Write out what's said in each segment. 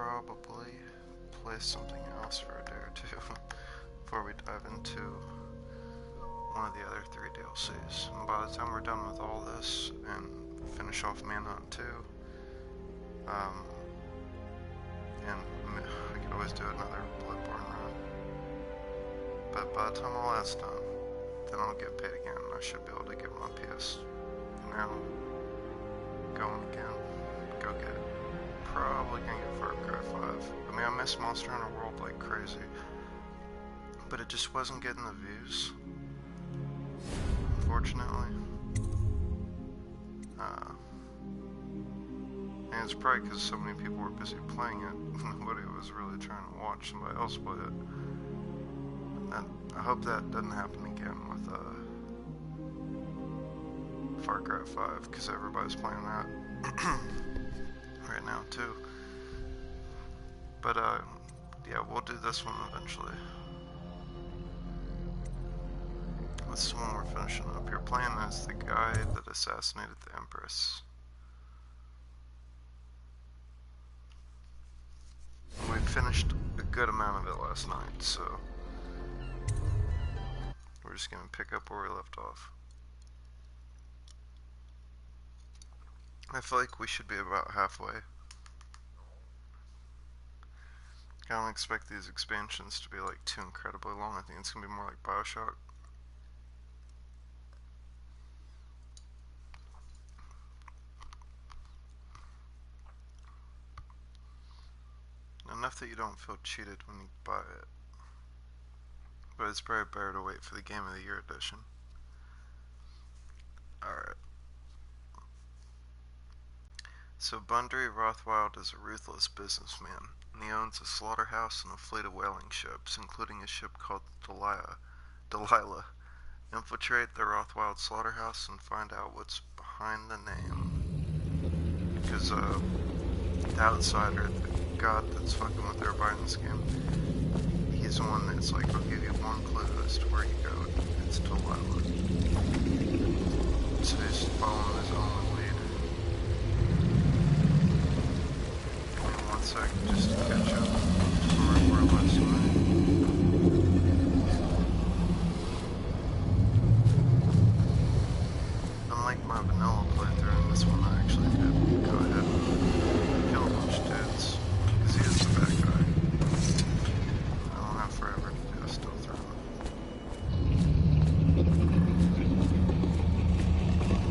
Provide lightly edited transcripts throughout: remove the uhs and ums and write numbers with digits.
probably play something else for a day or two before we dive into one of the other 3 DLCs. And by the time we're done with all this and finish off Manhunt 2, and I could always do another Bloodborne run. But by the time all that's done, then I'll get paid again and I should be able to get my PS now going again. Go get it. Probably gonna get Far Cry 5. I mean, I miss Monster Hunter World like crazy, but it just wasn't getting the views, unfortunately. And it's probably because so many people were busy playing it, nobody was really trying to watch somebody else play it. And I hope that doesn't happen again with Far Cry 5, because everybody's playing that right now too. But yeah, we'll do this one eventually. This is the one we're finishing up. You're playing as the guy that assassinated the Empress. We finished a good amount of it last night, so we're just gonna pick up where we left off. I feel like we should be about halfway. I don't expect these expansions to be like too incredibly long. I think it's gonna be more like BioShock. Enough that you don't feel cheated when you buy it. But it's probably better to wait for the Game of the Year edition. Alright. So Bundry Rothwild is a ruthless businessman, and he owns a slaughterhouse and a fleet of whaling ships, including a ship called Delilah. Infiltrate the Rothwild slaughterhouse and find out what's behind the name. Because, the outsider, the god that's fucking with everybody in this game, he's the one that's like, I'll give you one clue as to where you go. It's Delilah. So he's following his own lead. Give me 1 second just to catch up to where I was tonight. Unlike my vanilla playthrough in this one, I actually did go ahead and kill a bunch of dudes, because he is the bad guy. I don't have forever to do a stealth run.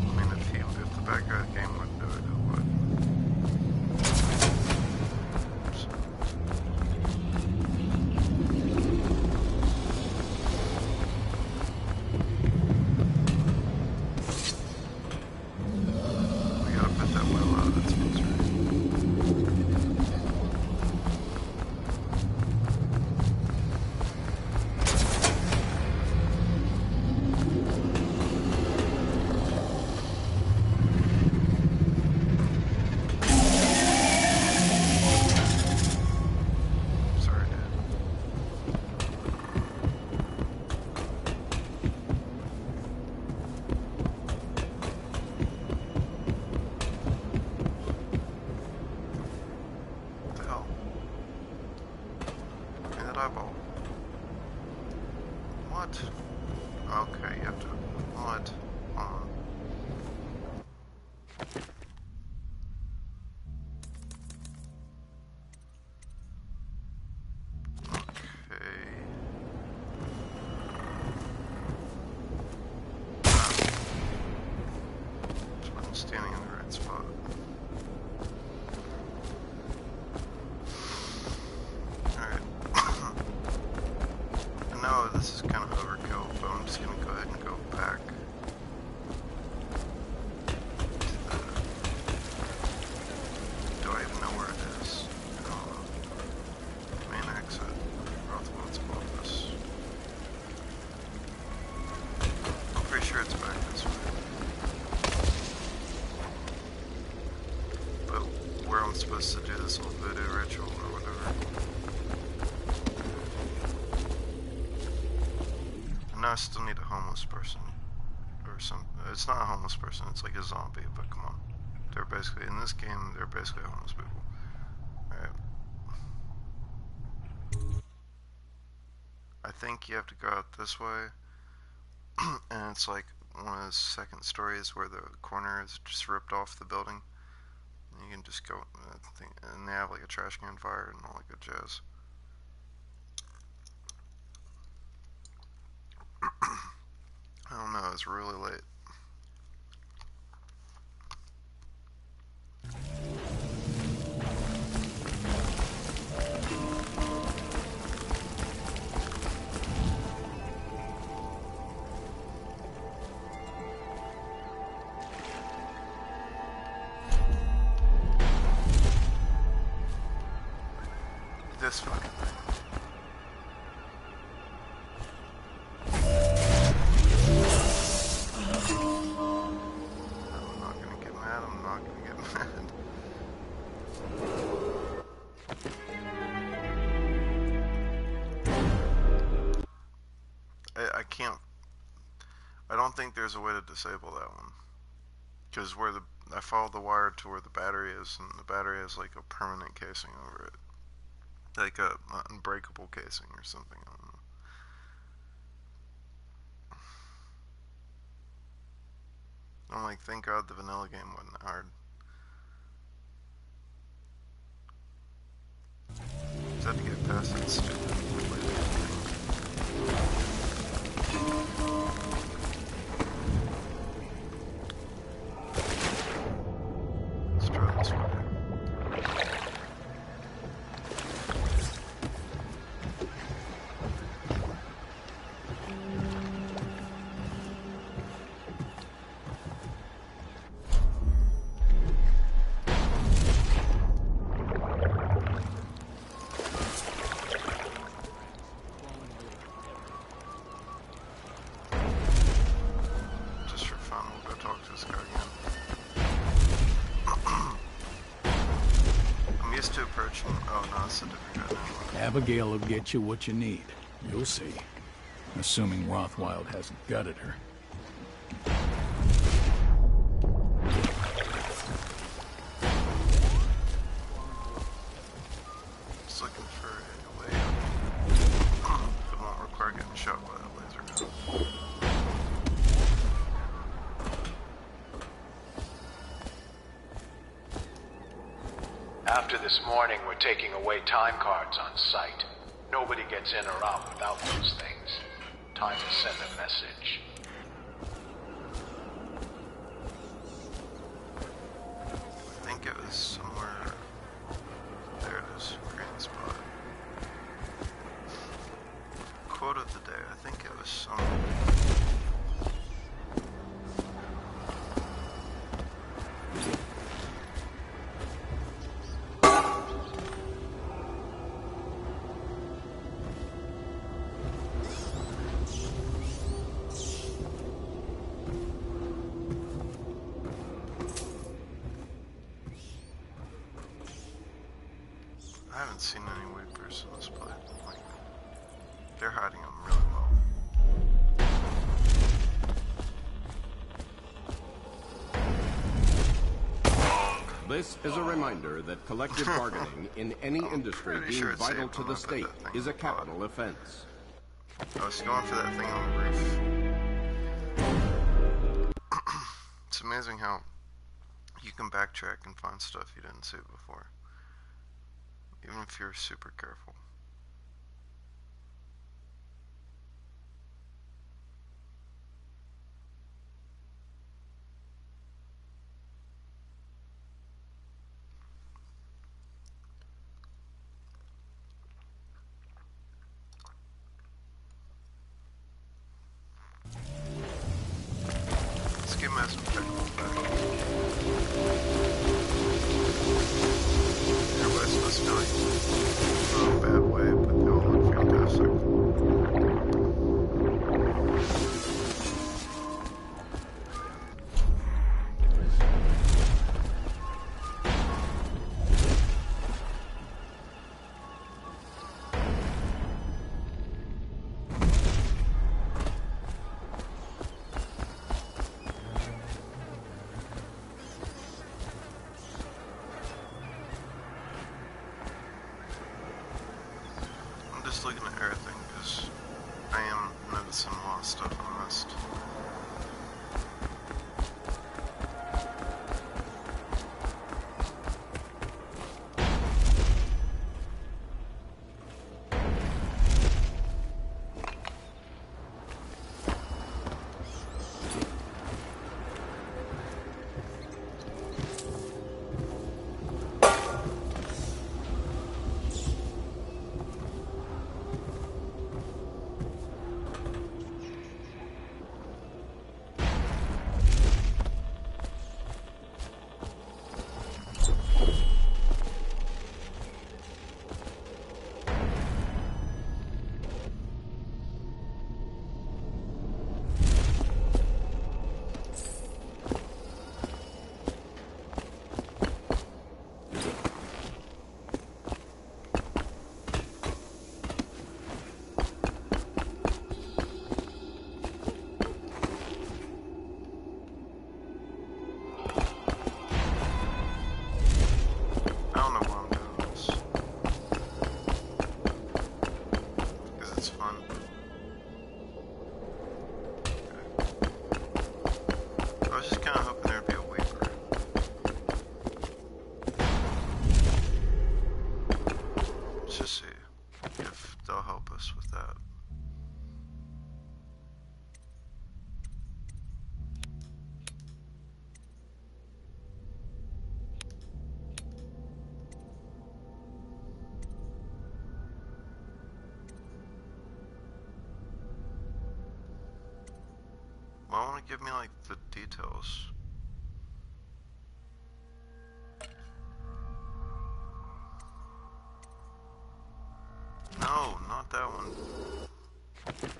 I mean, if the bad guy game wouldn't do it, it would. So. We gotta put that well out of its misery. Sorry, Dad. What the hell? Give me that eyeball. What? Okay, you have to. What? Hold on. Okay. So I'm standing in the right spot. Alright. I know this is kind of overkill, but I'm just gonna go ahead and go back to the... Do I even know where it is? I don't know. Main exit. Rothwild's office. I'm pretty sure it's back this way. But where I'm supposed to do this little voodoo ritual or whatever. I know I still need a homeless person. Or some. It's not a homeless person, it's like a zombie, but come on. They're basically, in this game, they're basically homeless people. Alright. I think you have to go out this way, and it's like one of those second stories where the corner is just ripped off the building. And you can just go, and they have like a trash can fire and all that good jazz. I don't know, it's really late. This fucking thing. I'm not gonna get mad, I'm not gonna get mad. I can't, I don't think there's a way to disable that one. Because I followed the wire to where the battery is, and the battery has like a permanent casing over it. Like a unbreakable casing or something, I don't know. I'm like, thank God the vanilla game wasn't hard. Just have to get past that stupid thing. Let's try this one. Abigail will get you what you need. You'll see. Assuming Rothwild hasn't gutted her. Just looking for a way out. It won't require getting shot by that laser gun. After this morning, we're taking away time cards on site. Nobody gets in or out without those things. Time to send a message. I think it was somewhere... There it is. Green spot. Quote of the day. I think it was somewhere... I haven't seen any weird person in this play. Like, they're hiding them really well. This is a reminder that collective bargaining in any industry being sure vital to the state is a capital offense. I was going for that thing on the roof. It's amazing how you can backtrack and find stuff you didn't see before. Even if you're super careful. This game has some technical factors. Everybody's supposed to be like, in a bad way, but they all look fantastic. Just looking at everything because Well, I want to give me like the details. No, not that one.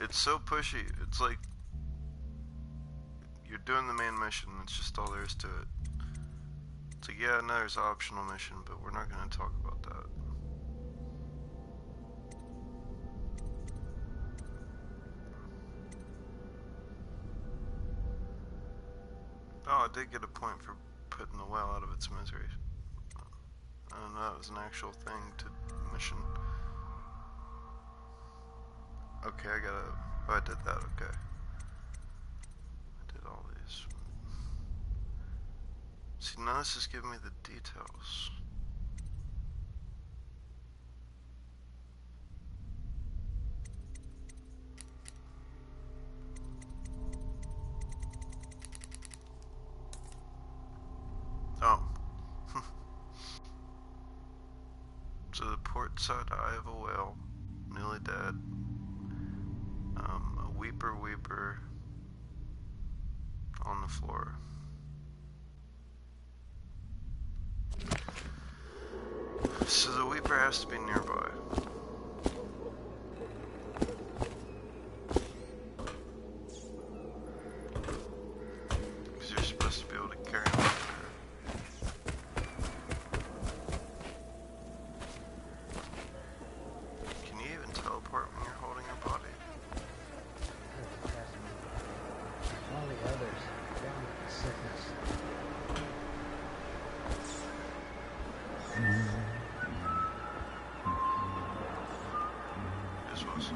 It's so pushy. It's like you're doing the main mission. It's just all there is to it. It's like, yeah, no, there's an optional mission, but we're not going to talk about that. Oh, I did get a point for putting the whale out of its misery. I don't know, that was an actual thing to mission. Okay, I gotta... Oh, I did that, okay. I did all these. See, now this is giving me the details. Oh. So the port side eye of a whale, newly dead. A weeper on the floor. So the weeper has to be nearby. Because you're supposed to be able to carry him up there. Can you even teleport when you're holding your body? All the others down with the sickness. This was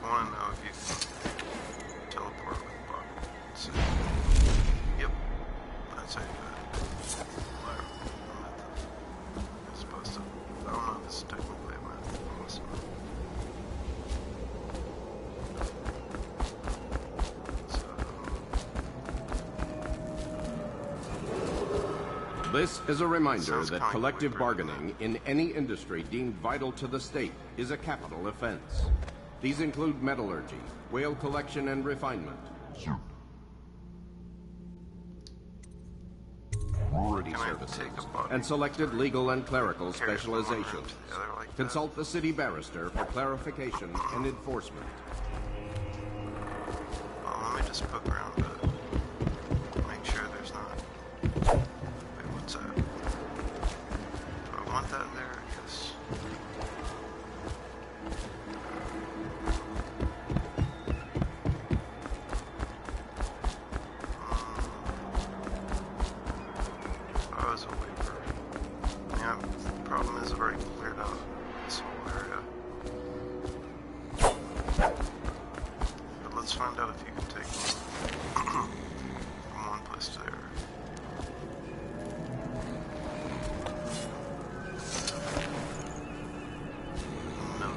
I want to know if you can teleport with the body. So, yep, that's how you do it. It's supposed to. I don't know if this is technically a method. I must admit. This is a reminder Sounds that kinda collective weird. bargaining in any industry deemed vital to the state is a capital offense. These include metallurgy, whale collection and refinement, security Can I services, take a body? and selected legal and clerical Carry it from one room specializations. to the other like that? Consult the city barrister for clarification and enforcement. Well, let me just poke around a bit. Make sure there's not. Wait, what's that? Do I want that there? I guess. I was a weeper. Yeah, the problem is I've already cleared out this whole area. But let's find out if you can take me from one place to the other. No.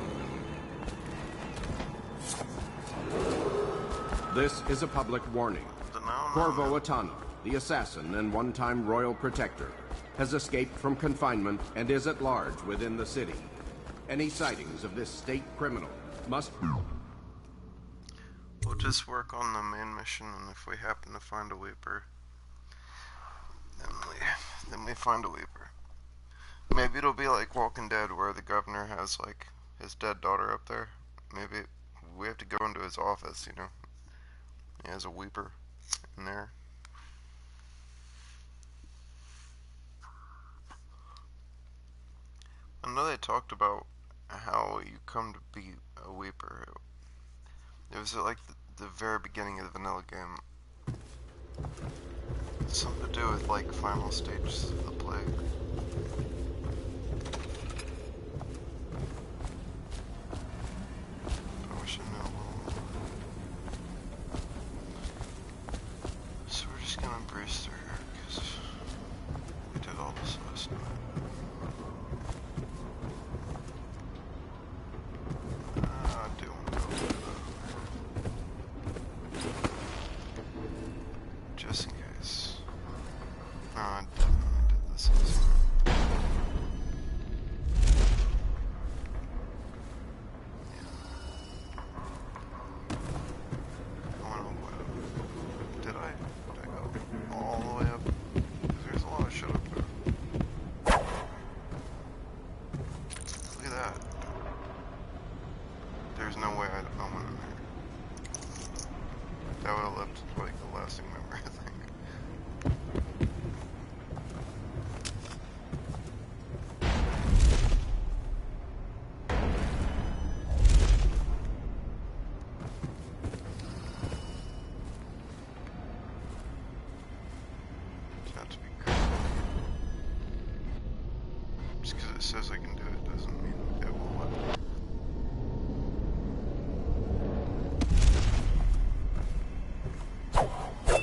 This is a public warning. Corvo Atano, the assassin and one-time royal protector, has escaped from confinement and is at large within the city. Any sightings of this state criminal must... We'll just work on the main mission, and if we happen to find a weeper, then we find a weeper. Maybe it'll be like Walking Dead, where the governor has like his dead daughter up there. Maybe we have to go into his office, you know. He has a weeper in there. I know they talked about how you come to be a weeper. It was at like the very beginning of the vanilla game. It's something to do with like final stages of the plague. I wish I knew. So we're just gonna breeze through here because we did all this last night. just in case. No, I definitely did this last time. It says I can do it doesn't mean it will let me. Yeah,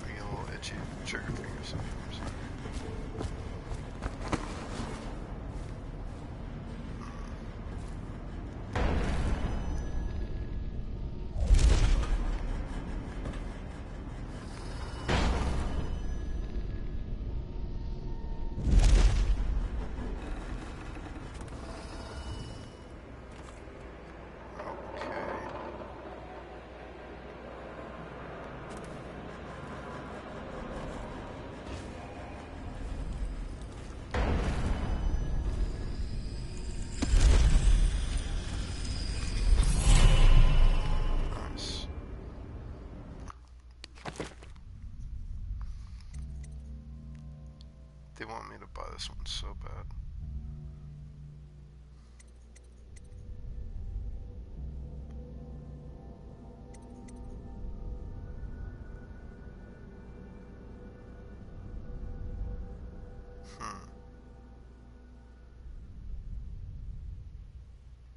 I get a little itchy trigger fingers sometimes. They want me to buy this one so bad.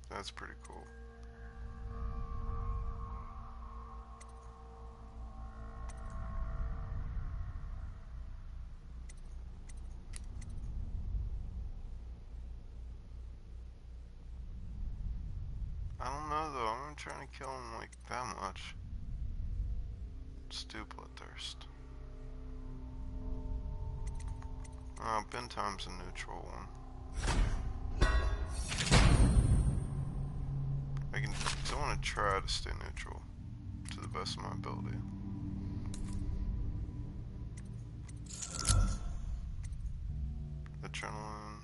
That's pretty cool. I don't know though, I'm not trying to kill him like that much. Let's do Bloodthirst. Ben Time's a neutral one. I want to try to stay neutral to the best of my ability. Adrenaline.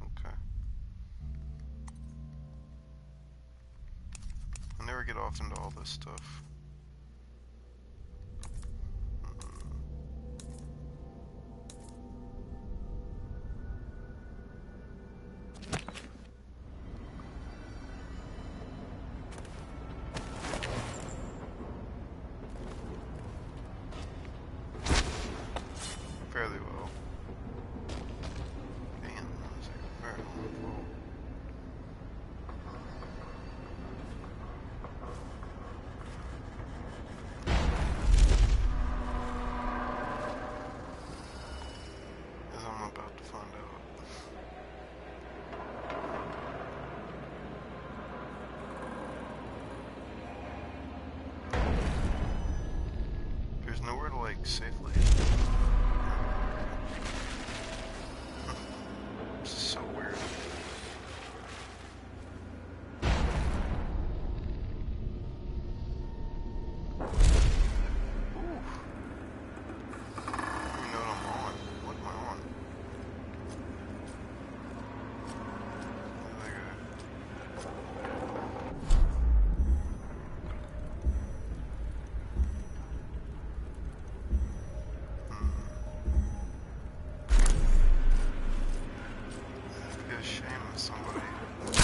Okay. I never get off into all this stuff. Fairly well. Damn, that was like a very long roll. As I'm about to find out. There's nowhere to like safely. This is so weird.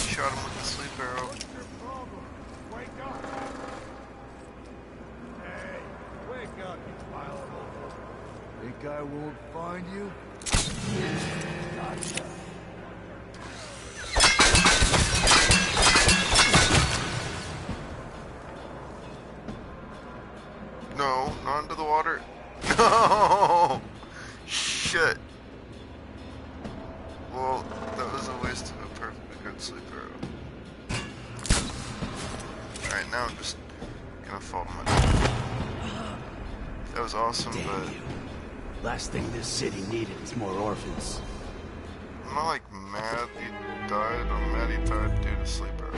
Shot him with the sleep arrow. Wake up! Hey, wake up, you pile of bull. Think I won't find you? Gotcha. No, not into the water. No! Shit. Well, that was a waste of a perfectly good sleep arrow. Alright, now I'm just gonna fall to my death. That was awesome, Damn but... you. Last thing this city needed is more orphans. I'm not like mad he died, I'm mad he died due to sleeper.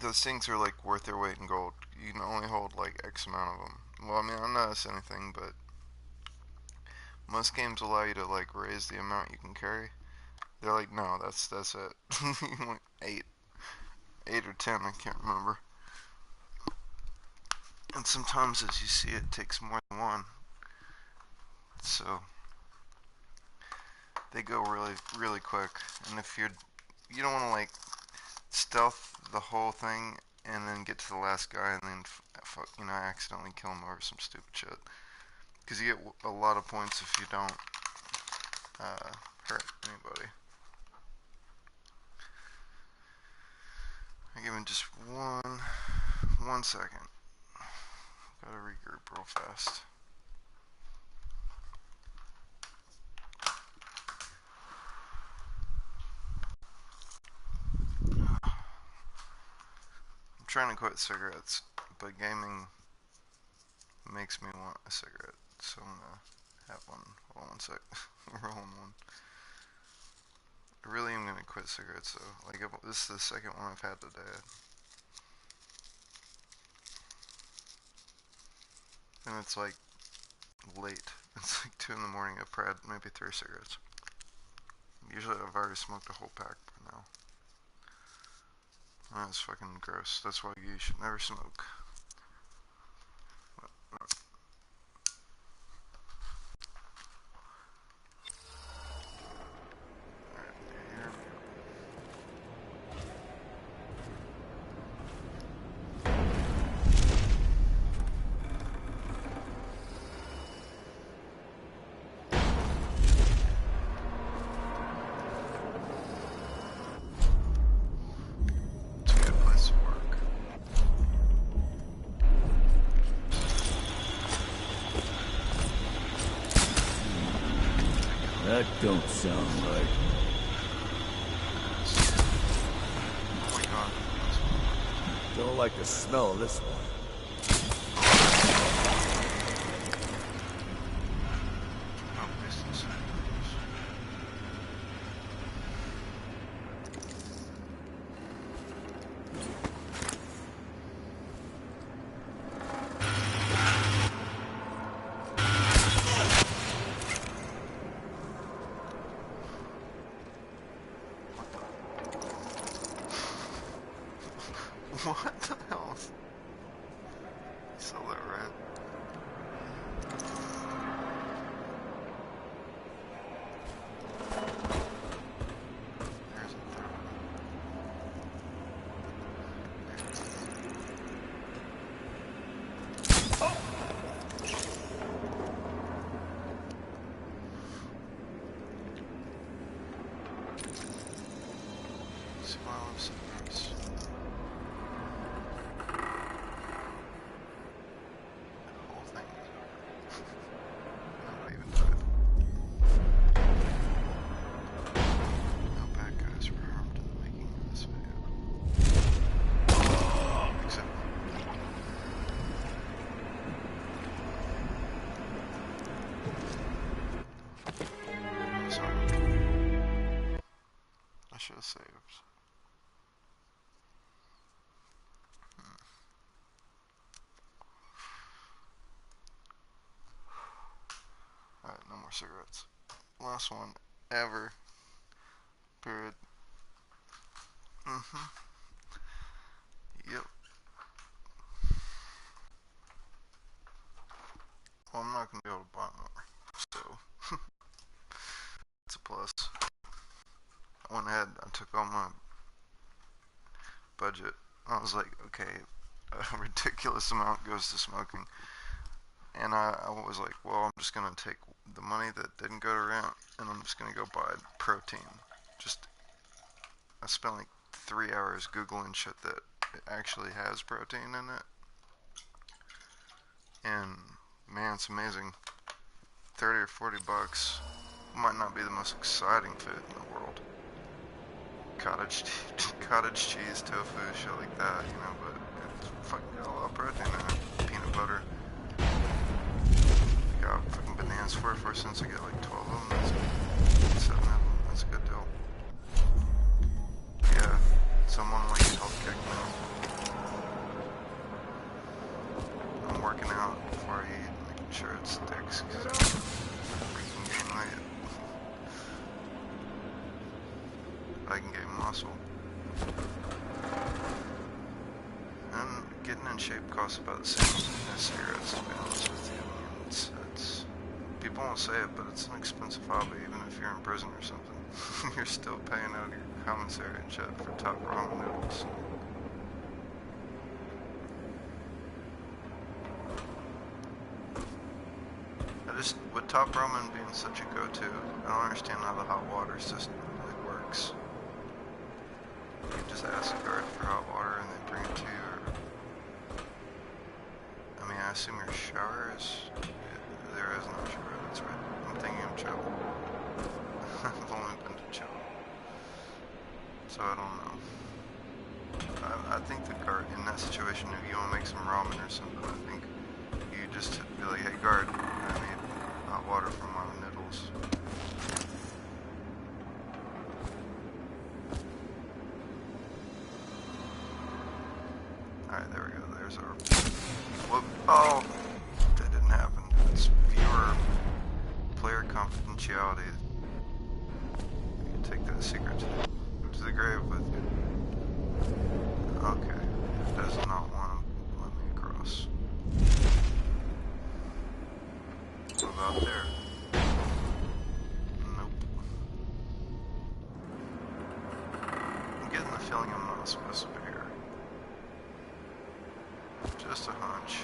Those things are like worth their weight in gold. You can only hold like X amount of them. Well, I mean, I'm not saying anything, but most games allow you to like raise the amount you can carry. They're like, no, that's it. Like 8 or 10, I can't remember. And sometimes, as you see, it takes more than one. So they go really quick. And if you don't want to like stealth the whole thing and then get to the last guy and then accidentally kill him over some stupid shit. Because you get a lot of points if you don't hurt anybody. I give him just one second. Gotta regroup real fast. I'm trying to quit cigarettes, but gaming makes me want a cigarette, so I'm gonna have one. Hold on one sec. Rolling one. I really am gonna quit cigarettes though. Like, this is the second one I've had today. And it's like late. It's like 2 in the morning. I've had maybe 3 cigarettes. Usually I've already smoked a whole pack by now. That's fucking gross. That's why you should never smoke. That don't sound right. Oh my god. Don't like the smell of this one. Oh, distance. What the hell? Sell that rat. There's a third one. Smile of cigarettes. Whole thing. Nobody even died. No bad guys were harmed in the making of this video. Except I'm sorry. I should have saved. Alright, no more cigarettes. Last one ever. Period. Yep. Well, I'm not gonna be able to buy more. So, it's a plus. I went ahead, I took all my budget. I was like, okay, a ridiculous amount goes to smoking. And I was like, well, I'm just gonna take the money that didn't go to rent, and I'm just gonna go buy protein. I spent like 3 hours Googling shit that actually has protein in it. And man, it's amazing. 30 or 40 bucks. Might not be the most exciting food in the world. Cottage cheese, tofu, shit like that, but it's fucking got a lot of protein in it. 44 cents, I get like 12 of them. That's 7 of them. That's a good deal. Yeah, someone like health kick now. I'm working out before I eat, making sure it sticks, because I'm freaking gain weight. I can gain muscle. And getting in shape costs about the same as cigarettes, to be honest with you. I mean, it's people won't say it, but it's an expensive hobby, even if you're in prison or something. You're still paying out of your commissary and shit for top ramen noodles. With top ramen being such a go-to, I don't understand how the hot water system really works. You just ask a guard for hot water and they bring it to you, or... I mean, I assume your shower is... There is no shower, that's right. I'm thinking of Chow. I've only been to Chow. So I don't know. I think the guard, in that situation, if you want to make some ramen or something, I think you just be like, hey guard, I need hot water for my noodles. Alright, there we go. There's our... Whoop. Oh! That didn't happen. It's viewer player confidentiality. You take that secret to the grave with you. Okay. It does not want to let me across. What about there? Nope. I'm getting the feeling I'm not supposed to be here. Just a hunch.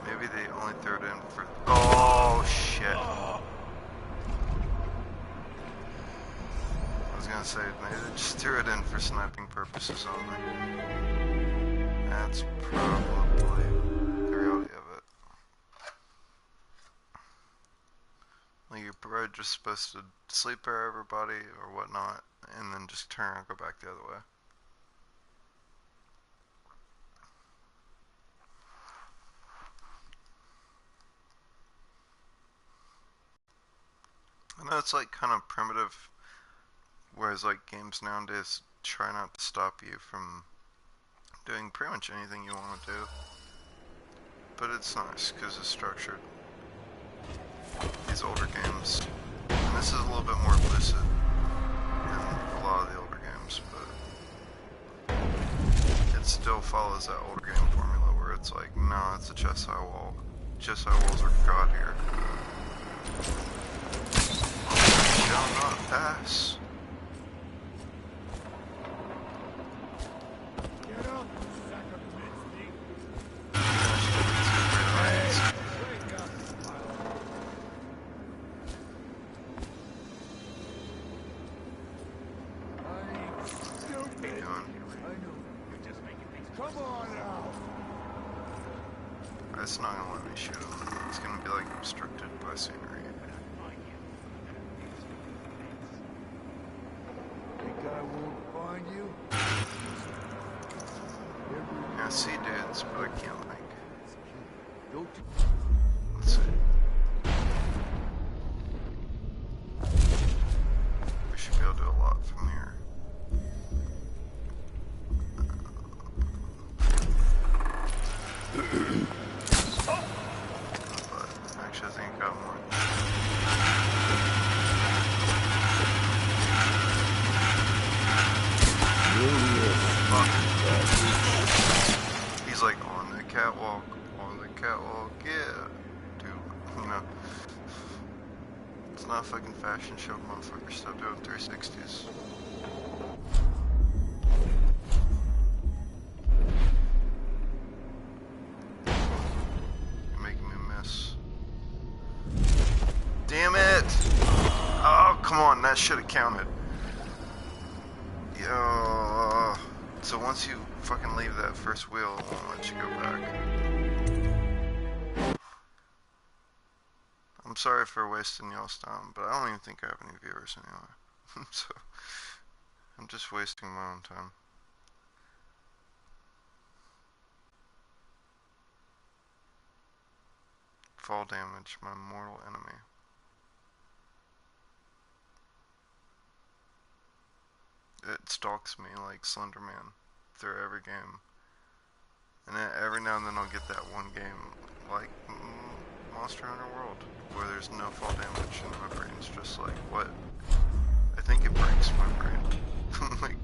Maybe they only threw it in for... Oh, shit. I was gonna say, maybe they just threw it in for sniping purposes only. That's probably the reality of it. Like, you're probably just supposed to sleep air everybody or whatnot, and then just turn and go back the other way. I know it's like kind of primitive, whereas like games nowadays try not to stop you from doing pretty much anything you want to do. But it's nice because it's structured. These older games, and this is a little bit more lucid than a lot of the older games, but it still follows that older game formula where it's like, no, it's a chest high wall. Chest high walls are god here. Shall not pass. Get up, sack of mincemeat. Wake up, I ain't stupid. I know. You're just making things. Come on now. It's not gonna let me shoot him. It's gonna be like obstructed by scenery. Think I won't find you? Yeah, I see dudes, but I can't like... Don't you... Let's see. We should be able to do a lot from here. But actually, I think I got more. He's like on the catwalk, yeah. Dude, you know. It's not a fucking fashion show, motherfucker. Stop doing 360s. You're making me miss. Damn it! Oh, come on, that should have counted. Yo. So once you fucking leave that first wheel, it won't let you go back. I'm sorry for wasting y'all's time, but I don't even think I have any viewers anyway. So, I'm just wasting my own time. fall damage, my mortal enemy. It stalks me like Slenderman through every game. And then every now and then I'll get that one game, like Monster Hunter World, where there's no fall damage and my brain's just like, what? I think it breaks my brain. Like,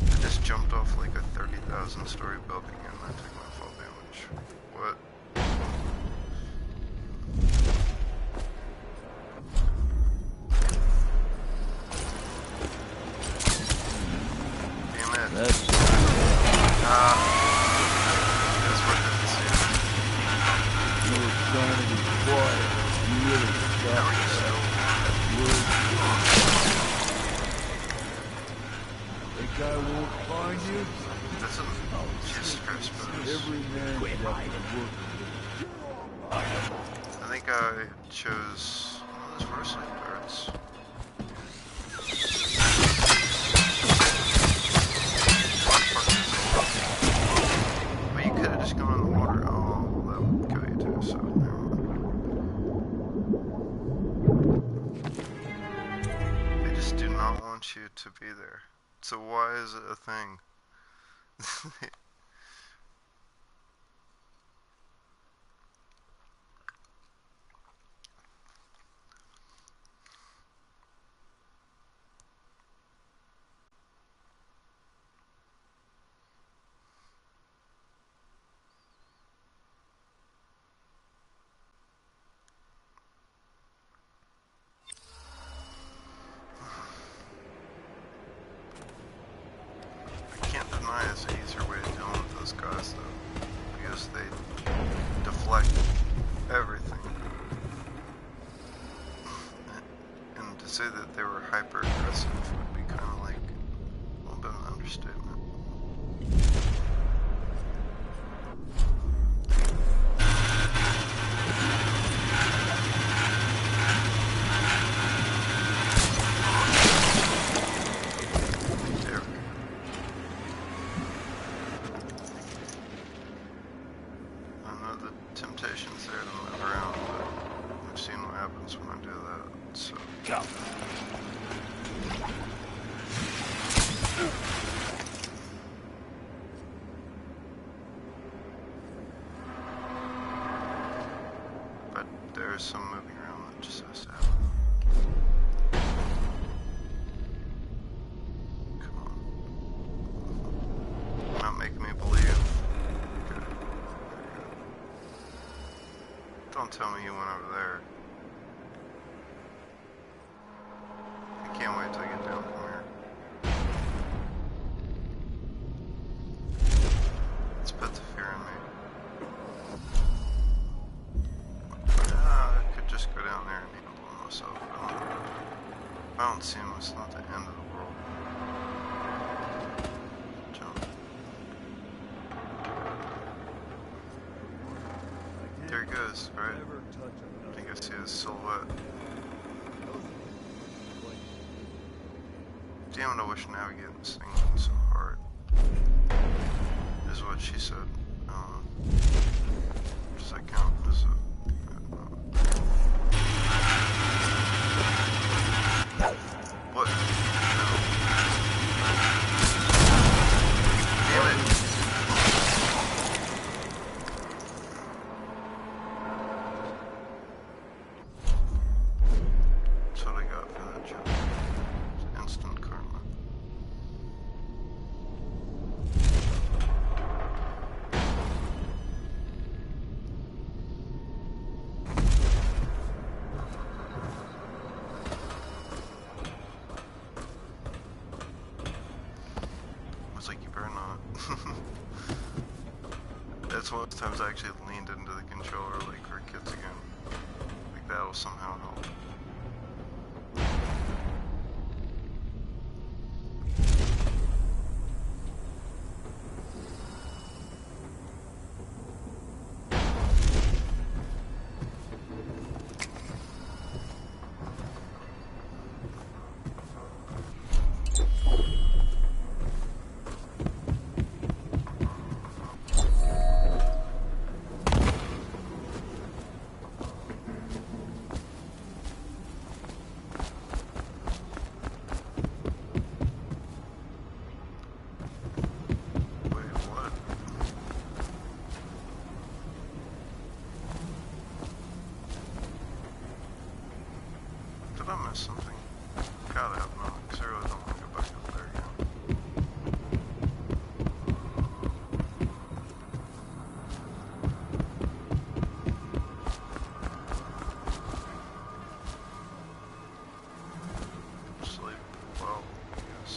I just jumped off like a 30,000 story building and I took my fall damage. What? Damn it. That's worth it to see. You were trying to be quiet. You really got Think I won't find you? That's a Jesus Christ bonus. Every man Quit hiding. I think I chose one of those wrestling turrets. But you could have just gone in the water. Oh, that would kill you too, so never mind. They just do not want you to be there. So why is it a thing? There's an easier way of dealing with those guys though, because they deflect everything. And to say that they were hyper aggressive would be kind of like a little bit of an understatement. Temptation's there to move around, but I've seen what happens when I do that, so... Go. But there's some moving around that just has to happen. Come on. Not making me believe. Don't tell me you went over there. I can't wait till I get down from here. Let's put the fear in me. I could just go down there and handle myself. If I don't see him, it's not the end of the world. Jump. There he goes, right? I think I see his silhouette. Damn it, I wish navigating this thing wasn't so hard. Is what she said. Does that count? Does it? What? No. Damn it. That's what I got for that jump. It's instant karma. I was like, you better not. That's one of those times I actually leaned into the controller like we're kids again. Like that'll somehow help. I missed something? Gotta have not, because I really don't want to go back up there again. Sleep well, I guess.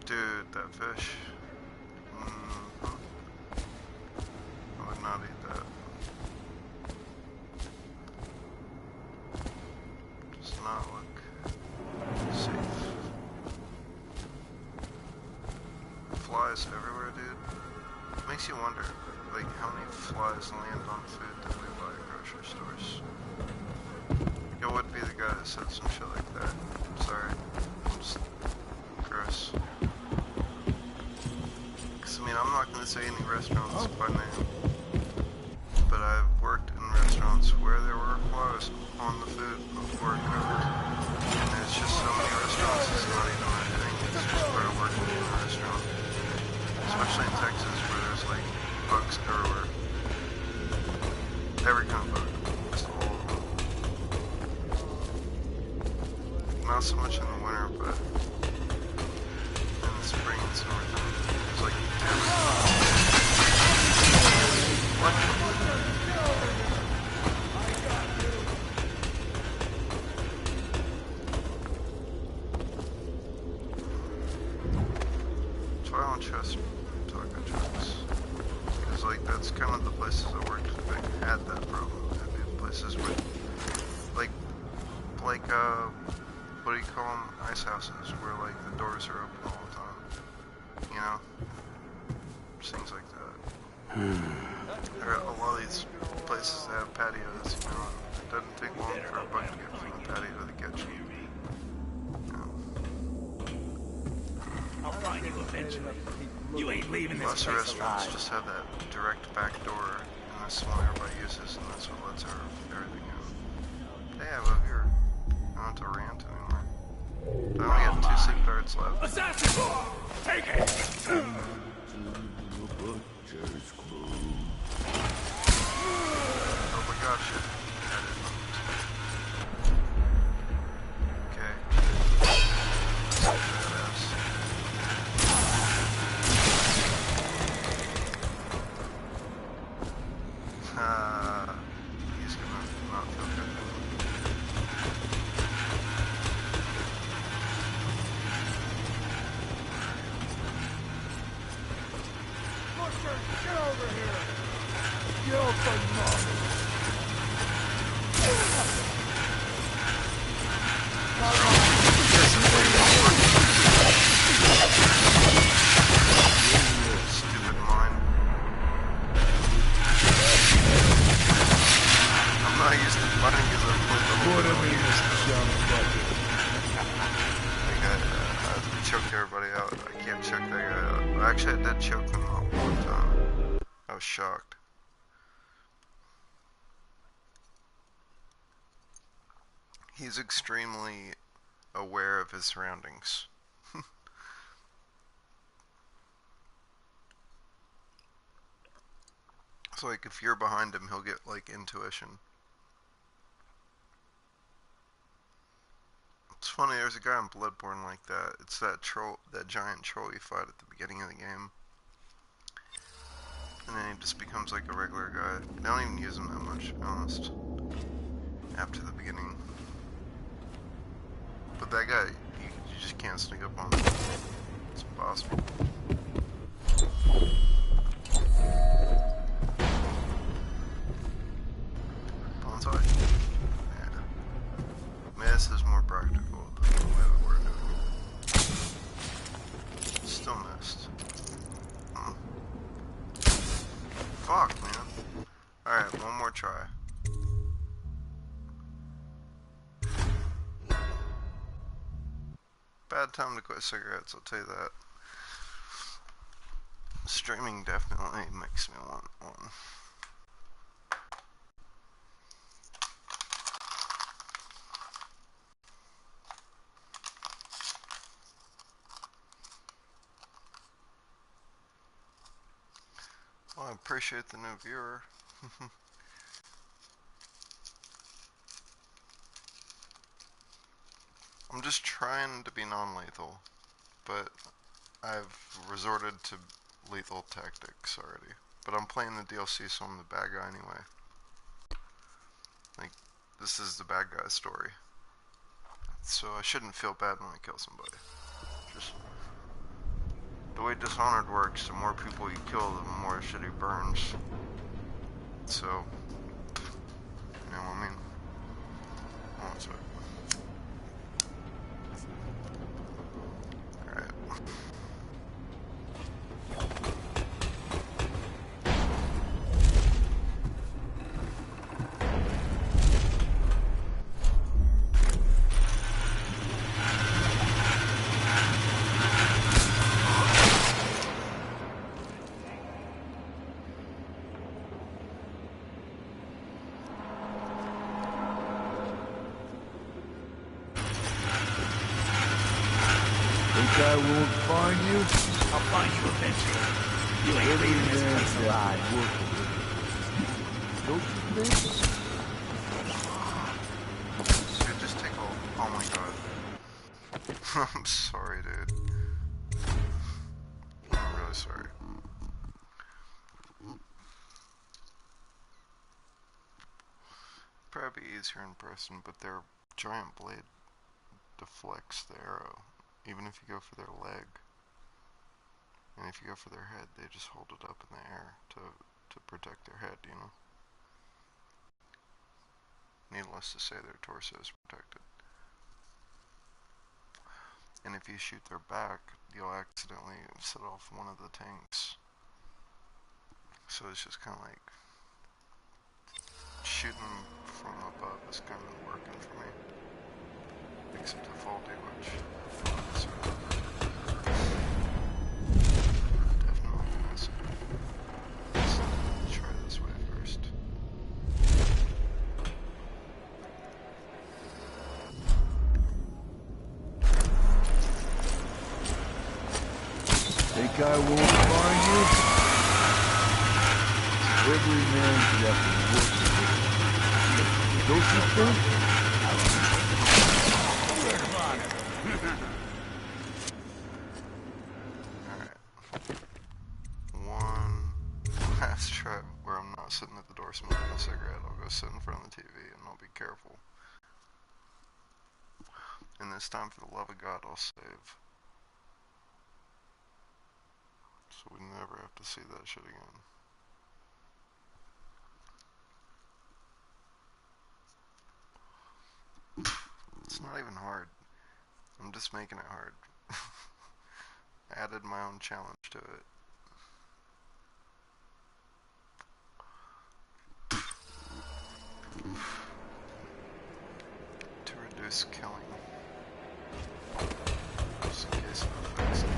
Dude, that fish. I would not eat that. Does not look safe. Flies everywhere, dude. Makes you wonder, like, how many flies land on food that we buy at grocery stores. It would be the guy that said some shit like that. Sorry. Just gross. I mean, I'm not going to say any restaurants by name, but I've worked in restaurants where there were flies on the food before it cooked, and there's just so many restaurants, it's not even a thing, it's just part of working in a restaurant, especially in Texas where there's like bugs everywhere, every kind of bug, just all of them, not so much in the winter, but in the spring and summertime. It's like what? That's why I don't trust taco trucks. Because like that's kind of the places I worked that had that problem. That'd be places with like what do you call them? Ice houses where like the doors are open all the time. You know? Things like that. There are a lot of these places that have patios, you know, it doesn't take long for a bug to get from the patio to the kitchen. You know. I'll find you eventually. You ain't leaving this Most place restaurants alive. just have that direct back door, and that's the one everybody uses, and that's what lets everything in. Hey, I live here. I don't have to rant anymore. I only got 2 sleep darts left. Assassin! Take it! Oh my gosh. Okay. Badass. He's gonna not feel good. Get over here! Get over here! Stupid mine. I'm not used to fighting because I've played the whole thing. I choked everybody out. I can't choke that guy out. Well, actually, I did choke him out one time. I was shocked. He's extremely aware of his surroundings. So like if you're behind him, he'll get like intuition. It's funny, there's a guy in Bloodborne like that. It's that troll, that giant troll you fight at the beginning of the game. And then he just becomes like a regular guy. They don't even use him that much, to be honest. After the beginning. But that guy, you just can't sneak up on him. It's impossible. Bonsai? Yeah. I mean, this is more practical than the way that we're doing it. Still missed. Fuck, man. Alright, one more try. Bad time to quit cigarettes, I'll tell you that. Streaming definitely makes me want one. I appreciate the new viewer. I'm just trying to be non-lethal, but I've resorted to lethal tactics already. But I'm playing the DLC, so I'm the bad guy anyway. Like, this is the bad guy's story. So I shouldn't feel bad when I kill somebody. Just the way Dishonored works, the more people you kill, the more shit he burns. So, you know what I mean? One sec. Alright. I won't find you. I'll find you eventually. You ain't leaving this place alive. Don't you think? Dude, just take all. Oh my god. I'm sorry, dude. I'm really sorry. Probably easier in person, but their giant blade deflects the arrow, even if you go for their leg. And if you go for their head, they just hold it up in the air to protect their head, you know? Needless to say, their torso is protected. And if you shoot their back, you'll accidentally set off one of the tanks. So it's just kind of like shooting from above is kind of working for me. Except if I'll do much. Definitely massive. Let's try this way first. Think I won't find you? Every man's got to work to it. Don't you think? Alright. One last try where I'm not sitting at the door smoking a cigarette. I'll go sit in front of the TV and I'll be careful. And this time, for the love of God, I'll save. So we never have to see that shit again. It's not even hard. I'm just making it hard. I added my own challenge to it. To reduce killing. Just in case it affects it.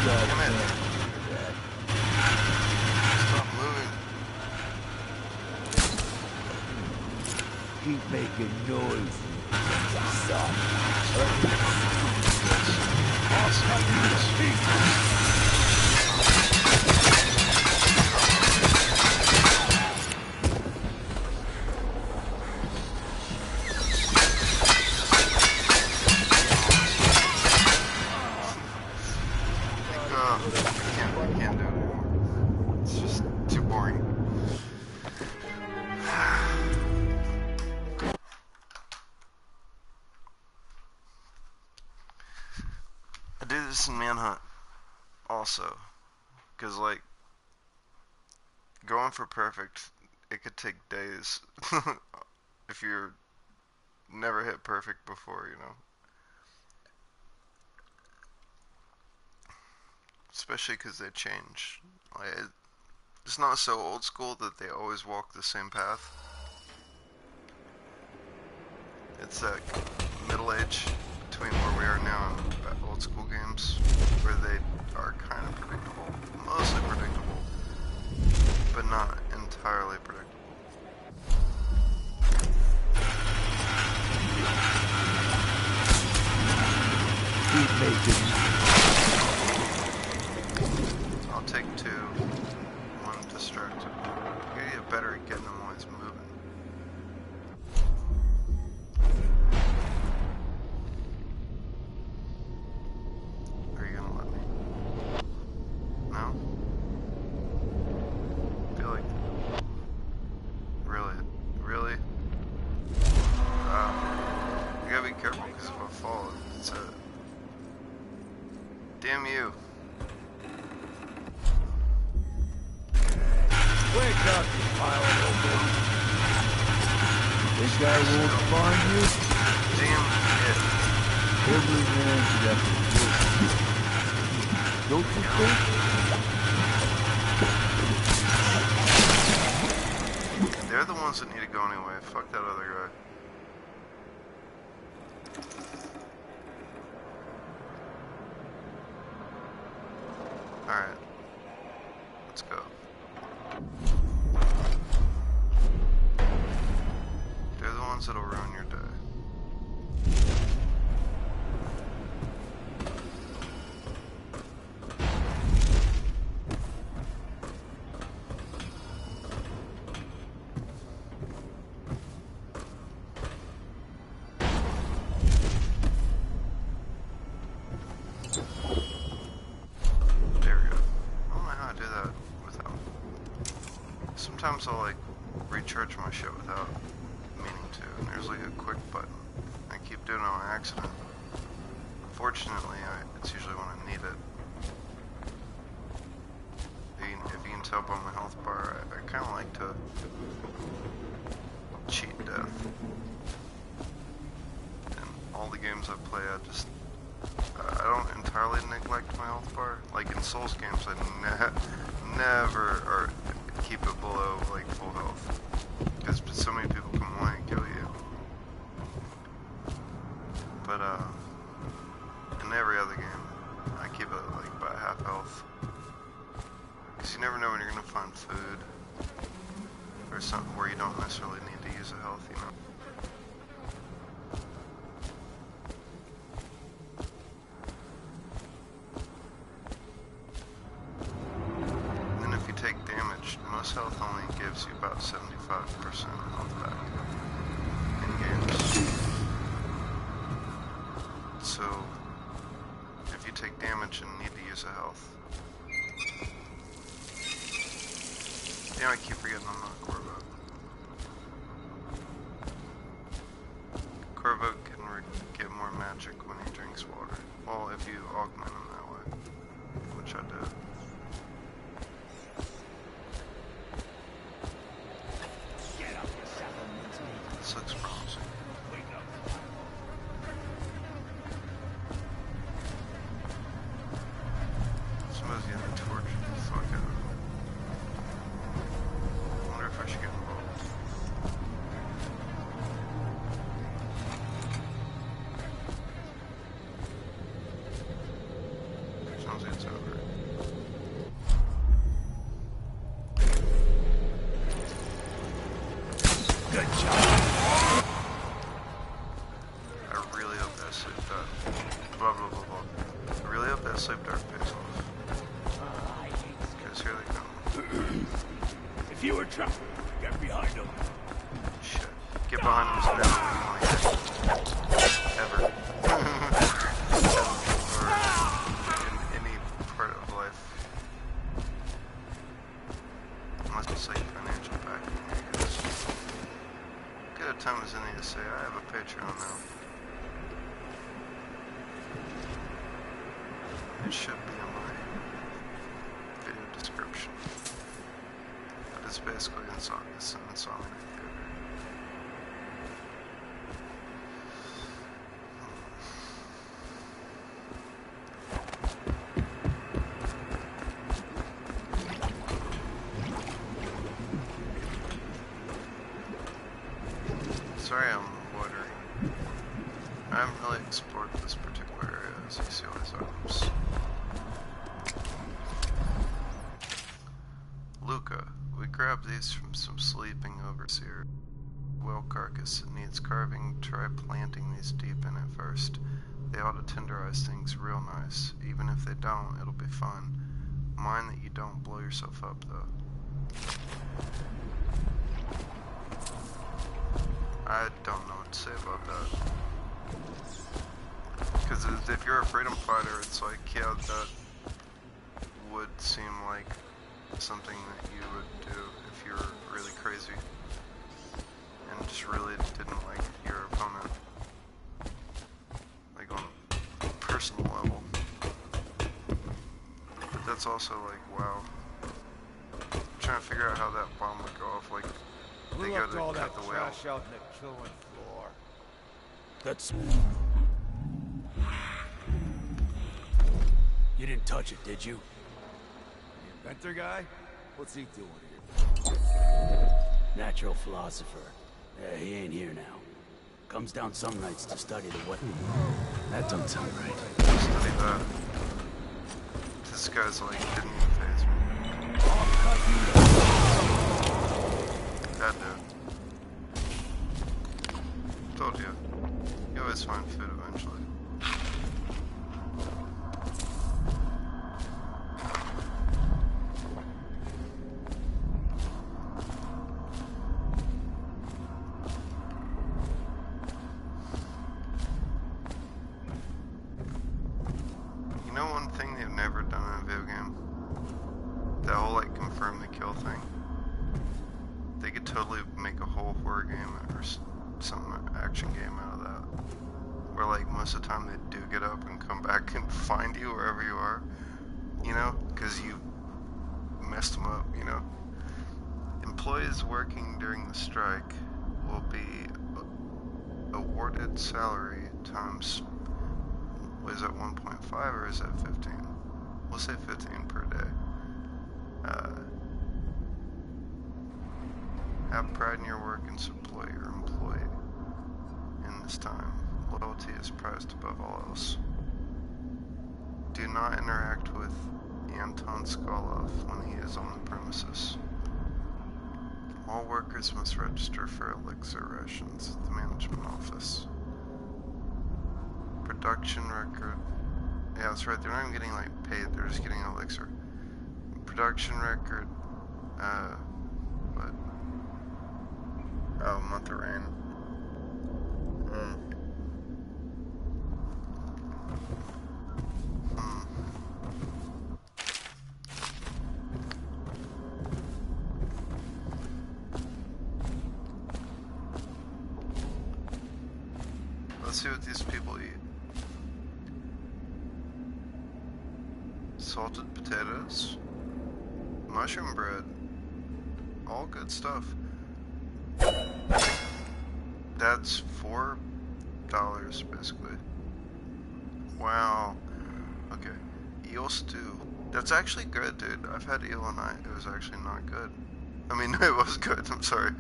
Damn it. Stop moving. Keep making noise. I can't do it anymore. It's just too boring. I do this in Manhunt also, because like going for perfect, it could take days if you're never hit perfect before, you know. Especially because they change. Like, it's not so old school that they always walk the same path. It's that middle age between where we are now and old school games, where they are kind of predictable, mostly predictable, but not in entirely predictable. I'll take 2. 1 distracted. You gotta get better at getting him while he's moving. Are you gonna let me? No? I feel like... Really? Really? I gotta be careful because if I fall, it's a... Damn you. Wake up, you pile of old. This guy won't find you. Damn it. Every man should have to do it. Don't you think? They're the ones that need to go anyway. Fuck that other guy. Alright. Let's go. They're the ones that'll ruin your day. Sometimes I'll like recharge my shit without meaning to, and there's like a quick button. I keep doing it on accident. Unfortunately, it's usually when I need it. If you can tell by my health bar, I kind of like to cheat death. In all the games I play, I don't entirely neglect my health bar. Like in Souls games, I never or keep it below like full health, because so many people come along and kill you. But in every other game, I keep it like by half health, because you never know when you're gonna find food or something where you don't necessarily need to use a health, you know. Most health only gives you about 75% health back in games. So, if you take damage and need to use a health... Damn, I keep forgetting I'm not a Corvo. Corvo can get more magic when he drinks water. Well, if you augment him that way, which I did. This looks promising. Somebody's getting tortured the fuck out of me. I wonder if I should get involved. Sounds like it's over. Good job. I really hope that saved that. Blah blah blah blah. I really hope that saved Dark Pixels. Because here they come. If you were trapped, get behind him. Shit. Get behind him is never what you want to get. Ever. Or in any part of life. Unless it's like financial backing, I guess. Good a time as any to say I have a Patreon now. It should be in my video description. But it's basically an Insomniac video. Sorry I'm wondering. I haven't really explored this particular area, as you see all these items. Luca, we grabbed these from some sleeping overseer. Whale carcass, it needs carving. Try planting these deep in it first. They ought to tenderize things real nice. Even if they don't, it'll be fun. Mind that you don't blow yourself up, though. I don't know what to say about that. Because if you're a freedom fighter, it's like, yeah, that would seem like something that you would do if you were really crazy and just really didn't like your opponent, like on a personal level. But that's also like, wow. I'm trying to figure out how that bomb would go off. Like, they go to cut the whale. Trash out in the killing floor. That's... You didn't touch it, did you? The inventor guy? What's he doing here? Natural philosopher. He ain't here now. Comes down some nights to study the what? That don't sound right. Study that. This guy's like, didn't even faze me. That dude. Told you. You always find food eventually. You know one thing they've never done in a video game? That whole like confirm the kill thing. They could totally make a whole horror game or some action game out of that. Where like most of the time they do get up and come back and find you wherever you are. You know? Because you messed them up, you know? Employees working during the strike will be awarded salary times... Was that 1.5 or is that 15? We'll say 15 per day. Have pride in your work and support your employee. In this time, loyalty is prized above all else. Do not interact with Anton Skolov when he is on the premises. All workers must register for elixir rations at the management office. Production record. Yeah, that's right. They're not even getting like paid. They're just getting elixir. Production record. What? Oh, month of rain. Let's see what these people eat. Salted potatoes, mushroom bread, all good stuff. That's $4 basically. Wow. Okay. Eel stew. That's actually good, dude. I've had eel and it was actually not good. I mean, it was good, I'm sorry.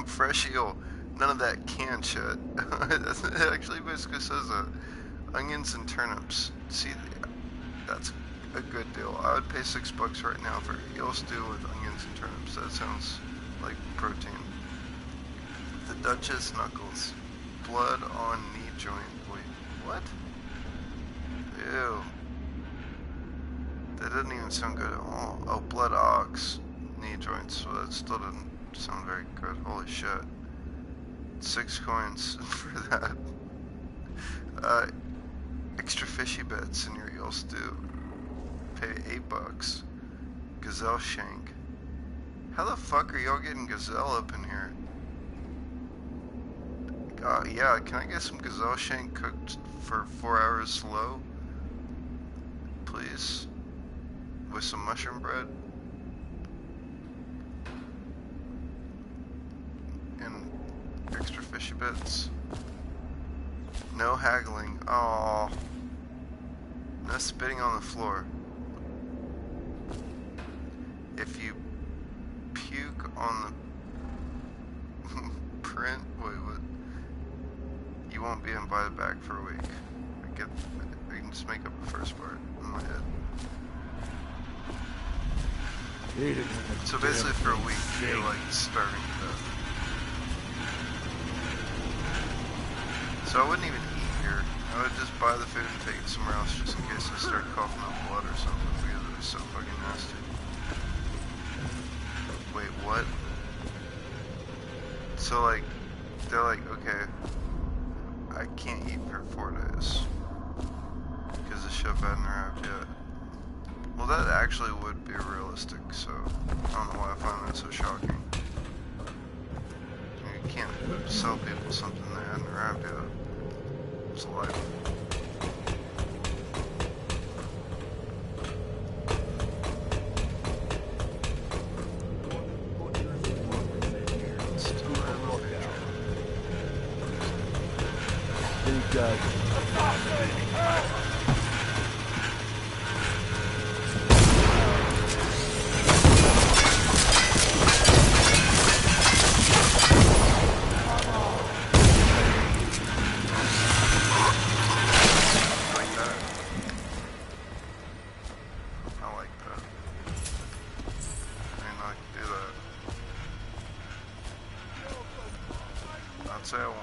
Fresh eel. None of that canned shit. It actually basically says that. Onions and turnips. See, that's a good deal. I would pay $6 right now for eel stew with onions and turnips. That sounds like protein. The Duchess knuckles. Blood on knee joint. Wait, what? Ew. That didn't even sound good at all. Oh, blood ox knee joints. So that still didn't sound very good. Holy shit. 6 coins for that. Extra fishy bits in your eel stew. Pay $8. Gazelle shank. How the fuck are y'all getting gazelle up in here? Yeah, can I get some gazelle shank cooked for 4 hours slow? Please? With some mushroom bread? And extra fishy bits? No haggling. Aww. No spitting on the floor. If you puke on the print, wait, what? You won't be invited back for a week. I can just make up the first part in my head. So basically for a week, you're like starving to death. So I wouldn't even eat here. I would just buy the food and take it somewhere else just in case I start coughing up blood or something because it was so fucking nasty. Wait, what? So like, they're like, okay, I can't eat for 4 days because the ship hadn't arrived yet. Well, that actually would be realistic, so I don't know why I find that so shocking. You can't sell people something they hadn't arrived yet. It's life. Say I won't.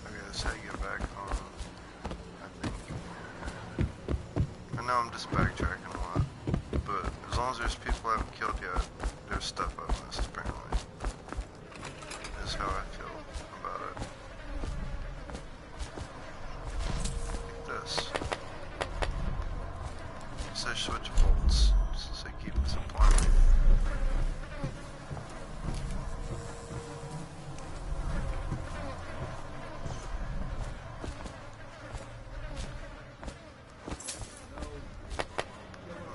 Okay, that's how you get back home, I think. I know I'm just backtracking a lot, but as long as there's people I haven't killed yet, there's stuff I've missed apparently. Is how I feel about it. This. It says switch bolts, so they keep supplying.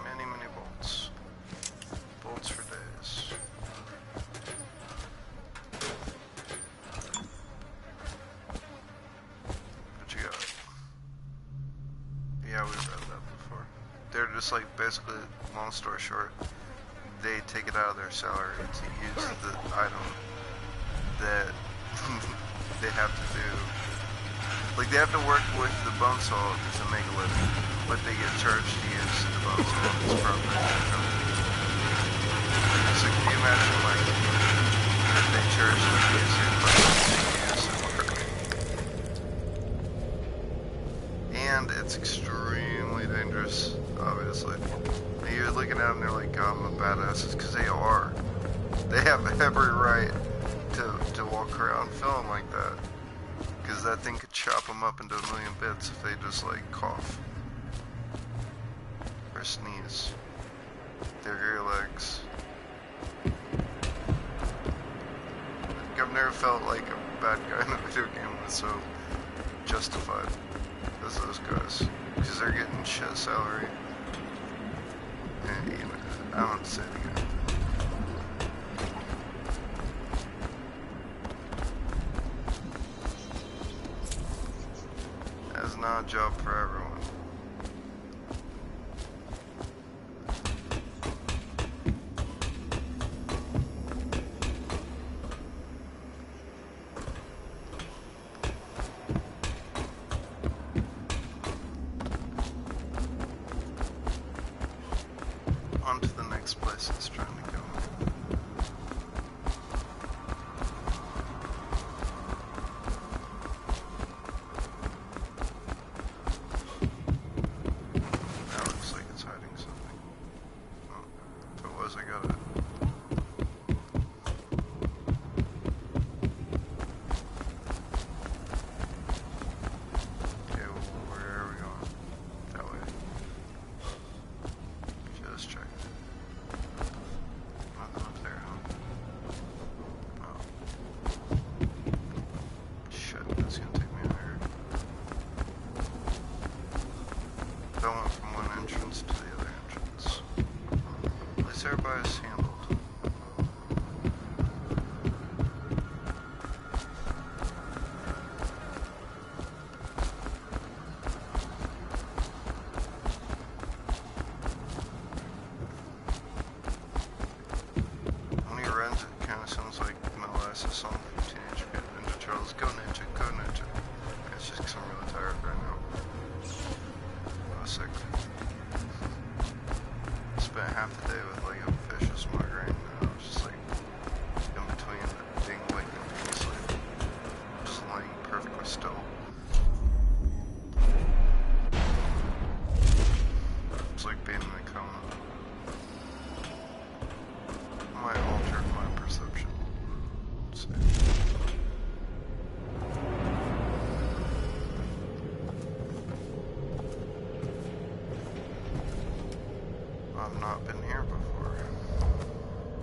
Many bolts. Bolts for days. What you got? Yeah, we've read that before. They're just like, basically, long story short, they take it out of their salary to use the item that they have to do. Like, they have to work with the bone saw to make a living, but they get charged to use the bone saw as proper. So can you imagine, like, if they charge them to use it, but they use it work? And it's extremely dangerous, obviously. And you're looking at them, they're like, God, I'm a badass. It's because they are. They have every right to walk around feeling like that. Because that thing could chop them up into a million bits if they just, like, cough. Or sneeze. Their rear legs. I've never felt like a bad guy in a video game was so justified as those guys. Because they're getting shit salary. And, you know, I don't have to say it again. That's not a job for everyone. On to the next place it's trying to go. That looks like it's hiding something. Oh, if it was, I got it. Okay, well, where are we going? That way. Just check. Nothing up there, huh? Oh. Shit, that's gonna take me out here. I went from one entrance to the other entrance. At least everybody's handled. I've not been here before.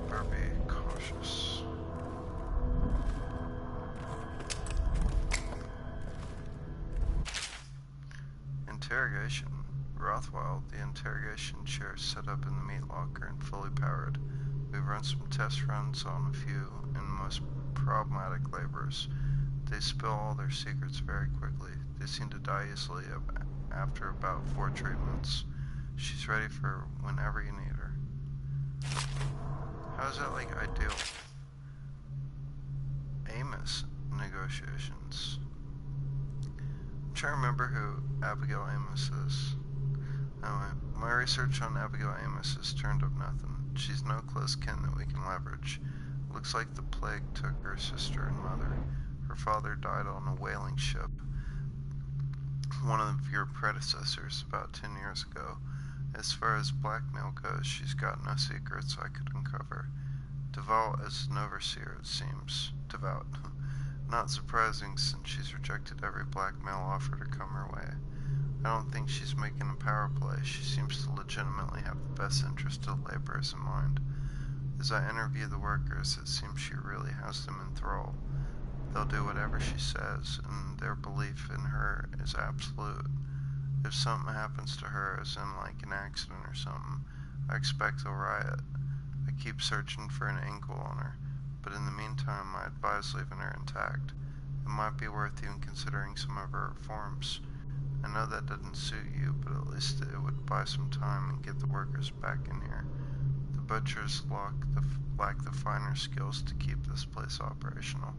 Better be cautious. Interrogation. Rothwild, the interrogation chair set up in the meat locker and fully powered. We've run some test runs on a few and most problematic laborers. They spill all their secrets very quickly. They seem to die easily after about 4 treatments. She's ready for whenever you need her. How is that like ideal? Amos negotiations. I'm trying to remember who Abigail Amos is. Anyway, my research on Abigail Amos has turned up nothing. She's no close kin that we can leverage. Looks like the plague took her sister and mother. Her father died on a whaling ship, one of your predecessors, about 10 years ago. As far as blackmail goes, she's got no secrets I could uncover. Devout as an overseer, it seems. Devout. Not surprising, since she's rejected every blackmail offer to come her way. I don't think she's making a power play. She seems to legitimately have the best interest of laborers in mind. As I interview the workers, it seems she really has them in thrall. They'll do whatever she says, and their belief in her is absolute. If something happens to her, as in like an accident or something, I expect a riot. I keep searching for an angle on her, but in the meantime I advise leaving her intact. It might be worth even considering some of her reforms. I know that doesn't suit you, but at least it would buy some time and get the workers back in here. The butchers lack the finer skills to keep this place operational.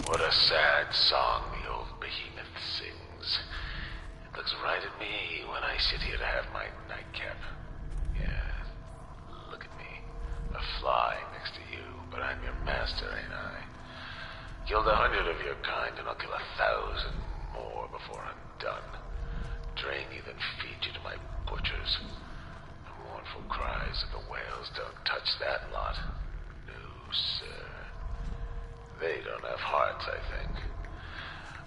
What a sad song the old behemoth sings. It looks right at me when I sit here to have my nightcap. Yeah, look at me. A fly next to you, but I'm your master, ain't I? Killed 100 of your kind, and I'll kill 1,000 more before I'm done. Drain you, then feed you to my butchers. The mournful cries of the whales don't touch that lot. No, sir. They don't have hearts, I think.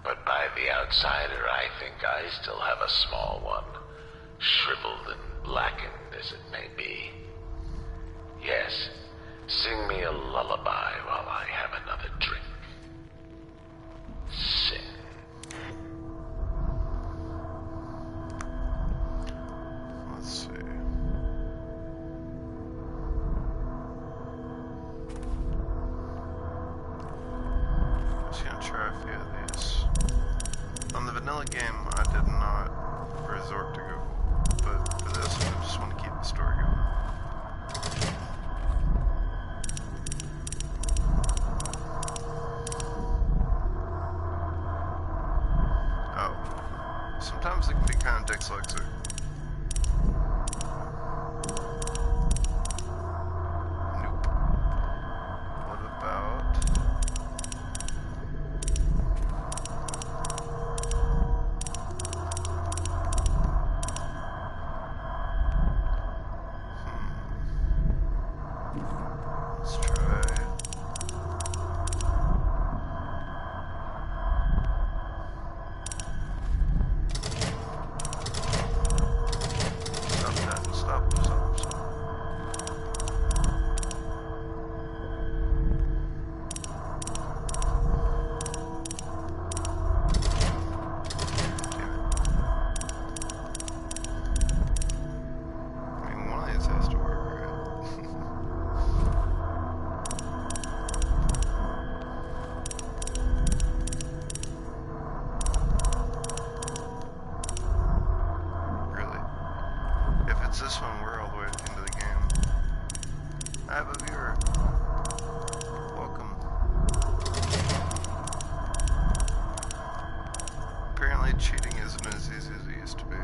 But by the outsider, I think I still have a small one. Shriveled and blackened as it may be. Yes, sing me a lullaby while I have another drink. Sing. Let's see. Just gonna try a few of these. On the vanilla game, I did not resort to Google, but for this, I just want to keep the story going. Oh, sometimes it can be kind of dyslexic. Nope. What about... Let's try... Stop that. Stop. Damn it. I mean, one of these has to work, right? Really? If it's this one, we're all the way at the end of the game. I have a viewer. Welcome. Apparently cheating isn't as easy as it used to be.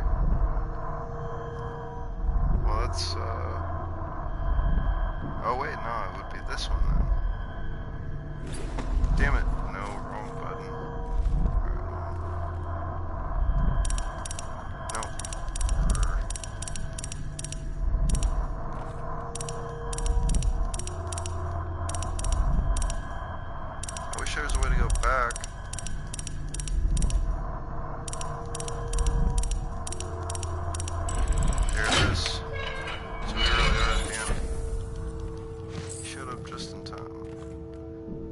Well, that's, oh wait, no, it would be this one then. Damn it. No, wrong button. No. I wish there was a way to go back. There it is. So we really are at the end. Showed up just in time.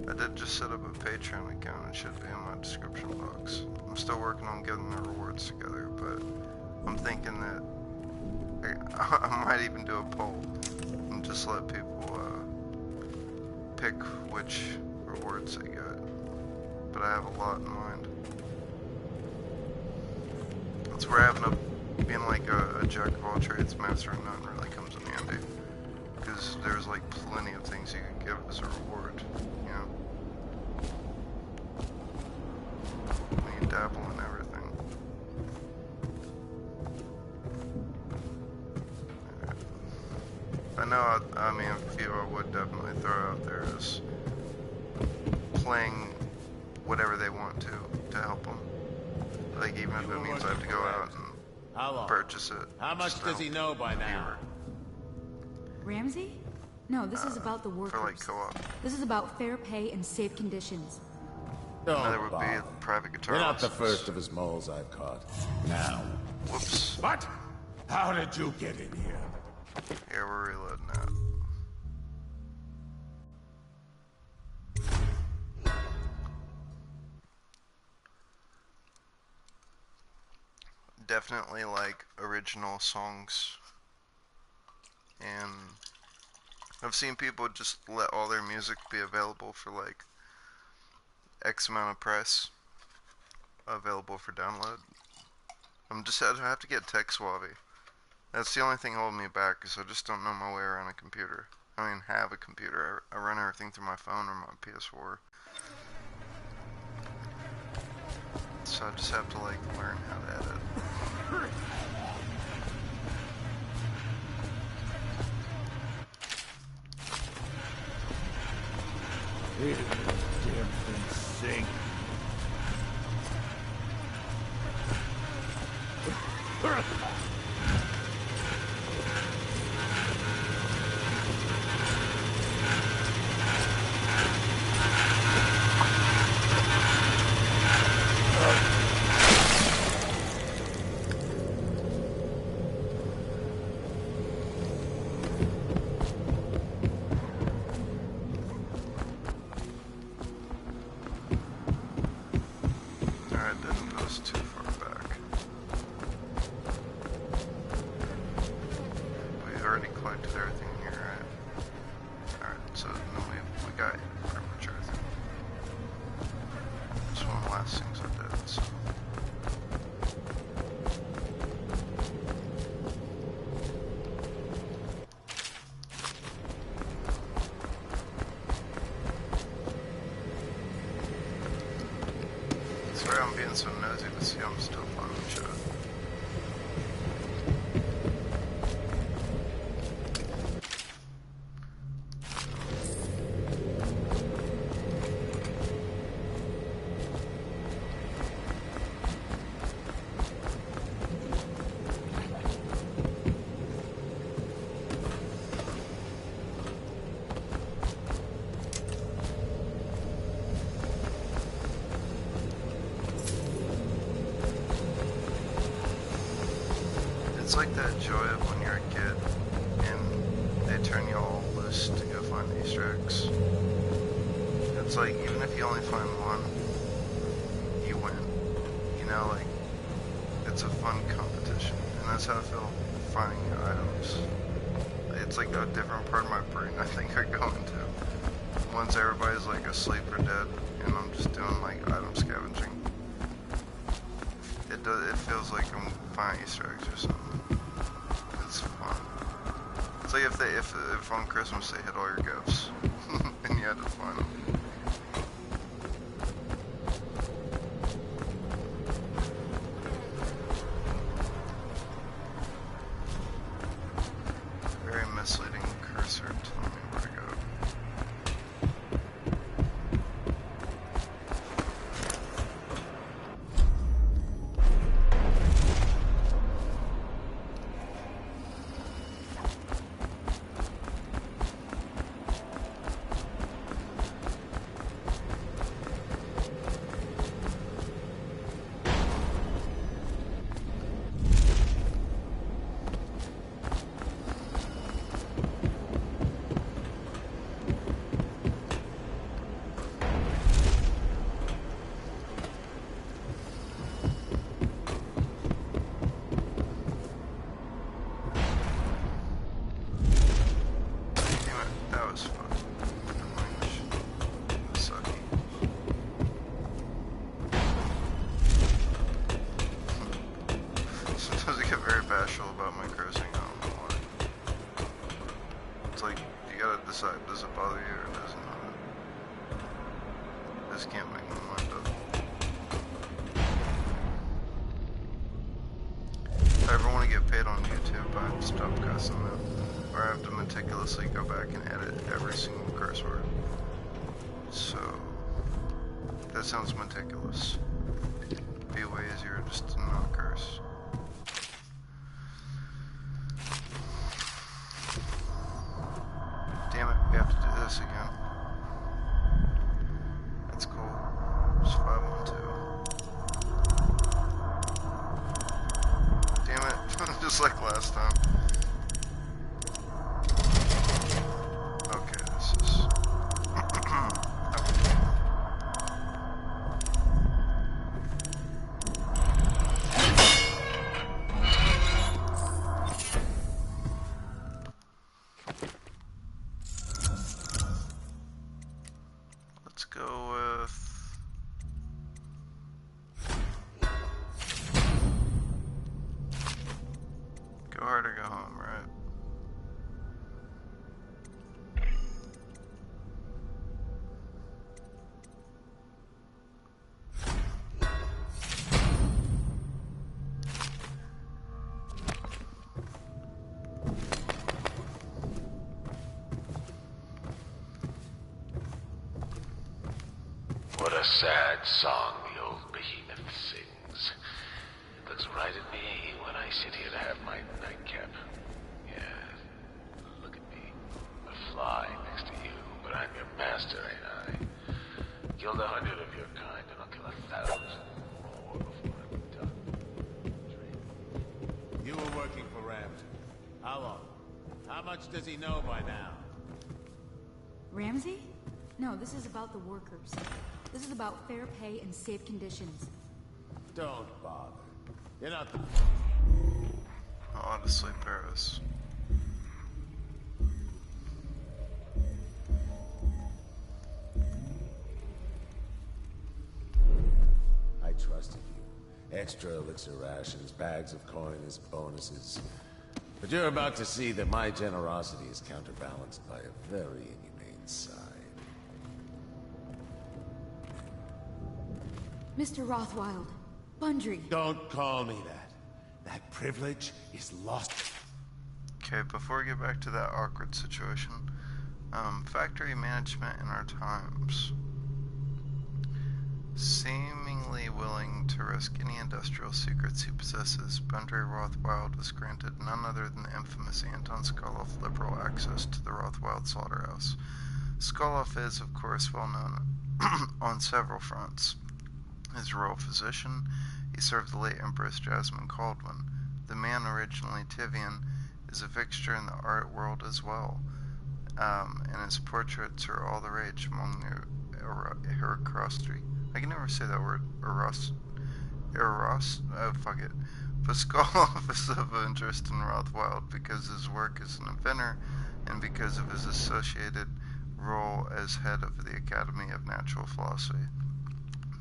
I did just set up a Patreon account. It should be in my description box. I'm still working on getting the rewards together, but I'm thinking that I might even do a poll and just let people pick which rewards they get. But I have a lot in mind. That's where having being like a jack of all trades, master of none really comes in handy. Because there's like plenty of things you can give as a reward, you know? When you dabble in everything. I know, I mean, a few I would definitely throw out there is playing whatever they want to help them. Like, even if it means I have to go out and purchase it. How much does he know by now? Ramsey? No, this is about the workers. For like co-op. This is about fair pay and safe conditions. Another would be a private guitar. You're not the lessons. first of his moles I've caught. Now. Whoops. What? How did you get in here? Here, we're reloading that. Definitely like original songs, and I've seen people just let all their music be available for like X amount of price available for download. I have to get tech savvy. That's the only thing holding me back, because I just don't know my way around a computer. I mean, have a computer. I run everything through my phone or my PS4. So I just have to like learn how to edit. Damn thing sink. I'm being so nosy, but see, I'm still finding shit. It's like that joy of when you're a kid and they turn you all loose to go find Easter eggs. It's like, even if you only find one, you win. You know, like, it's a fun competition. And that's how I feel finding new items. It's like a different part of my brain I think I go into. Once everybody's like asleep or dead, and I'm just doing like item scavenging. It feels like I'm finding Easter eggs or something. It's fun. It's like if on Christmas they hit all your gifts, and you had to find them. Very misleading cursor telling me where to go. just can't make my mind up. If I ever want to get paid on YouTube, I have to stop cussing them, or I have to meticulously go back and edit every single curse word. So, that sounds meticulous. It'd be way easier just to not curse. Damn it, we have to do this again. That's cool. Just 512. Damn it, just like last time. Okay, this is... Let's go with... Go hard or go home, right? What a sad song the old behemoth sings. It looks right at me when I sit here to have my nightcap. Yeah, look at me. A fly next to you, but I'm your master, ain't I? Killed 100 of your kind, and I'll kill 1,000 more before I'm done. You were working for Ramsey. How long? How much does he know by now? Ramsey? No, this is about the workers. This is about fair pay and safe conditions. Don't bother. You're not the... Honestly, Paris. I trusted you. Extra elixir rations, bags of coin as bonuses. But you're about to see that my generosity is counterbalanced by a very inhumane side. Mr. Rothwild, Bundry. Don't call me that. That privilege is lost. Okay, before we get back to that awkward situation, factory management in our times. Seemingly willing to risk any industrial secrets he possesses, Bundry Rothwild was granted none other than the infamous Anton Skoloff liberal access to the Rothwild slaughterhouse. Skoloff is, of course, well known on several fronts. His royal physician, he served the late Empress Jasmine Caldwin. The man, originally Tivian, is a fixture in the art world as well, and his portraits are all the rage among the aristocracy. I can never say that word. Oh, fuck it. But Skoloff is of interest in Rothwild because his work as an inventor and because of his associated role as head of the Academy of Natural Philosophy.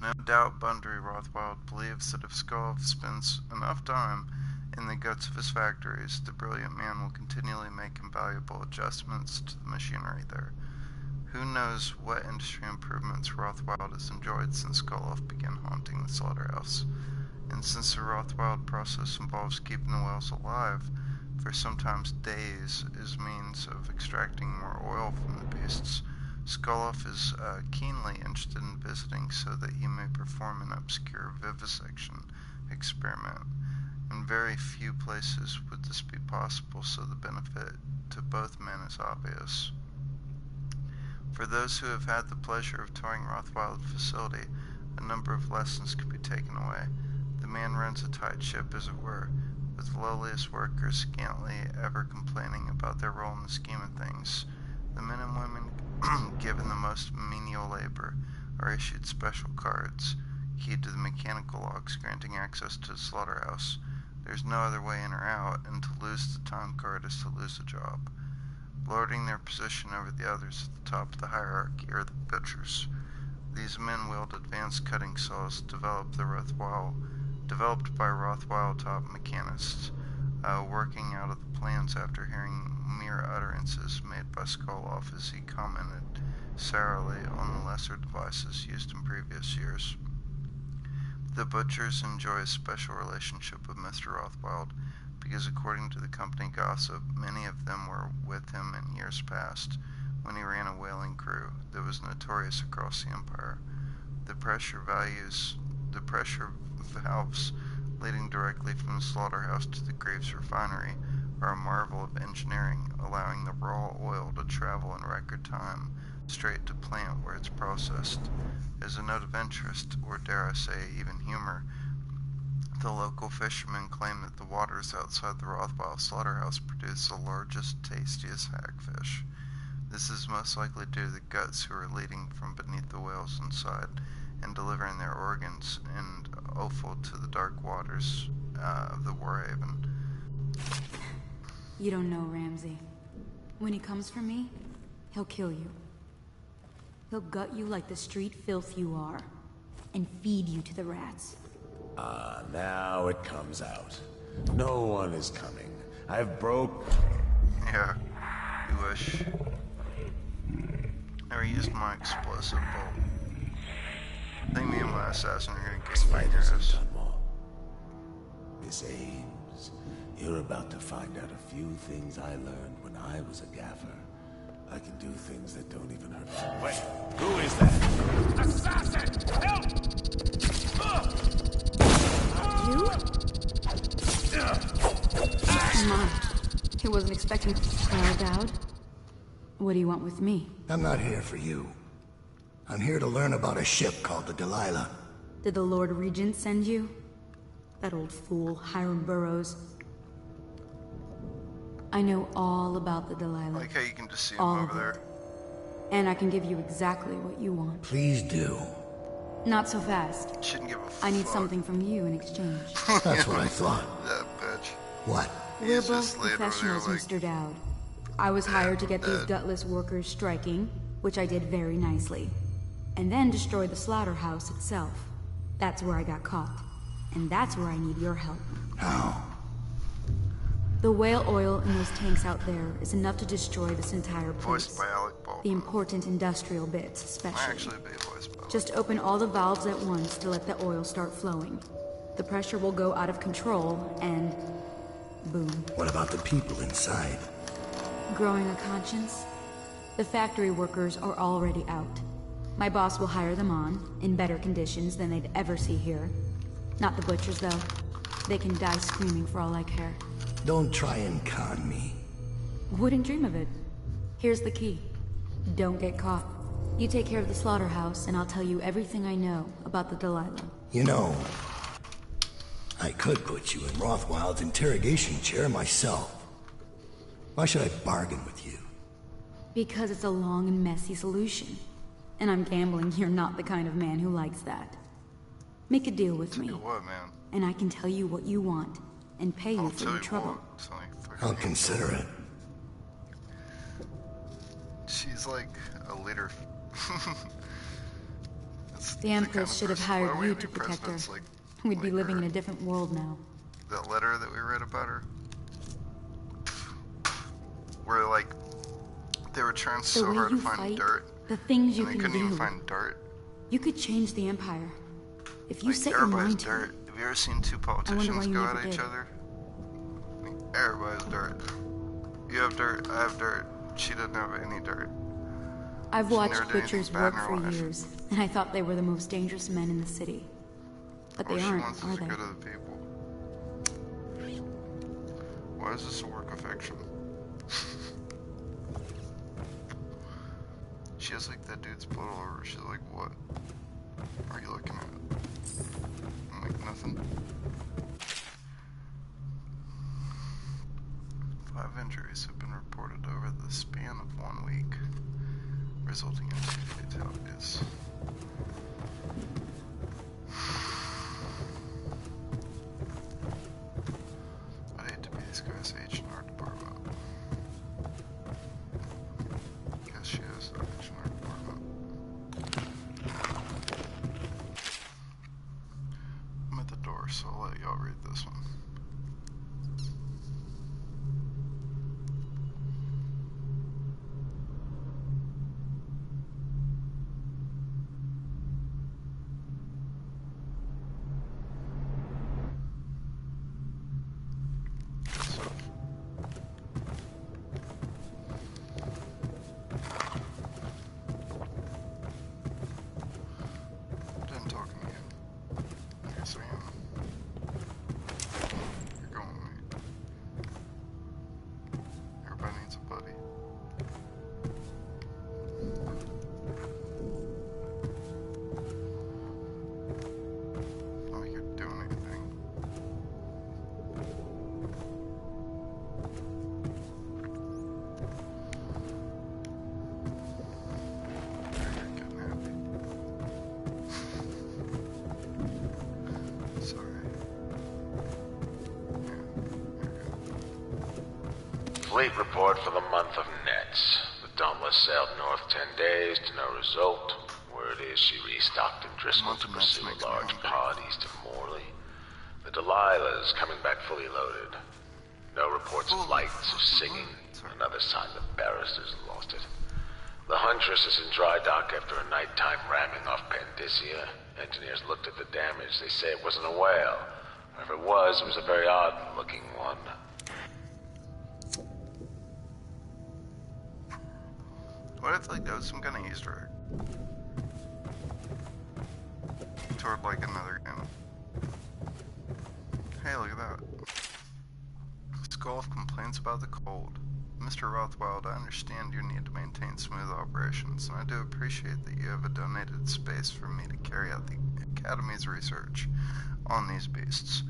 No doubt Bundry Rothwild believes that if Skoloff spends enough time in the guts of his factories, the brilliant man will continually make invaluable adjustments to the machinery there. Who knows what industry improvements Rothwild has enjoyed since Skoloff began haunting the slaughterhouse. And since the Rothwild process involves keeping the whales alive for sometimes days as means of extracting more oil from the beasts, Skoloff is keenly interested in visiting so that he may perform an obscure vivisection experiment. In very few places would this be possible, so the benefit to both men is obvious. For those who have had the pleasure of touring Rothwild's facility, a number of lessons could be taken away. The man runs a tight ship, as it were, with the lowliest workers scantily ever complaining about their role in the scheme of things. The men and women given the most menial labor are issued special cards, keyed to the mechanical locks granting access to the slaughterhouse. There's no other way in or out, and to lose the time card is to lose a job. Lording their position over the others at the top of the hierarchy are the butchers. These men wield advanced cutting saws developed by Rothwild top mechanists. working out of the plans after hearing mere utterances made by Skoloff as he commented sourly on the lesser devices used in previous years. The butchers enjoy a special relationship with Mr. Rothwild because, according to the company gossip, many of them were with him in years past when he ran a whaling crew that was notorious across the Empire. The pressure valves leading directly from the slaughterhouse to the Graves refinery are a marvel of engineering, allowing the raw oil to travel in record time straight to plant where it's processed. As a note of interest, or dare I say even humor, the local fishermen claim that the waters outside the Rothwild slaughterhouse produce the largest, tastiest hagfish. This is most likely due to the guts who are leading from beneath the whales inside and delivering their organs and offal to the dark waters of the Warhaven. You don't know Ramsey. When he comes for me, he'll kill you. He'll gut you like the street filth you are, and feed you to the rats. Ah, now it comes out. No one is coming. I've broke... Yeah, you wish. Never used my explosive bolt. I think me and my assassin are gonna get Spiders in fingers. Dunwall. Miss Ames, you're about to find out a few things I learned when I was a gaffer. I can do things that don't even hurt me. Wait, who is that? Assassin! Help! You? Come on. He wasn't expecting crowd out. What do you want with me? I'm not here for you. I'm here to learn about a ship called the Delilah. Did the Lord Regent send you? That old fool, Hiram Burroughs. I know all about the Delilah. I like how you can just see him all over there. And I can give you exactly what you want. Please do. Not so fast. Shouldn't give a fuck. I need something from you in exchange. That's what I thought. That bitch. What? We're He's both just laid over professionals, there like, Mr. Dowd. I was hired to get these gutless workers striking, which I did very nicely. And then destroy the slaughterhouse itself. That's where I got caught. And that's where I need your help. How? The whale oil in those tanks out there is enough to destroy this entire place. voiced by Alec Baldwin. The important industrial bits, especially. Might actually be voiced by Just open all the valves at once to let the oil start flowing. The pressure will go out of control, and boom. What about the people inside? Growing a conscience? The factory workers are already out. My boss will hire them on, in better conditions than they'd ever see here. Not the butchers, though. They can die screaming for all I care. Don't try and con me. Wouldn't dream of it. Here's the key. Don't get caught. You take care of the slaughterhouse, and I'll tell you everything I know about the Delilah. You know, I could put you in Rothwild's interrogation chair myself. Why should I bargain with you? Because it's a long and messy solution. And I'm gambling you're not the kind of man who likes that. Make a deal with me. What, man? And I can tell you what you want, and pay you for your trouble. I'll consider it. She's like a leader. The Empress should have hired you to protect her. Like, We'd be living in a different world now. That letter that we read about her, where like they were trying so hard to find dirt, the things you and they can couldn't do. even find dirt. You could change the Empire. If you Like, set your mind to dirt. it. Have you ever seen two politicians you go never at each did. other? Like, everybody's dirt. You have dirt, I have dirt. She doesn't have any dirt. I've She watched never did butchers anything bad work in her for life. years, and I thought they were the most dangerous men in the city. But All they she aren't, wants are is the they? good of the people. Why is this a work of fiction? She has like that dude's pulled over. She's like, what are you looking at? I'm like, nothing. 5 injuries have been reported over the span of 1 week, resulting in 2 fatalities. I'd hate to be this guy's H&R department. Guess she is the H&R department. I'm at the door, so I'll let y'all read this one. Fleet report for the month of Nets. The Dauntless sailed north 10 days to no result. Word is she restocked in Driscoll to pursue a large pod east of Morley. The Delilah's coming back fully loaded. No reports of lights or singing. Another sign the barristers lost it. The Huntress is in dry dock after a nighttime ramming off Pandysia. Engineers looked at the damage. They say it wasn't a whale. Or if it was a very odd-looking one. What if, like, that was some kind of Easter egg? Toward, like, another game. Hey, look at that. Skulf complains about the cold. Mr. Rothwild, I understand your need to maintain smooth operations, and I do appreciate that you have a donated space for me to carry out the Academy's research on these beasts.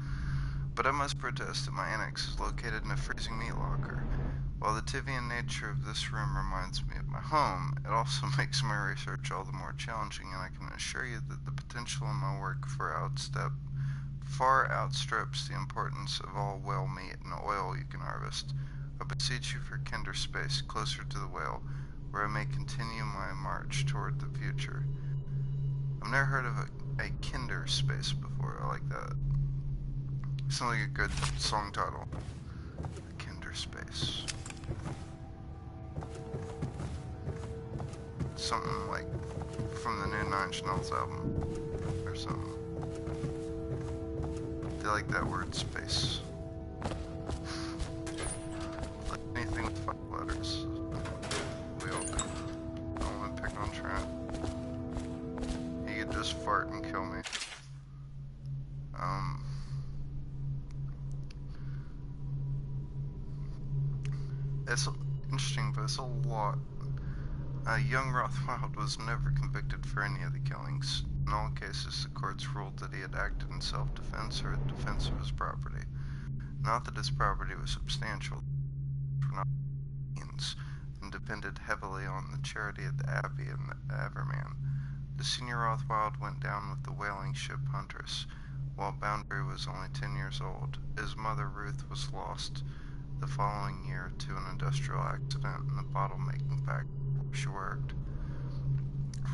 But I must protest that my annex is located in a freezing meat locker. While the Tivian nature of this room reminds me of my home, it also makes my research all the more challenging, and I can assure you that the potential in my work far outstrips the importance of all whale meat and oil you can harvest. I beseech you for kinder space closer to the whale, where I may continue my march toward the future. I've never heard of a kinder space before. I like that. Sounds like a good song title. A kinder space. Something like from the new Nine Inch Nails album or something. They like that word, space. Like anything with 5 letters. We all do. I don't want to pick on Trent. He could just fart and kill me. It's interesting, but it's a lot. Young Rothwild was never convicted for any of the killings. In all cases, the courts ruled that he had acted in self-defense or in defense of his property. Not that his property was substantial, for not means, and depended heavily on the charity of the Abbey and the Everman. The senior Rothwild went down with the whaling ship Huntress, while Boundary was only 10 years old. His mother, Ruth, was lost the following year to an industrial accident in the bottle-making factory where she worked.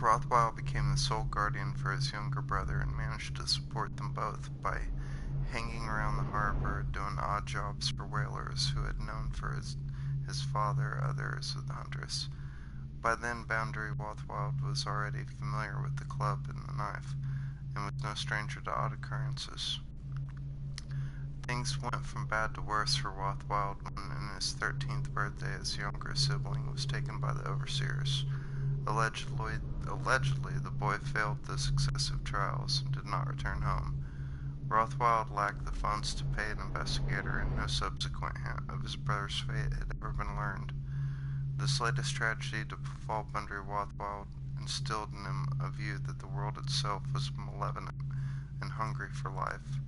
Rothwild became the sole guardian for his younger brother and managed to support them both by hanging around the harbor, doing odd jobs for whalers who had known for his father others of the Huntress. By then, Boundary Rothwild was already familiar with the club and the knife, and was no stranger to odd occurrences. Things went from bad to worse for Rothwild when, in his 13th birthday, his younger sibling was taken by the overseers. Allegedly, the boy failed the successive trials and did not return home. Rothwild lacked the funds to pay an investigator, and no subsequent hint of his brother's fate had ever been learned. This latest tragedy to befall Boundary Rothwild instilled in him a view that the world itself was malevolent and hungry for life,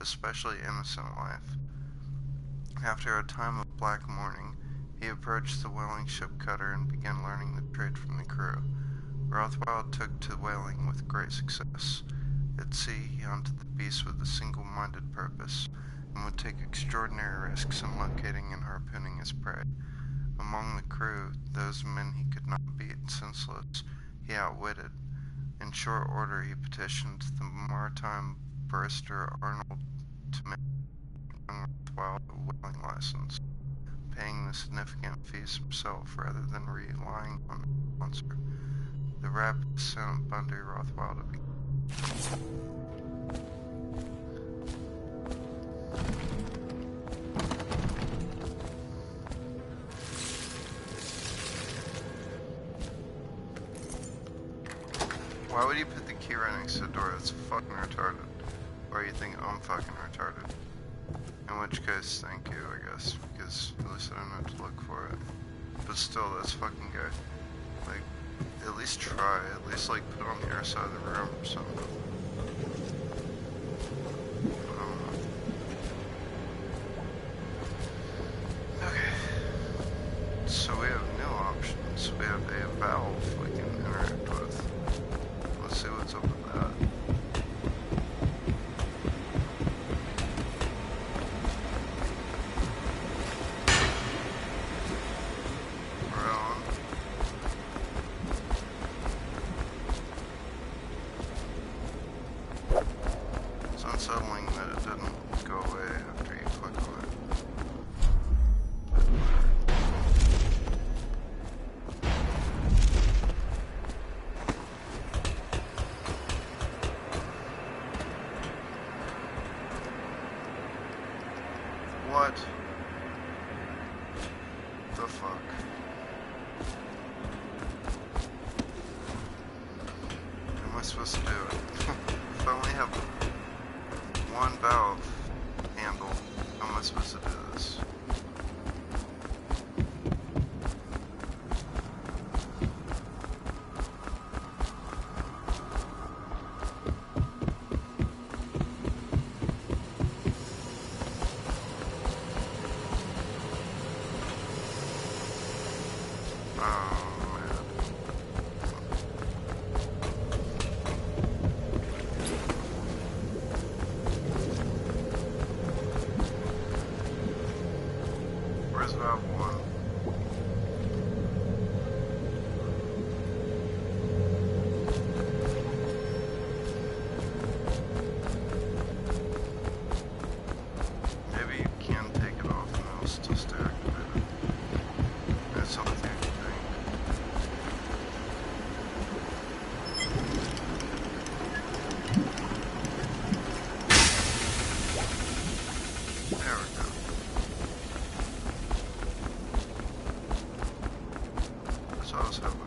especially innocent life. After a time of black mourning, he approached the whaling ship cutter and began learning the trade from the crew. Rothwild took to whaling with great success. At sea, he hunted the beast with a single-minded purpose, and would take extraordinary risks in locating and harpooning his prey. Among the crew, those men he could not beat senseless, he outwitted. In short order, he petitioned the maritime barrister Arnold to make young Rothwild a whaling license, paying the significant fees himself rather than relying on a sponsor. The rapid sent Boundary Rothwild to be. Why would you put the key right next to the door? That's fucking retarded. Or you think I'm fucking retarded? In which case, thank you, I guess, because at least I don't have to look for it. But still, that's fucking gay. Like, at least try. At least, like, put it on the other side of the room or something. Okay. So we have new options. We have a valve we can interact with. Let's see what's up with that. What? The fuck? How am I supposed to do it? If I only have one valve handle, how am I supposed to do this? Where's valve 1? Maybe you can take it off and it'll still stay activated. That's something I can think. There we go. That's what I was hoping.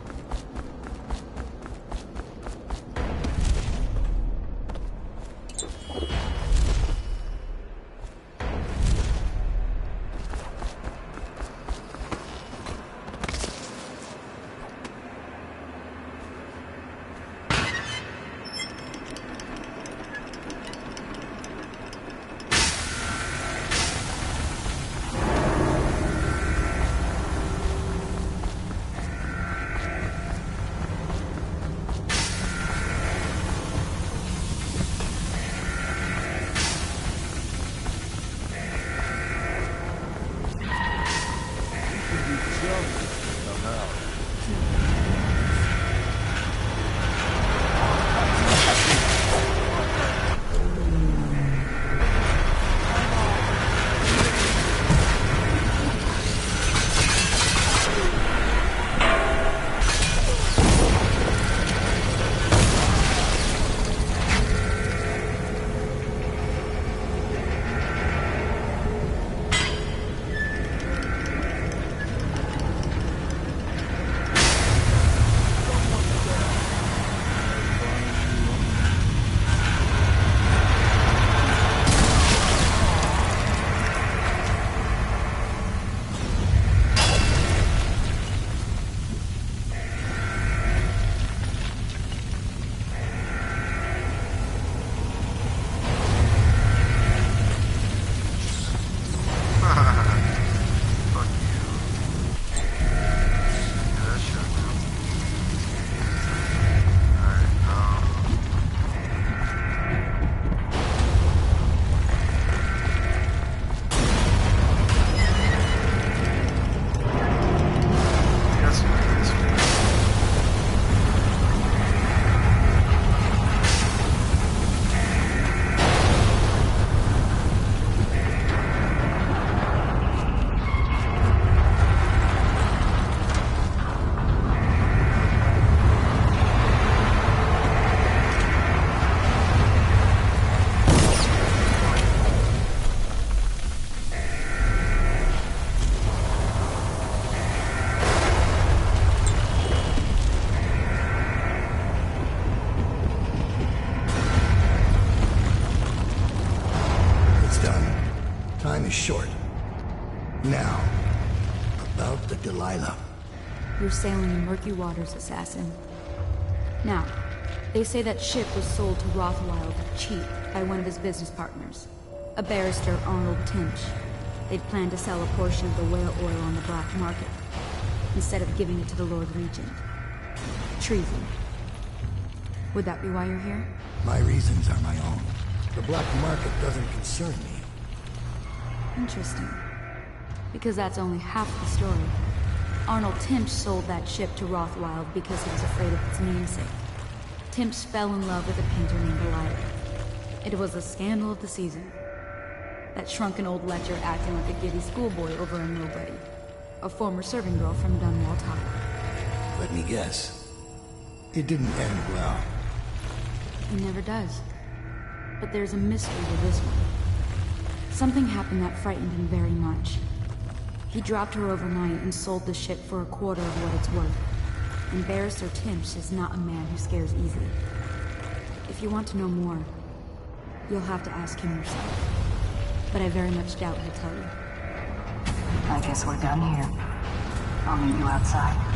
Is short. Now, about the Delilah. You're sailing in murky waters, assassin. Now, they say that ship was sold to Rothwild cheap by one of his business partners, a barrister, Arnold Tinch. They'd planned to sell a portion of the whale oil on the black market, instead of giving it to the Lord Regent. Treason. Would that be why you're here? My reasons are my own. The black market doesn't concern me. Interesting. Because that's only half the story. Arnold Timsch sold that ship to Rothwild because he was afraid of its namesake. Timsch fell in love with a painter named Delilah. It was a scandal of the season. That shrunken old lecher acting like a giddy schoolboy over a nobody. A former serving girl from Dunwall Tower. Let me guess. It didn't end well. It never does. But there's a mystery to this one. Something happened that frightened him very much. He dropped her overnight and sold the ship for a quarter of what it's worth. And Barrister Timsh is not a man who scares easily. If you want to know more, you'll have to ask him yourself. But I very much doubt he'll tell you. I guess we're done here. I'll meet you outside.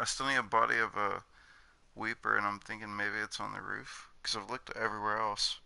I still need a body of a Weeper, and I'm thinking maybe it's on the roof. Because I've looked everywhere else.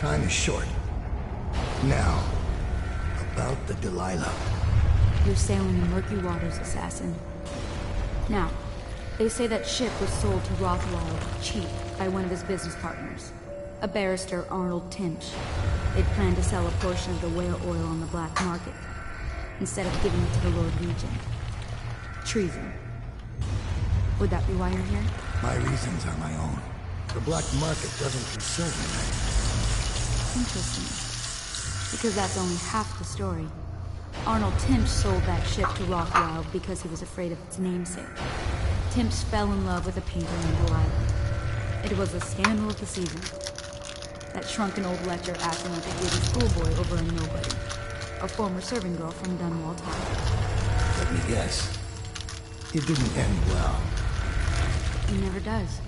Time is short. Now, about the Delilah. You're sailing the murky waters, assassin. Now, they say that ship was sold to Rothwell cheap by one of his business partners, a barrister, Arnold Timch. They'd planned to sell a portion of the whale oil on the black market, instead of giving it to the Lord Regent. Treason. Would that be why you're here? My reasons are my own. The black market doesn't concern me. Interesting. Because that's only half the story. Arnold Timch sold that ship to Rothwell because he was afraid of its namesake. Timch fell in love with a painter named Delilah. It was a scandal of the season. That shrunken old lecher acting like a giddy schoolboy over a nobody. A former serving girl from Dunwall Tower. Let me guess. It didn't end well. It never does.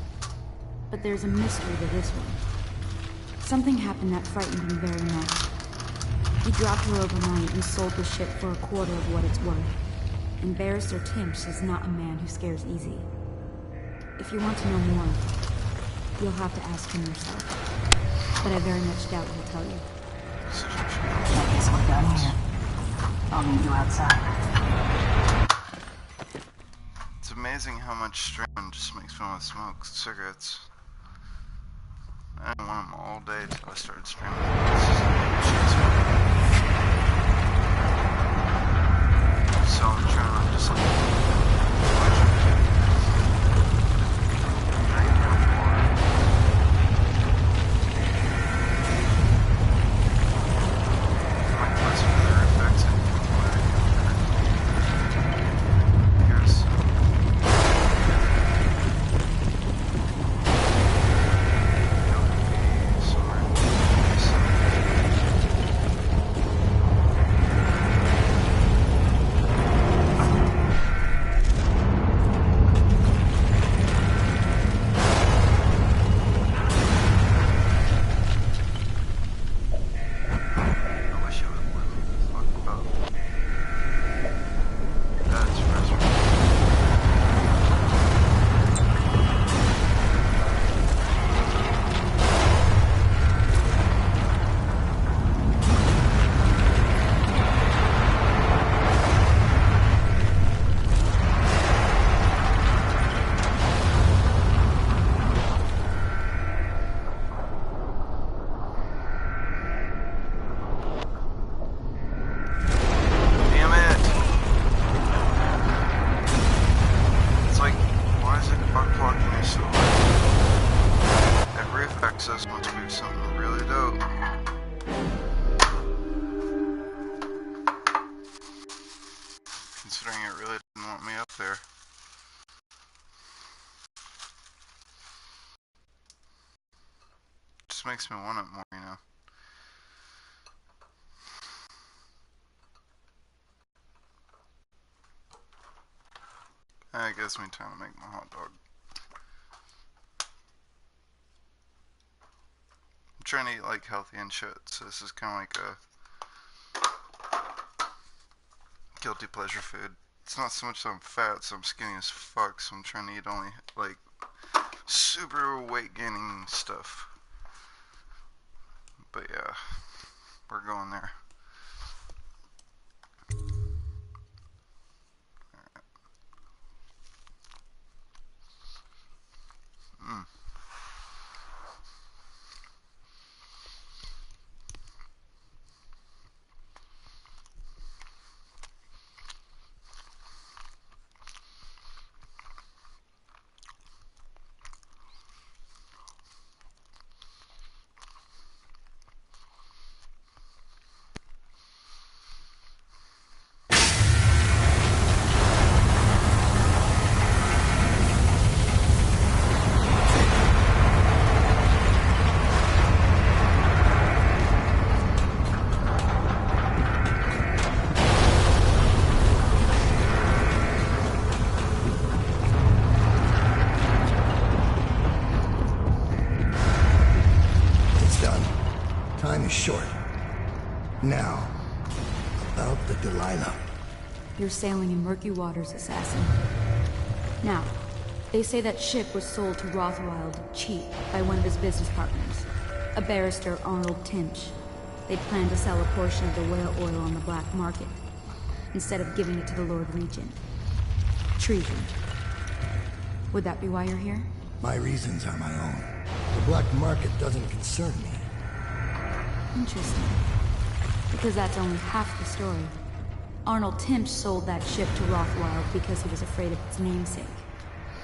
But there's a mystery to this one. Something happened that frightened him very much. He dropped her overnight and sold the ship for a quarter of what it's worth. And Barrister Timch is not a man who scares easy. If you want to know more, you'll have to ask him yourself. But I very much doubt he'll tell you. I guess we're done here. I'll meet you outside. It's amazing how much streaming just makes me want to smoke cigarettes. I didn't want them all day till I started streaming. So I'm trying to just like makes me want it more, you know. It gives me time to make my hot dog. I'm trying to eat like healthy and shit, so this is kind of like a guilty pleasure food. It's not so much that I'm fat, so I'm skinny as fuck, so I'm trying to eat only like super weight gaining stuff. But yeah, we're going there. Now, about the Delilah. You're sailing in murky waters, assassin. Now, they say that ship was sold to Rothwild cheap by one of his business partners, a barrister, Arnold Tinch. They'd planned to sell a portion of the whale oil on the black market, instead of giving it to the Lord Regent. Treason. Would that be why you're here? My reasons are my own. The black market doesn't concern me. Interesting. Because that's only half the story. Arnold Timsh sold that ship to Rothwild because he was afraid of its namesake.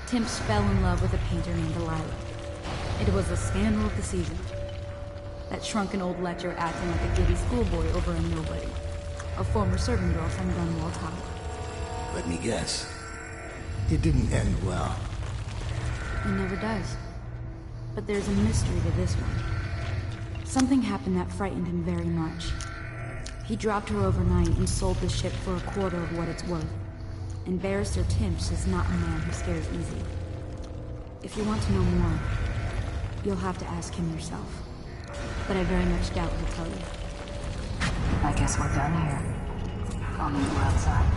Timsh fell in love with a painter named Delilah. It was the scandal of the season. That shrunken old lecher acting like a giddy schoolboy over a nobody. A former servant girl from Dunwall Cobb. Let me guess. It didn't end well. It never does. But there's a mystery to this one. Something happened that frightened him very much. He dropped her overnight and sold the ship for a quarter of what it's worth. And Barrister Timsh is not a man who scares easy. If you want to know more, you'll have to ask him yourself. But I very much doubt he'll tell you. I guess we're done here. I'll meet you outside.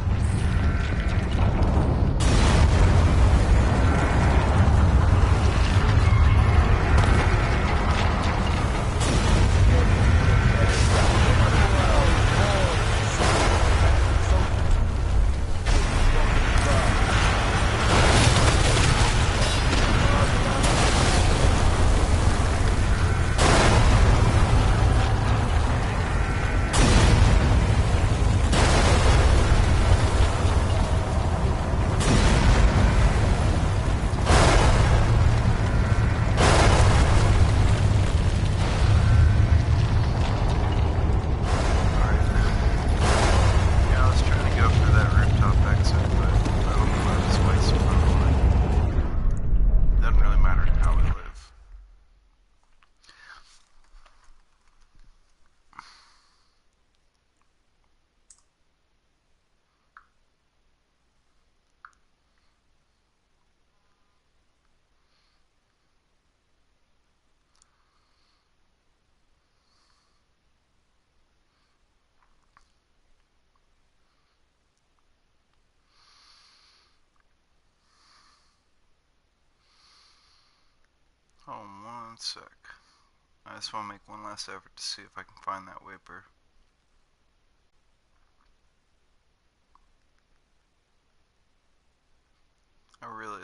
Hold on one sec. I just want to make one last effort to see if I can find that whipper.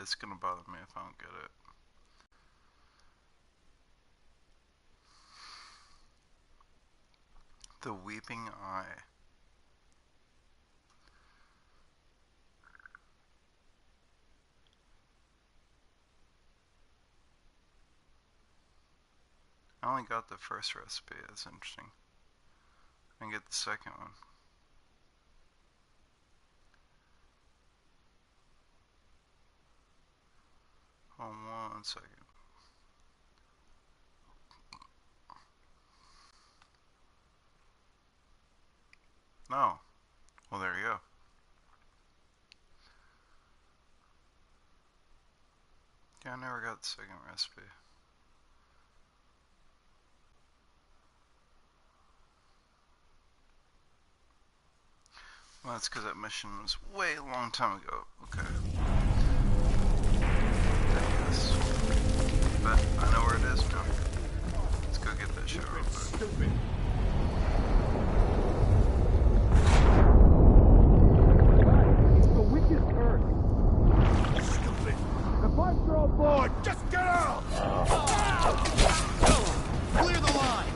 It's gonna bother me if I don't get it. The Weeping Eye. I only got the first recipe, that's interesting. I can get the second one. Hold on one second. No. Well, there you go. Yeah, I never got the second recipe. Well, that's because that mission was way a long time ago. Okay. Yes. But I know where it is now. Let's go get that shit real quick. Stupid. It's the weakest earth. Stupid. If I throw a board, just get out! Clear the line!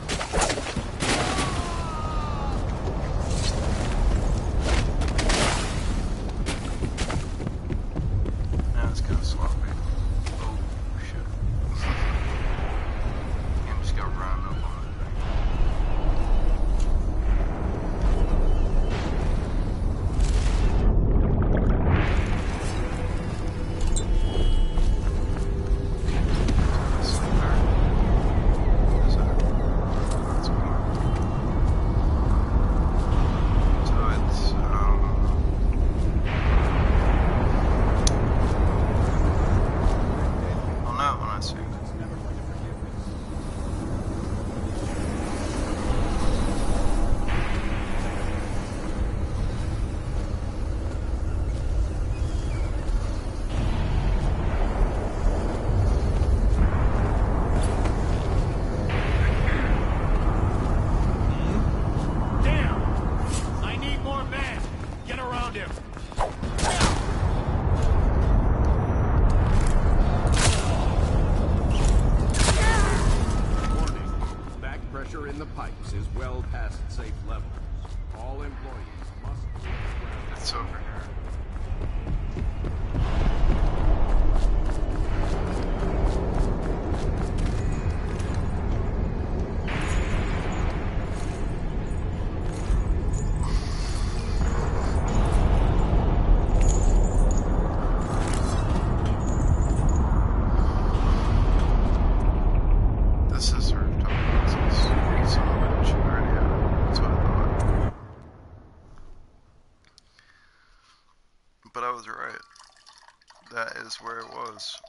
That is where it was.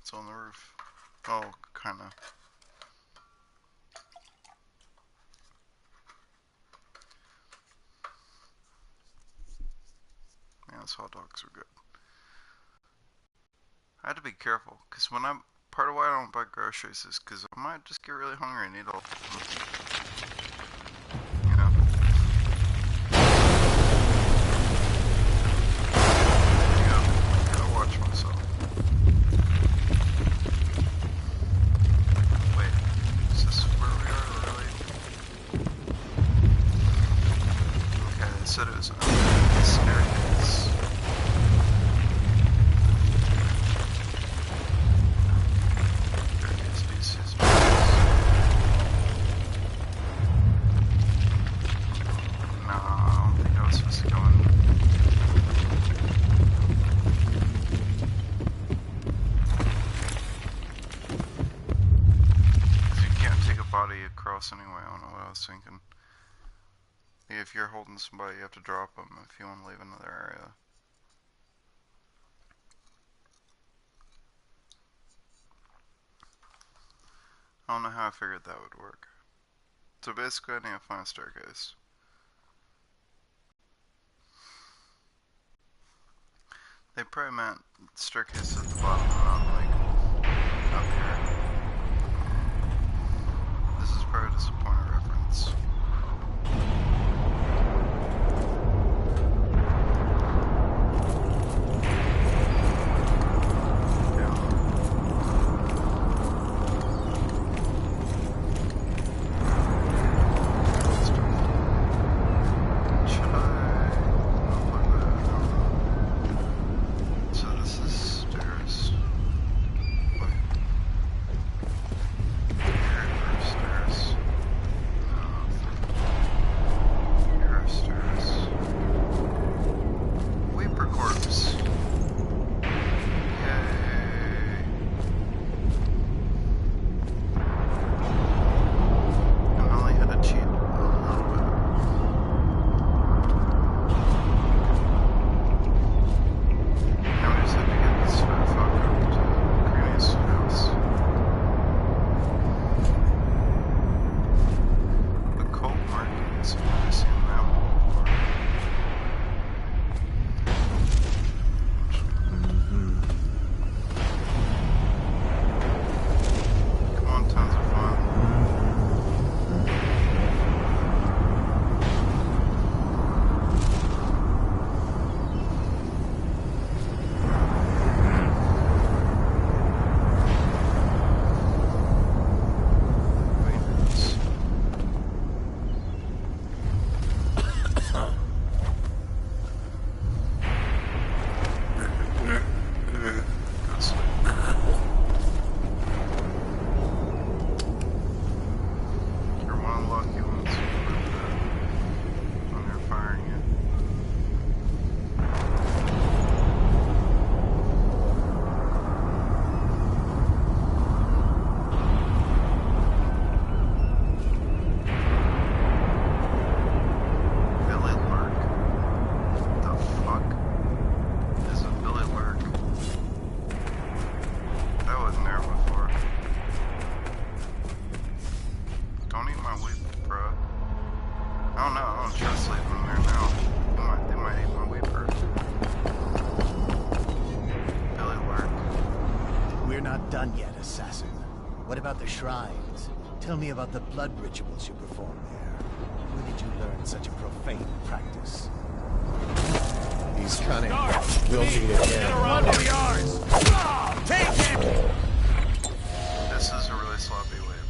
It's on the roof. Oh, kinda. Man, those hot dogs are good. I had to be careful, because when I'm... Part of why I don't buy groceries is because I might just get really hungry and eat all of them. You know? Yeah, gotta watch myself. Wait, is this where we are, really? Okay, they said it was under the staircase. Anyway, I don't know what I was thinking. If you're holding somebody, you have to drop them if you want to leave another area. I don't know how I figured that would work. So basically, I need to find a staircase. They probably meant staircase at the bottom, not like up here. This is probably just a point of reference. What about the shrines? Tell me about the blood rituals you perform there. Where did you learn such a profane practice? He's cunning. We'll need it again. One of yours! Take him! This is a really sloppy way of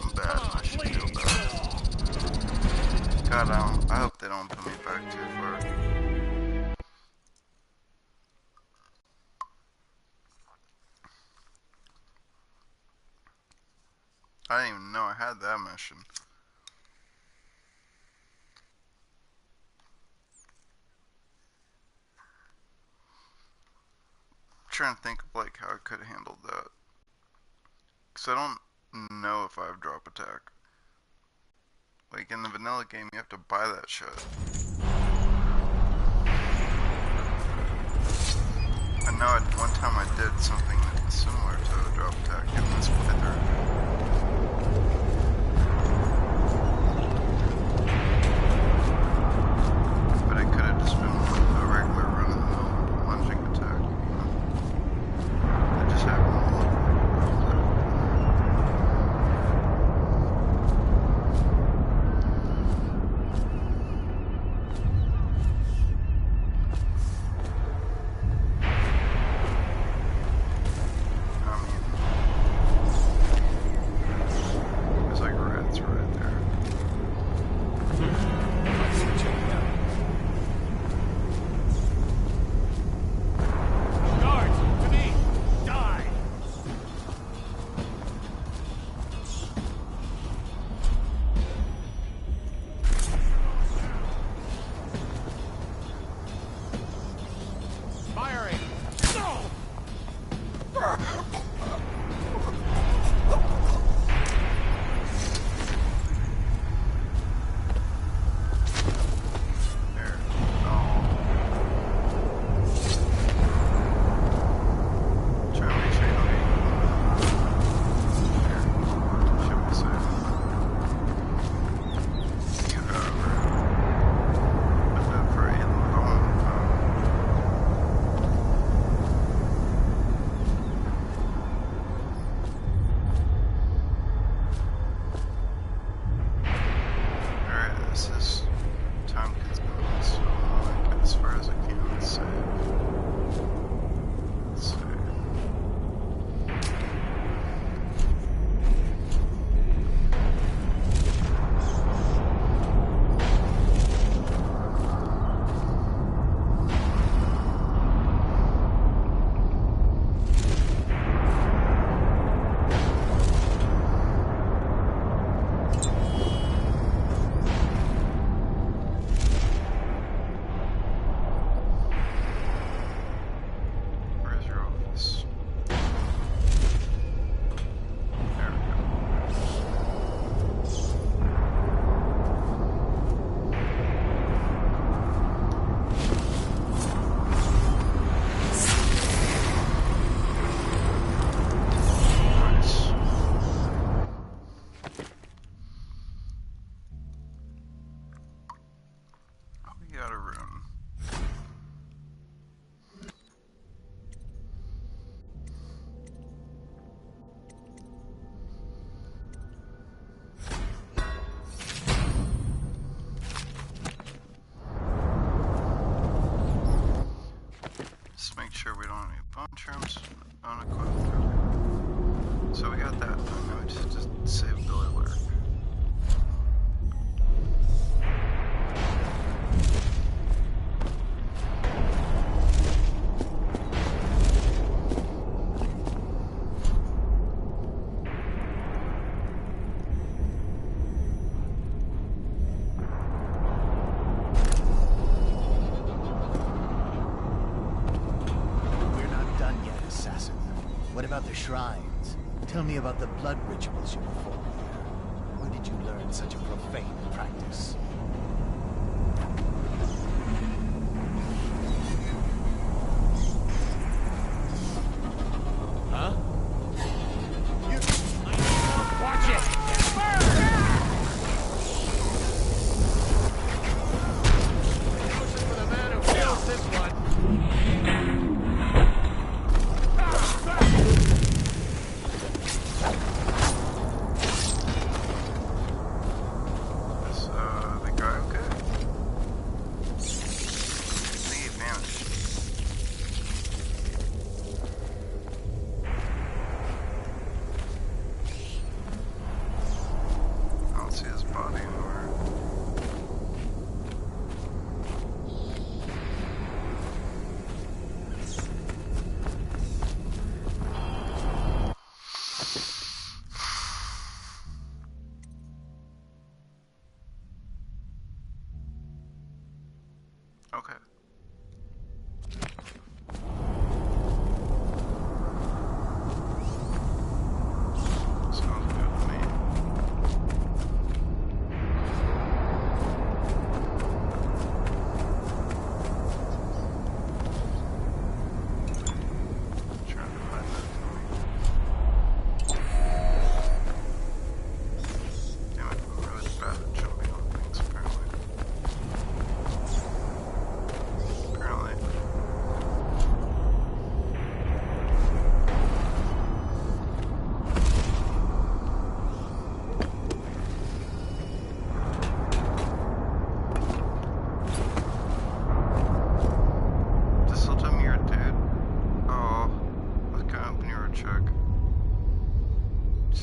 I'm bad. I should feel bad. God, I hope they don't put me back too far. I didn't even know I had that mission. I'm trying to think of like how I could have handled that. Cause I don't know if I have drop attack. Like in the vanilla game, you have to buy that shit. I know one time I did something similar to a drop attack in this playthrough. But it could have just been a regular run-of-the-mill lunging attack, you know? It just happened to look like sure we don't have any bone trims unequipped. So we got that done. Now we just save Billy Lurk. Shrines. Tell me about the blood rituals you perform here. Where did you learn such a profane practice? Huh? Watch it! For the man who kills this one.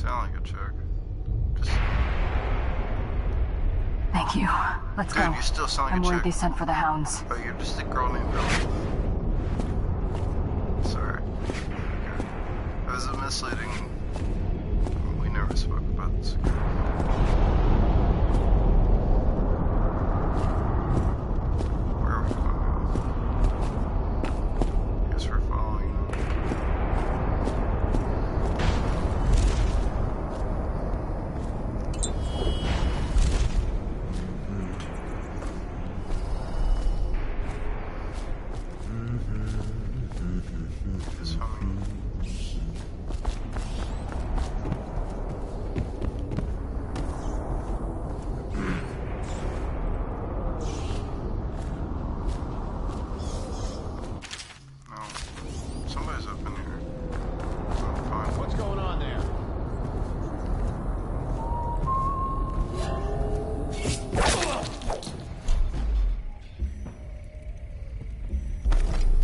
Sound like a joke. Just... Thank you. Let's Dude, go. you still sound like I'm a worried chick. they sent for the hounds. Oh, you're just a girl named Billy. Sorry. Okay. That was a misleading. We never spoke about this again. Where are we going now? Guess we're following them. Just humming. No. Somebody's up in here. Oh, fine. What's going on there?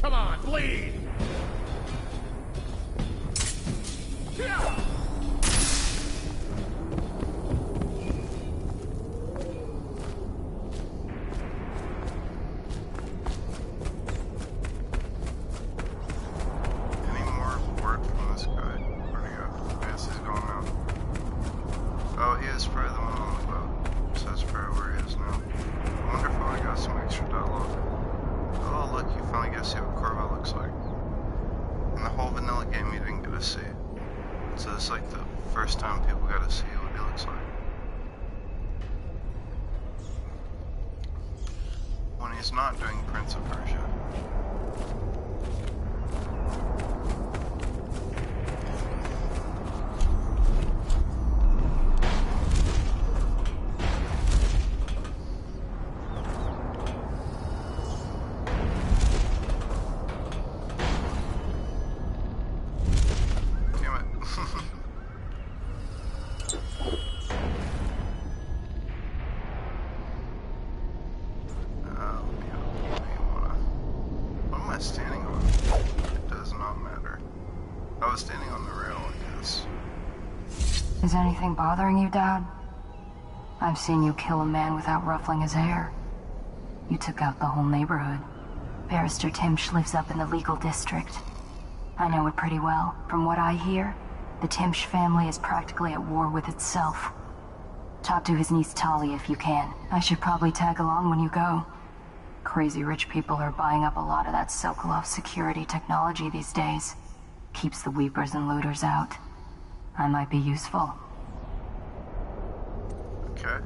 Come on, bleed! Any more word from this guy? Where'd he go? I guess he's gone now. Oh, he is probably the one on the boat. So that's probably where he is now. I wonder if I got some extra dialogue. Oh, look, you finally get to see what Corvo looks like. In the whole vanilla game, you didn't get to see. So it's like the first time people got to see what he looks like. When he's not doing Prince of Persia. Damn it. What am I standing on? It does not matter. I was standing on the rail, I guess. Is anything bothering you, Dad? I've seen you kill a man without ruffling his hair. You took out the whole neighborhood. Barrister Timsh lives up in the legal district. I know it pretty well. From what I hear, the Timsh family is practically at war with itself. Talk to his niece Tali if you can. I should probably tag along when you go. Crazy rich people are buying up a lot of that Sokolov security technology these days. Keeps the weepers and looters out. I might be useful. Okay.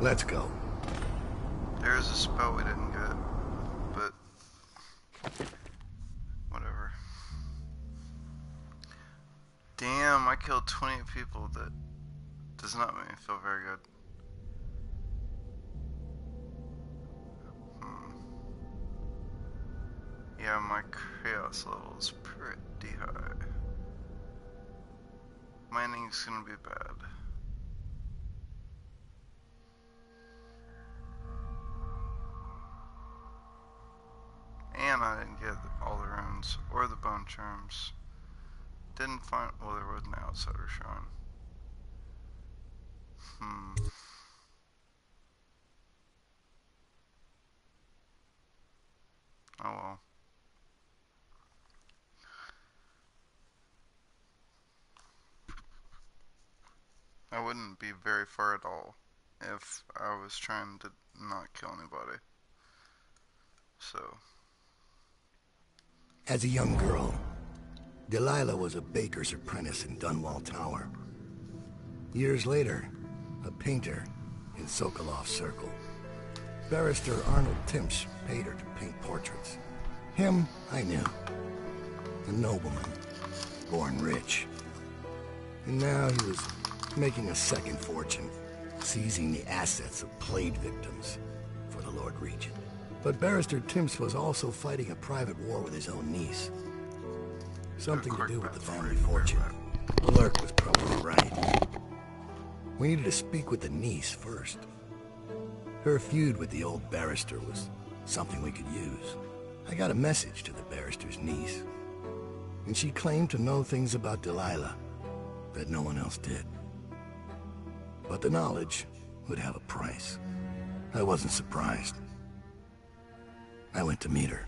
Let's go. There's a spell we didn't get, but whatever. Damn, I killed 20 people. That does not make me feel very good. Yeah, my chaos level is pretty high. Mining's gonna be bad. And I didn't get all the runes or the bone charms. Didn't find. Well, there was an outsider shrine. Oh well. I wouldn't be very far at all if I was trying to not kill anybody. So. As a young girl, Delilah was a baker's apprentice in Dunwall Tower. Years later, a painter in Sokolov's circle. Barrister Arnold Timsh paid her to paint portraits. Him, I knew. A nobleman, born rich. And now he was making a second fortune, seizing the assets of plague victims for the Lord Regent. But Barrister Timsh was also fighting a private war with his own niece. Something to do with the family fortune. The lurk was probably right. We needed to speak with the niece first. Her feud with the old barrister was something we could use. I got a message to the barrister's niece. and she claimed to know things about Delilah that no one else did. But the knowledge would have a price. I wasn't surprised. I went to meet her.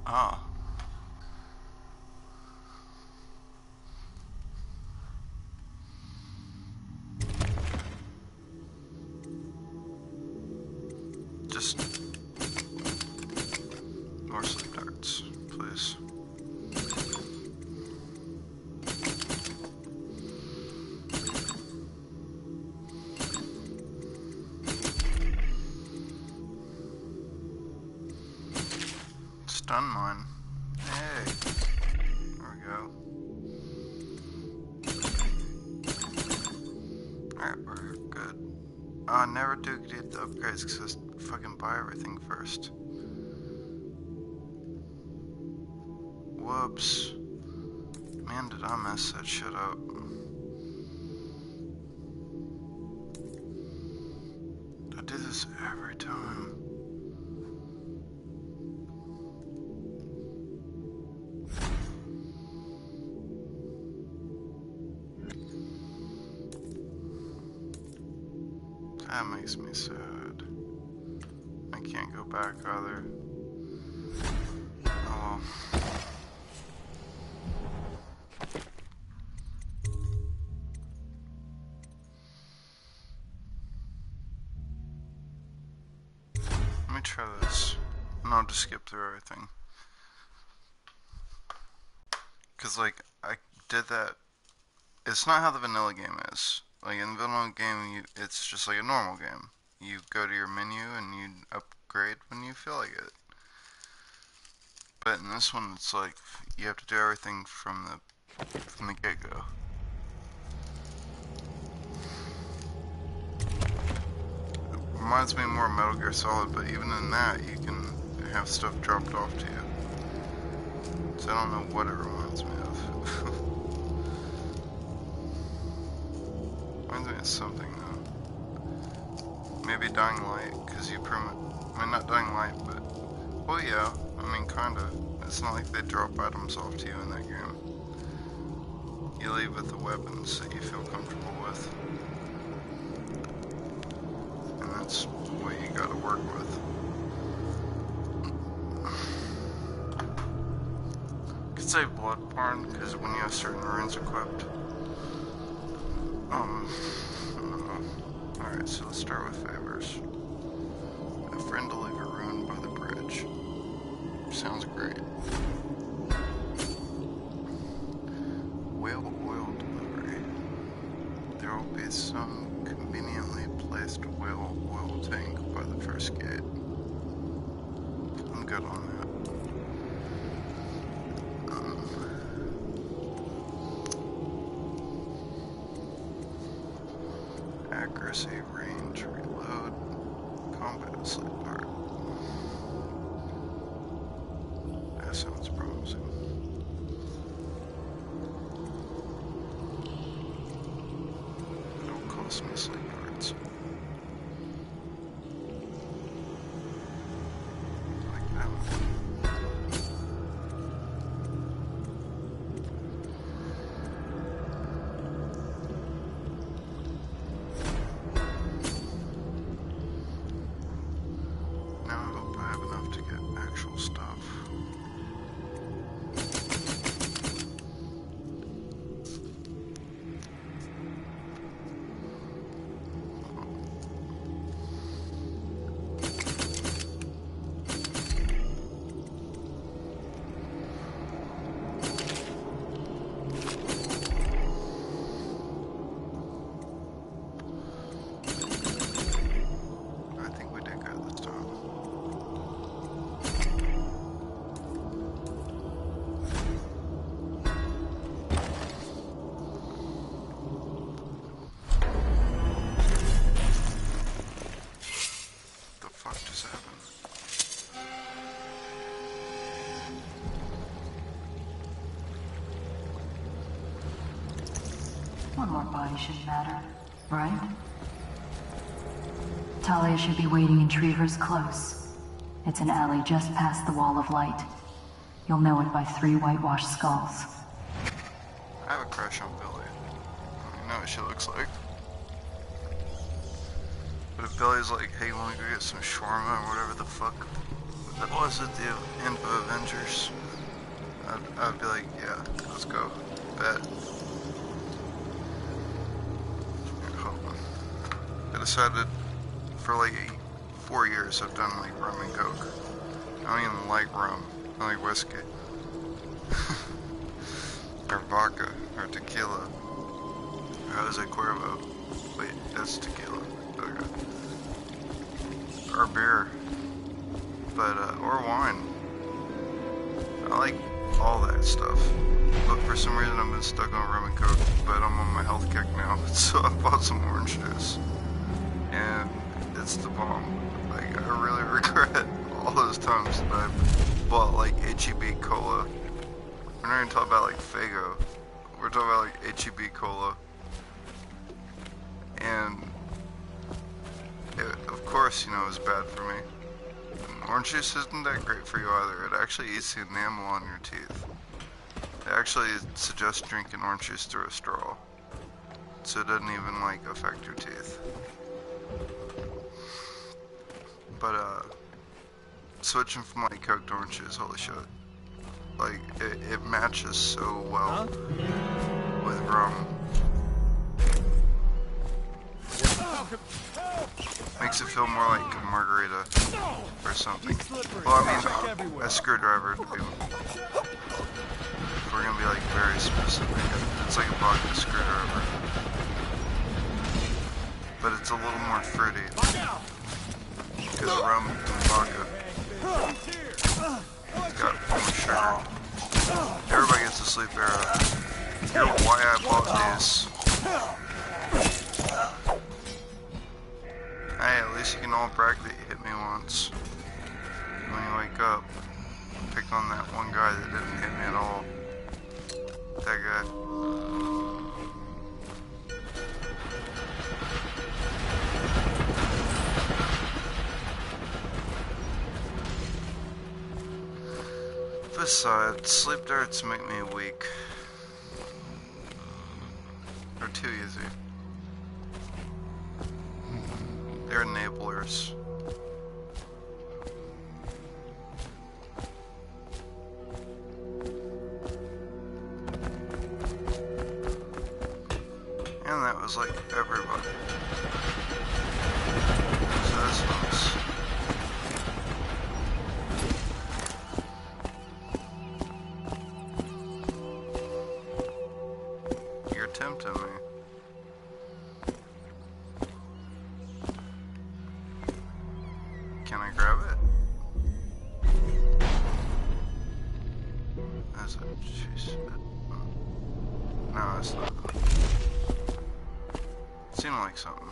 Ah. Just more sleep darts, please. Stun mine. Hey. There we go. Alright, we're good. Never do get the upgrades because I fucking buy everything first. Whoops. Man, did I mess that shit up. I do this every time. That makes me sad. I can't go back either. Oh well. Let me try this. And I'll just skip through everything. Cause like, I did that. It's not how the vanilla game is. Like in the vanilla game, it's just like a normal game. You go to your menu and you upgrade when you feel like it. But in this one, it's like you have to do everything from the get-go. It reminds me more of Metal Gear Solid, but even in that, you can have stuff dropped off to you. So I don't know what it reminds me of. Reminds me of something though. Maybe Dying Light, because you I mean, not Dying Light, but... Well, yeah, I mean, kinda. It's not like they drop items off to you in that game. You leave with the weapons that you feel comfortable with. And that's what you gotta work with. I could say Bloodborne, because when you have certain runes equipped. Alright, so let's start with favors. A friend to leave a rune by the bridge. Sounds great. Whale oil delivery. There will be some conveniently placed whale oil tank by the first gate. I'm good on that. Accuracy, range, reload, combat, sleep dart. That sounds promising. It'll cost me sleep darts. Like that one. body shouldn't matter, right? Talia should be waiting in Trevor's Close. It's an alley just past the Wall of Light. You'll know it by 3 whitewashed skulls. I have a crush on Billy. You know what she looks like. But if Billy's like, hey, you wanna go get some shawarma or whatever the fuck that was at the end of Avengers, I'd be like, yeah, let's go. Bet. I decided for like 4 years I've done like rum and coke. I don't even like rum. I like whiskey. Or vodka. Or tequila. Or Jose Cuervo. Wait, that's tequila. Okay. Or beer. But, or wine. I like all that stuff. But for some reason I've been stuck on rum and coke. But I'm on my health kick now. So I bought some orange juice. And it's the bomb. Like, I really regret all those times that I bought like HEB cola. We're not even talking about like Faygo. We're talking about like HEB cola. And it, of course, you know, it was bad for me. And orange juice isn't that great for you either. It actually eats the enamel on your teeth. They actually suggest drinking orange juice through a straw. So it doesn't even like affect your teeth. But switching from like Coke to orange juice, holy shit. Like, it matches so well with rum. Makes it feel more like a margarita or something. Well, I mean, a screwdriver to be. If we're gonna be like very specific, it's like a vodka screwdriver. But it's a little more fruity. Because of rum and vodka. It's got more sugar. Everybody gets a sleep arrow. You know why I bought these? Hey, at least you can all brag that you hit me once. When you wake up, pick on that one guy that didn't hit me at all. That guy. Besides, sleep darts make me weak. They're too easy. They're enablers. And that was like everybody. So that's nice. You're tempting me. Can I grab it? That's a jeez. No, it's not. It seemed like something.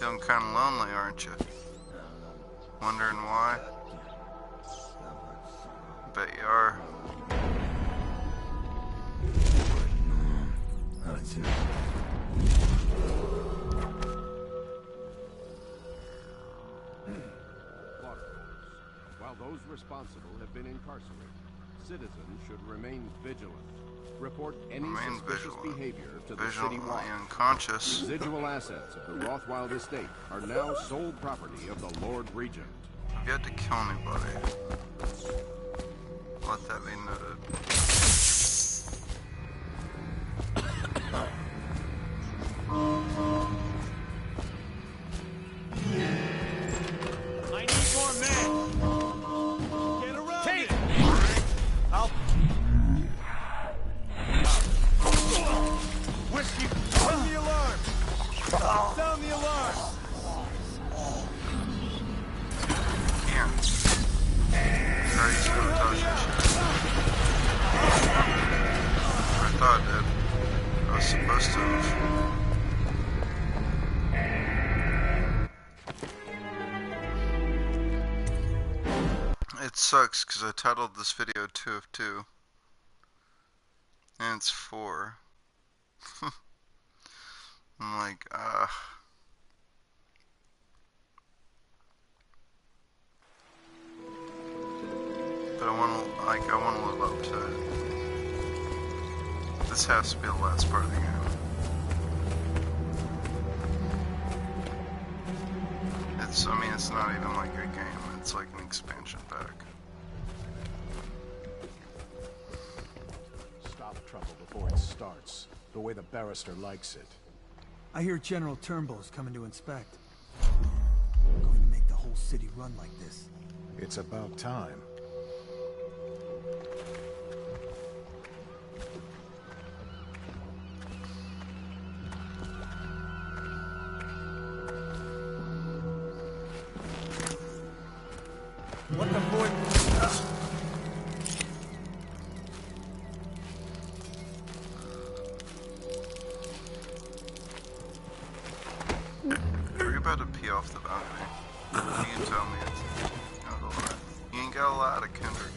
Feeling kind of lonely, aren't you? Wondering why? Bet you are. While those responsible have been incarcerated, citizens should remain vigilant. Report any suspicious behavior to the city watch. Unconscious. Residual assets of the Rothwild estate are now sole property of the Lord Regent. If you had to kill anybody, let that be noted. I need more men. Get around it. I'll. Whiskey, sound the alarm. Sound the alarm. Can't. Already sabotaged that shit. sucks because I titled this video 2 of 2. And it's 4. I'm like, But I want to live up to it. This has to be the last part of the game. It's not even like a game, it's like an expansion pack. Stop trouble before it starts, the way the barrister likes it. I hear General Turnbull's coming to inspect. Going to make the whole city run like this. It's about time. What the boy? Are you about to pee off the balcony? You can tell me it's not a lie. You ain't got a lot of Kendrick.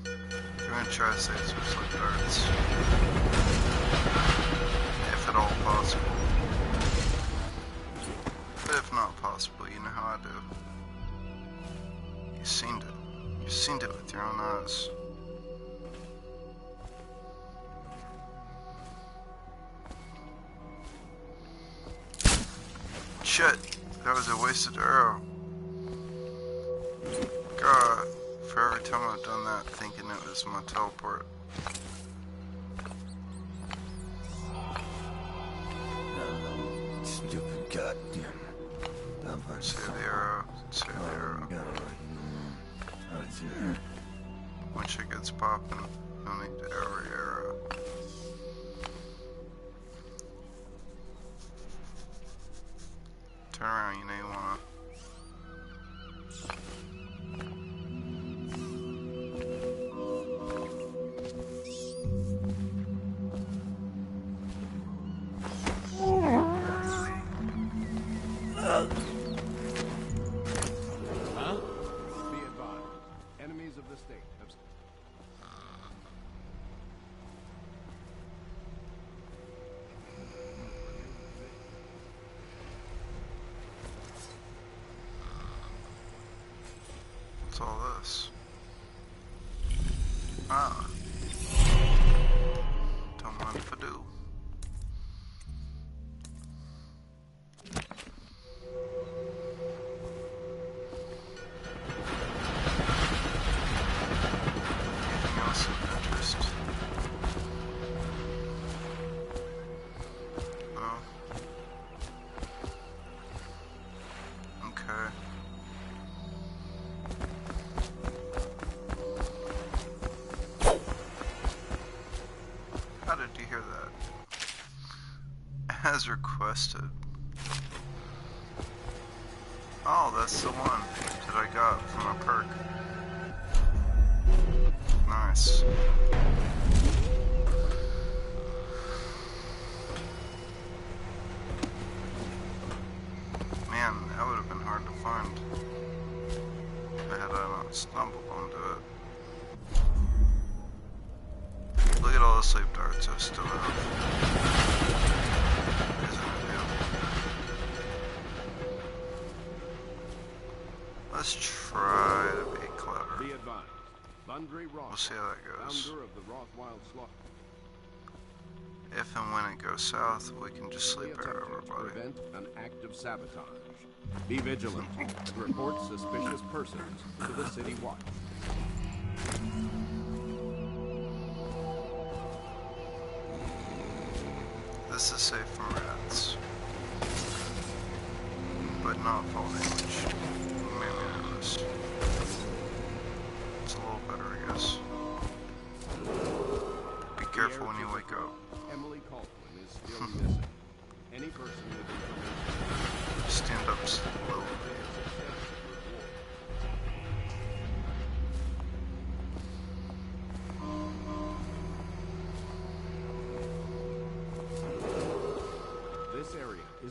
I'm gonna try to save some slip darts. If at all possible. But if not possible, you know how I do. You've seen it. You've seen it with your own eyes. Shit! That was a wasted arrow. God, for every time I've done that, thinking it was my teleport. Stupid goddamn. Save the arrow. Save the arrow. When shit gets popping, you'll need every arrow. Turn around, you know you wanna. Huh? Be advised. Enemies of the state have... What's all this? Ah. Don't mind if I do. Anything else of interest? No? Okay. How did you hear that? As requested. Oh, that's the one that I got from a perk. Nice. Man, that would have been hard to find. Had I not stumbled onto it. Look at all the sleep darts I still have. Isn't it beautiful? Let's try to be clever. Be advised. Thundry Rothwild, We'll see how that goes. founder of the Rothwild slaughter. If and when it goes south, we can just sleep Be arrow attempted to everybody. prevent an act of sabotage. Be vigilant and report suspicious persons to the city watch. This is safe from rats. But not fall damage. Maybe nervous. It's a little better, I guess. Be careful when you wake up. Emily Caldwin is still missing. Any person with information... Stand up slowly.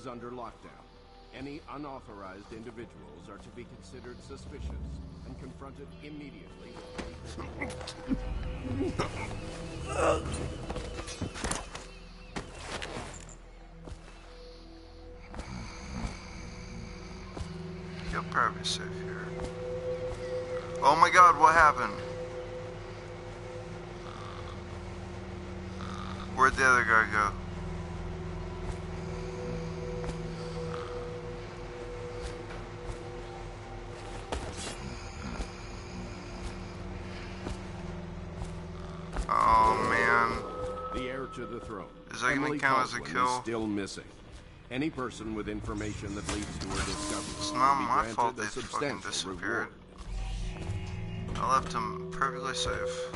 is under lockdown. Any unauthorized individuals are to be considered suspicious and confronted immediately. You're probably safe here. Oh my god, what happened? Where'd the other guy go? Oh man. The heir to the throne. Is that gonna count as a kill? Is still missing. Any person with information that leads to her discovery. It's not my fault they fucking disappeared. I left him perfectly safe.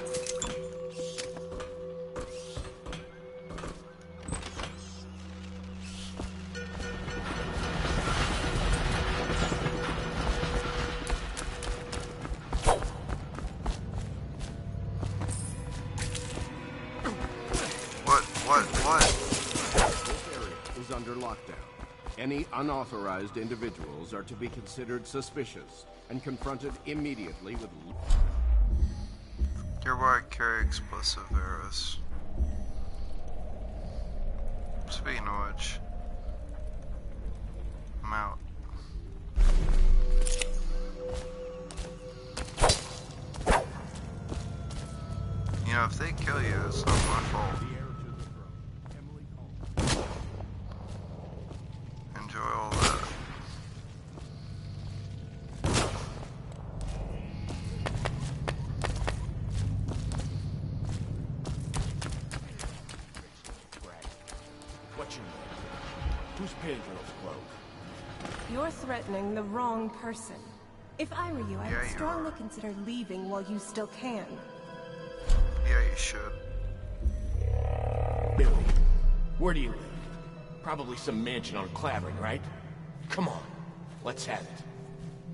What? This area is under lockdown. Any unauthorized individuals are to be considered suspicious and confronted immediately with... Hereby carry explosive arrows. Speaking of which, I'm out. You know, if they kill you, it's not my fault. Enjoy all that. What's your name? Who's paying for those clothes? You're threatening the wrong person. If I were you, I would strongly consider leaving while you still can. Yeah, you should. Billy, where do you live? Probably some mansion on Clavering, right? Come on, let's have it.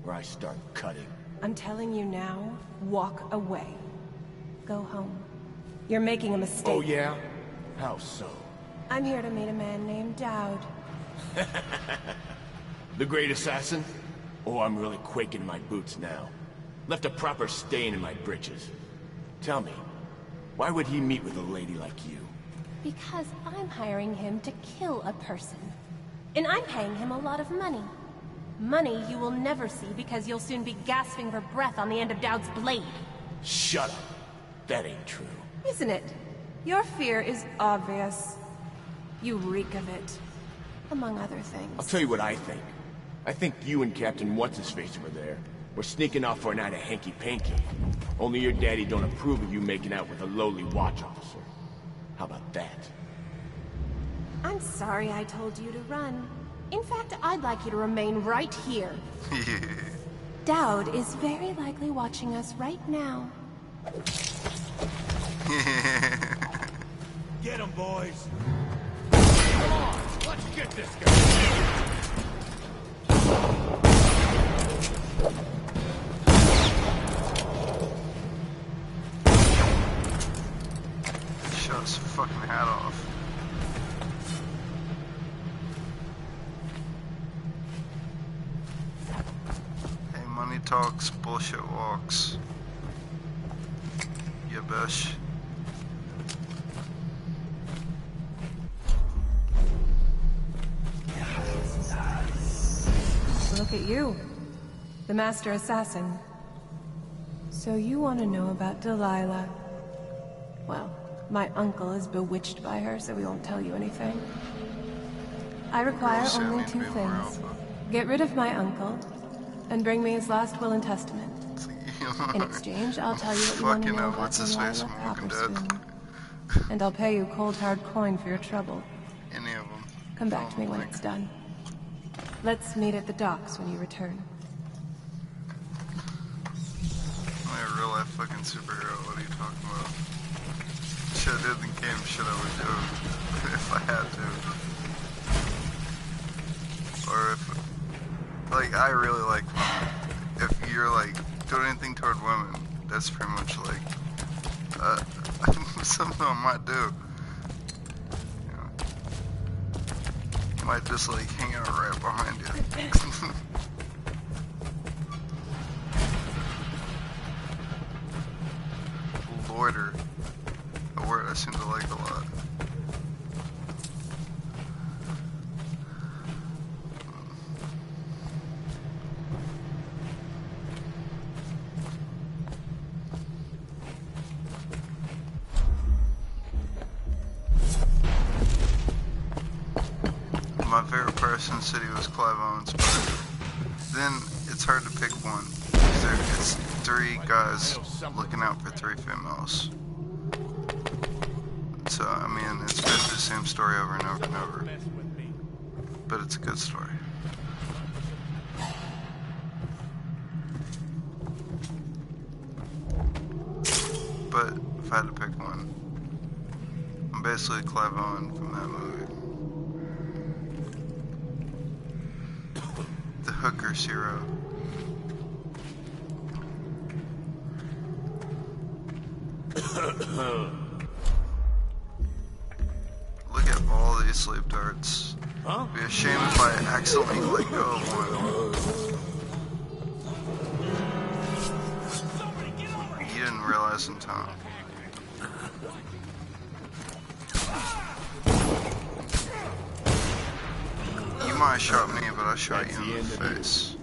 Where I start cutting. I'm telling you now, walk away. Go home. You're making a mistake. Oh yeah? How so? I'm here to meet a man named Dowd. The great assassin? Oh, I'm really quaking in my boots now. Left a proper stain in my britches. Tell me, why would he meet with a lady like you? Because I'm hiring him to kill a person. And I'm paying him a lot of money. Money you will never see because you'll soon be gasping for breath on the end of Dowd's blade. Shut up. That ain't true. Isn't it? Your fear is obvious. You reek of it. Among other things. I'll tell you what I think. I think you and Captain What's-His-Face over there were sneaking off for a night of hanky-panky. Only your daddy don't approve of you making out with a lowly watch officer. How about that? I'm sorry I told you to run. In fact, I'd like you to remain right here. Dowd is very likely watching us right now. Get him, boys! Come on, let's get this guy! Shut his fucking hat off. Hey, money talks, bullshit walks. Yeah, bish. Look at you. The Master Assassin. So you want to know about Delilah. Well, my uncle is bewitched by her, so we won't tell you anything. I require only two things. Get rid of my uncle, and bring me his last will and testament. In exchange, I'll tell you what you want to know about Delilah Copperspoon. And I'll pay you cold hard coin for your trouble. Any of them. Come back to me when it's done. Let's meet at the docks when you return. I'm a real life fucking superhero, what are you talking about? Shit I did in the game, shit I would do if I had to. Or if, like, I really like women. If you're like, doing anything toward women, that's pretty much like, something I might do. Might just like hang out right behind you. Loiter. A word I seem to like a lot. My favorite person in the city was Clive Owens, but then it's hard to pick one. It's 3 guys looking out for 3 females. So, I mean, it's basically the same story over and over and over. But it's a good story. But if I had to pick one, I'm basically Clive Owen from that movie. The hooker's hero. Look at all these sleep darts. Huh? It'd be a shame if I accidentally let go of one. You didn't realize in time. You might have shot me, but I shot you in the face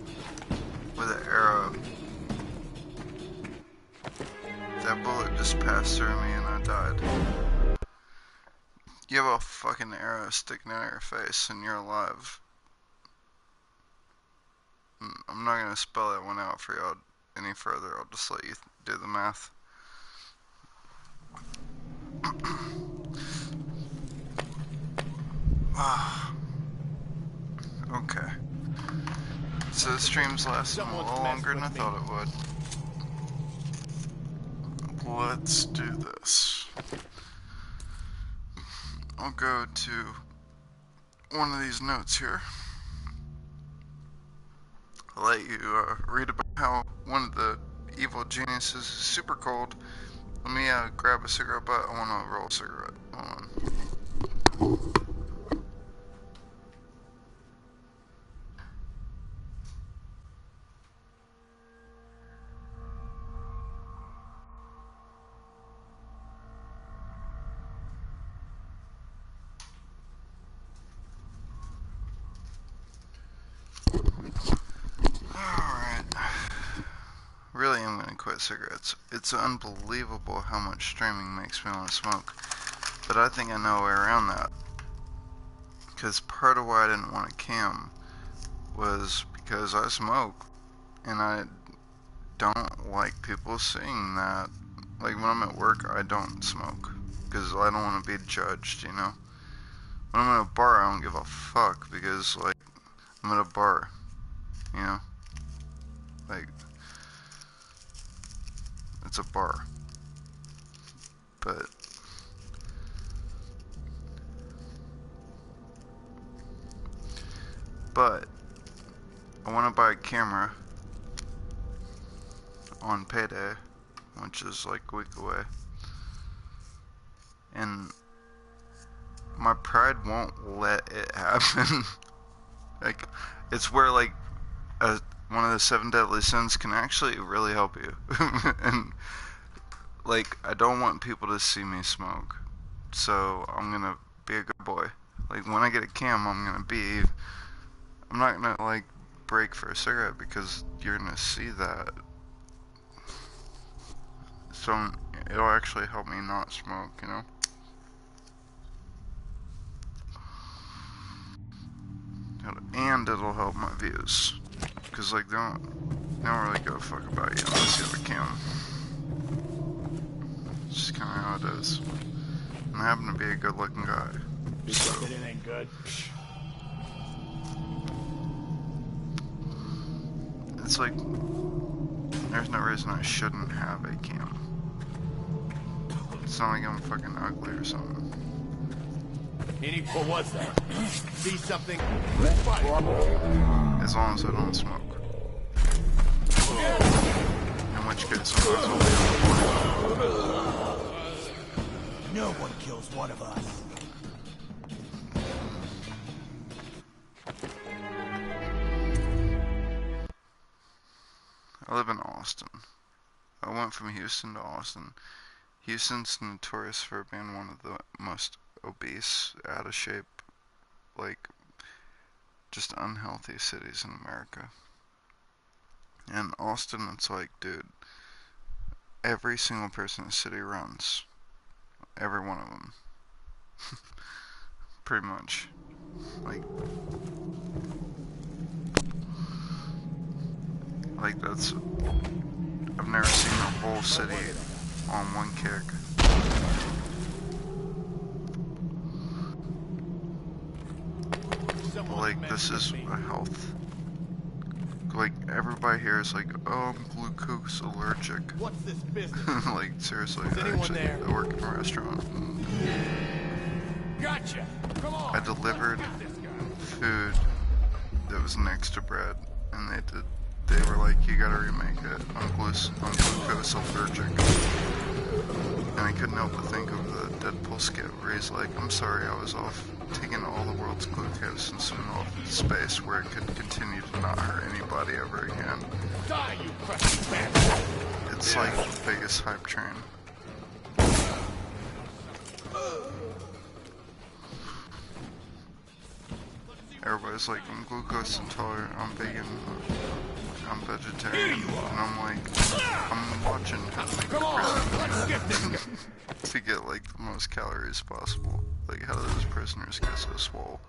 with an arrow. That bullet just passed through me and I died. You have a fucking arrow sticking out of your face and you're alive. I'm not gonna spell that one out for y'all any further. I'll just let you do the math. Okay. So the stream's lasting a little longer than I thought it would. Let's do this. I'll go to one of these notes here. I'll let you read about how one of the evil geniuses is super cold. Let me grab a cigarette butt. I want to roll a cigarette. Hold on. Really am gonna quit cigarettes. It's unbelievable how much streaming makes me want to smoke. But I think I know a way around that. Because part of why I didn't want a cam was because I smoke. And I don't like people seeing that. Like when I'm at work, I don't smoke. Because I don't want to be judged, you know? When I'm at a bar, I don't give a fuck. Because, like, I'm at a bar. You know? Like, it's a bar. But I want to buy a camera on payday, which is like a week away. And my pride won't let it happen. Like, it's where like one of the 7 deadly sins can actually really help you. And like, I don't want people to see me smoke, so I'm gonna be a good boy. Like, when I get a cam, I'm not gonna like break for a cigarette because you're gonna see that. So it'll actually help me not smoke, you know? And it'll help my views. Because, like, they don't really give a fuck about you unless you have a cam. It's just kind of how it is. And I happen to be a good looking guy. So. It ain't good. It's like, there's no reason I shouldn't have a cam. It's not like I'm fucking ugly or something. What was that? See something? As long as I don't smoke. In which case, I'm not No one kills one of us. I live in Austin. I went from Houston to Austin. Houston's notorious for being one of the most obese, out of shape, like, just unhealthy cities in America. And Austin, it's like, dude, every single person in the city runs. Every one of them. Pretty much. Like that's, I've never seen a whole city on one kick. Like, this is a health. Like, everybody here is like, oh, I'm glucose allergic. What's this business? Like, seriously, I work in a restaurant. Gotcha. Come on. I delivered food that was next to bread, and they were like, you gotta remake it. I'm glucose allergic. And I couldn't help but think of the Deadpool skit where he's like, I'm sorry, I was off taking all the world's glucose and swimming off into space where it could continue to not hurt anybody ever again. Die, you precious bastard. It's like the biggest hype train. Everybody's like, I'm glucose intolerant, I'm vegan, I'm vegetarian, and I'm like, I'm watching how to make a prison to get like the most calories possible. Like, how do those prisoners get so swole?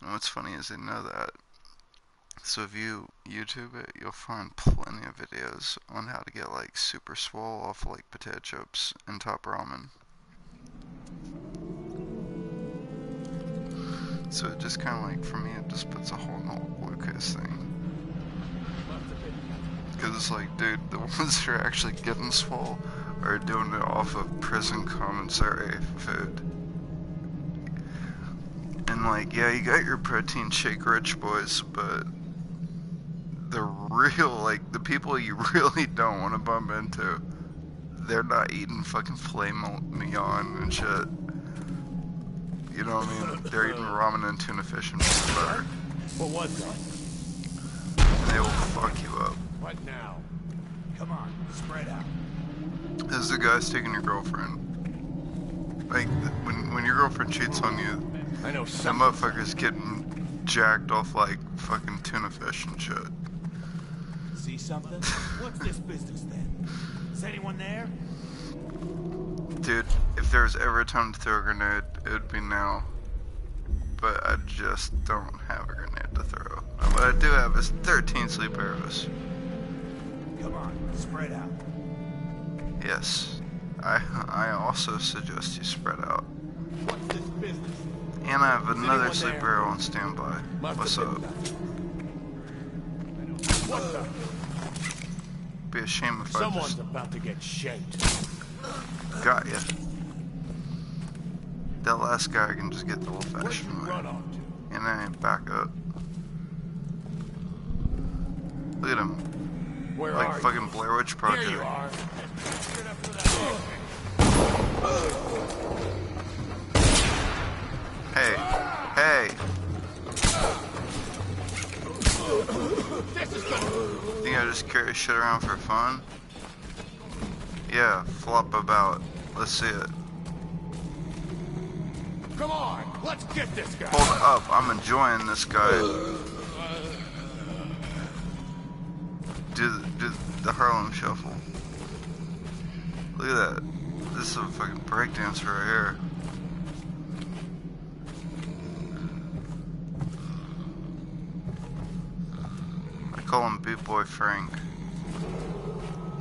And what's funny is they know that. So if you YouTube it, you'll find plenty of videos on how to get like super swole off of, like, potato chips and top ramen. So it just kind of like, for me, it just puts a whole no glucose thing. Because it's like, dude, the ones that are actually getting swole are doing it off of prison commissary food. And like, yeah, you got your protein shake rich boys, but the real, like, the people you really don't want to bump into, they're not eating fucking filet mignon and shit. You know what I mean? They're eating ramen and tuna fish and peanut butter. What was that? And they will fuck you up. What now? Come on, spread out. This is the guy's taking your girlfriend. Like, when your girlfriend cheats on you, I know that motherfucker's getting jacked off like fucking tuna fish and shit. See something? What's this business then? Is anyone there? Dude, if there was ever a time to throw a grenade, it would be now. But I just don't have a grenade to throw. What I do have is 13 sleep arrows. Come on, spread out. Yes. I also suggest you spread out. What's this business? And I have another sleep arrow on standby. What's up? What the? Be a shame if Someone's I just about to get shaped. got ya. That last guy can just get the old-fashioned way. And then back up. Look at him. Where like are fucking Blair Witch Project. Here you are. Hey. Hey. Think I just carry shit around for fun? Yeah, flop about. Let's see it. Come on, let's get this guy. Hold up, I'm enjoying this guy. Do the Harlem Shuffle. Look at that. This is a fucking breakdancer right here. I call him Beat Boy Frank.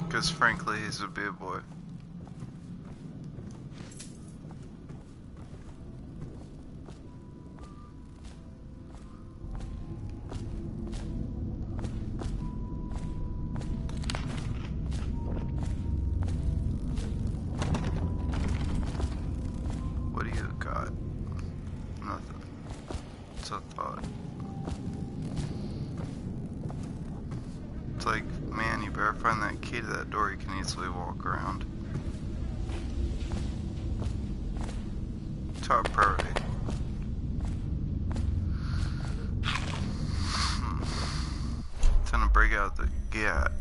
Because frankly, he's a beat boy. What do you got? Nothing. It's a thought. It's like, man, you better find that key to that door. You can easily walk around. Top priority. break out the gat.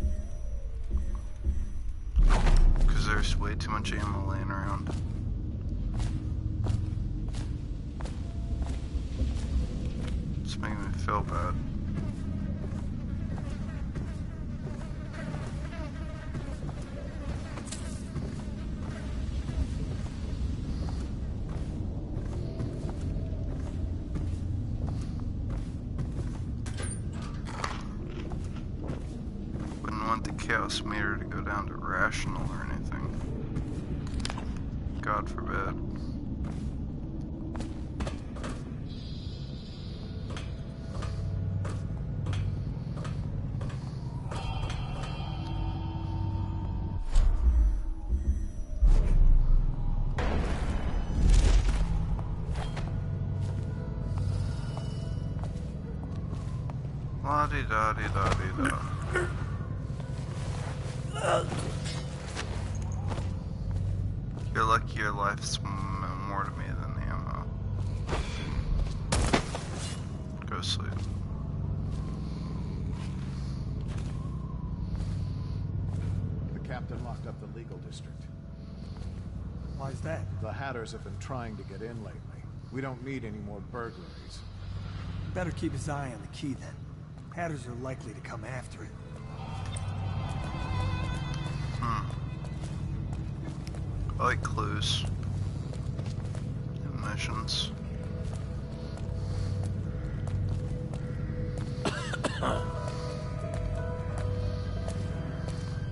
Because there's way too much ammo laying around. It's making me feel bad. Chaos meter to go down to rational or anything. God forbid. La-di-da-di-da-di-da. You're lucky your life's more to me than the ammo. Go sleep. The captain locked up the legal district. Why's that? The Hatters have been trying to get in lately. We don't need any more burglaries. Better keep his eye on the key then. Hatters are likely to come after it. I like clues and missions.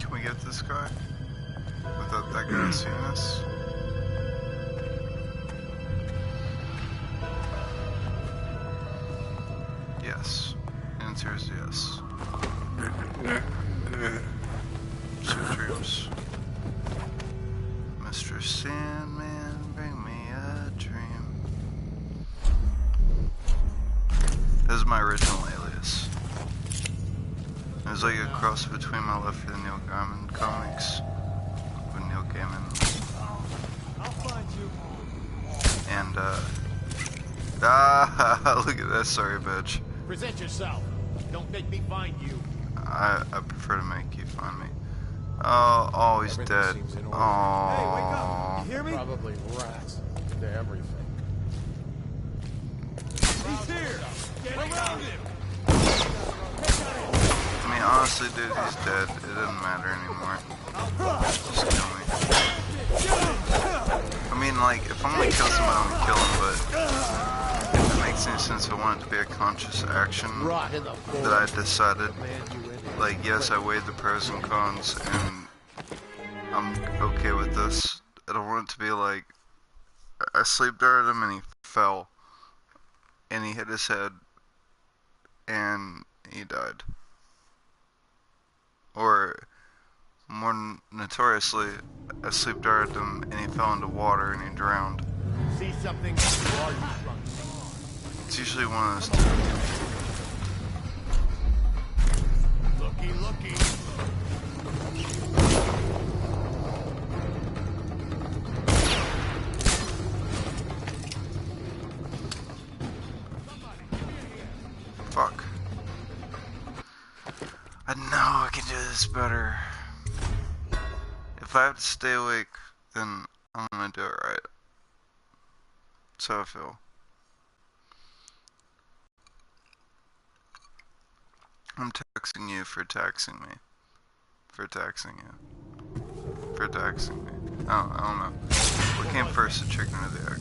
Can we get this guy without that guy seeing us? Yes. Answer is yes. Sweet dreams. Mr. Sandman, bring me a dream. This is my original alias. It was like a cross between my love for the Neil Gaiman comics with Neil Gaiman. I'll find you. And look at that, sorry bitch. Present yourself. Don't make me find you. I prefer to make you find me. Oh, he's dead. Oh. Hey, wake up! You hear me? Probably rats to everything. He's here! Get around him! I mean, honestly, dude, he's dead. It doesn't matter anymore. Just kill me. I mean, like, if I'm gonna kill somebody, I'm gonna kill him, but if it makes any sense, I want it to be a conscious action that I decided. Like, yes, I weighed the pros and cons, and I'm okay with this. I don't want it to be like, I sleep darted him and he fell, and he hit his head, and he died. Or, more notoriously, I sleep darted him and he fell into water and he drowned. See something? It's usually one of those two. Looky. Fuck. I know I can do this better. If I have to stay awake, then I'm gonna do it right. That's how I feel. I'm taxing you for taxing me. For taxing you. For taxing me. I don't know. What came first, the chicken or the egg?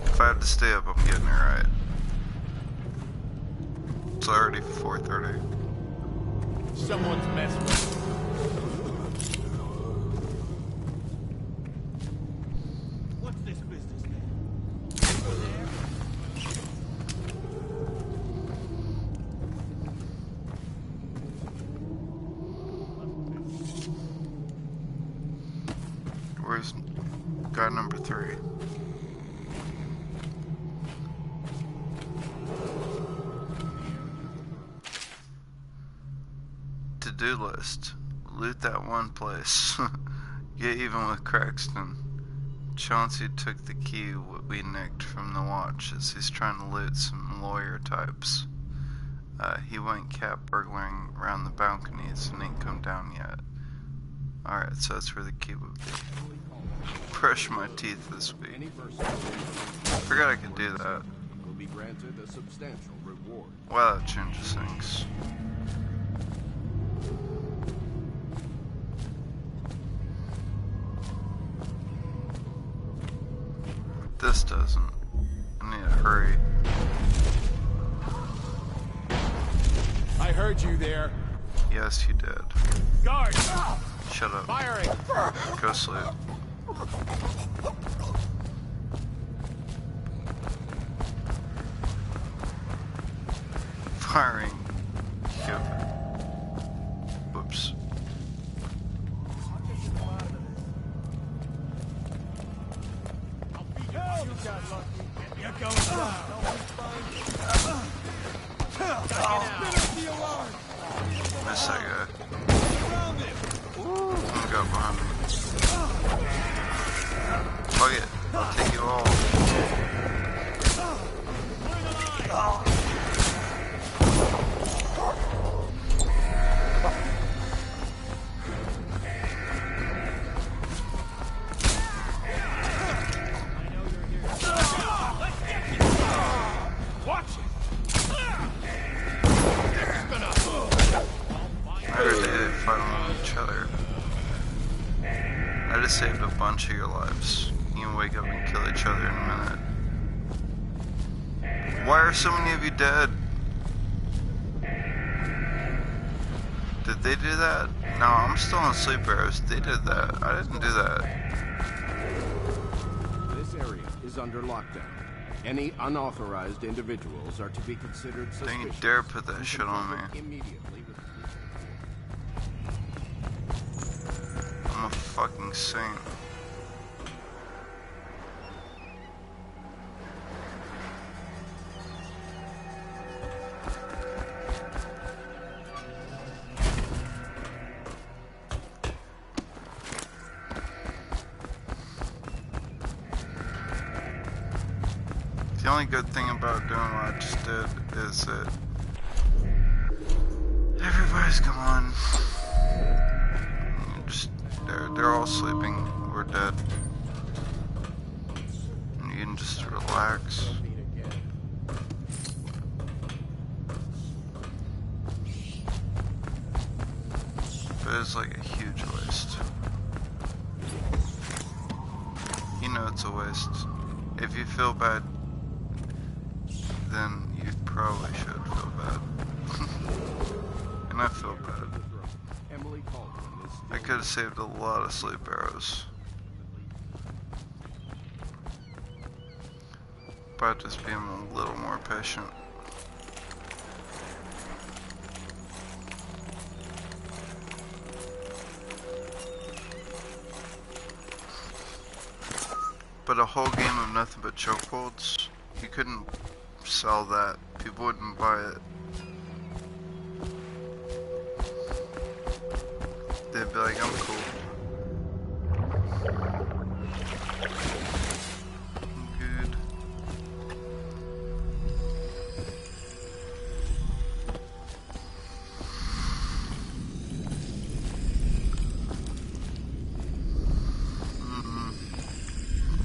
If I have to stay up, I'm getting it right. It's already 4:30. Someone's messing with me. What's this business then? Where's guy number 3? To-do list. Loot that one place. Get even with Craxton. Chauncey took the key we nicked from the watch as he's trying to loot some lawyer types. He went cat burglaring around the balconies and ain't come down yet. Alright, so that's where the key would be. Brush my teeth this week. Forgot I could do that. Will be granted a substantial reward. Wow, that changes things. This doesn't. I need to hurry. I heard you there. Yes, you did. Guard! Shut up. Firing! Go sleep. Firing. Yep. Whoops. You're going down. Miss that guy. Ooh, got behind me. Fuck it. I'll take you all. I just saved a bunch of your lives. You can wake up and kill each other in a minute. Why are so many of you dead? Did they do that? No, I'm still on sleep arrows. They did that. I didn't do that. This area is under lockdown. Any unauthorized individuals are to be considered suspicious. Don't you dare put that shit on me. Immediately with I'm a fucking saint. The only good thing about doing what I just did is that everybody's gone. They're all sleeping or dead. And you can just relax. But it's like a huge waste. You know it's a waste. If you feel bad, then you probably should feel bad. And I feel bad. I could have saved a lot of sleep arrows. By just being a little more patient. But a whole game of nothing but chokeholds, you couldn't sell that. People wouldn't buy it. They'd be like, I'm cool. Good.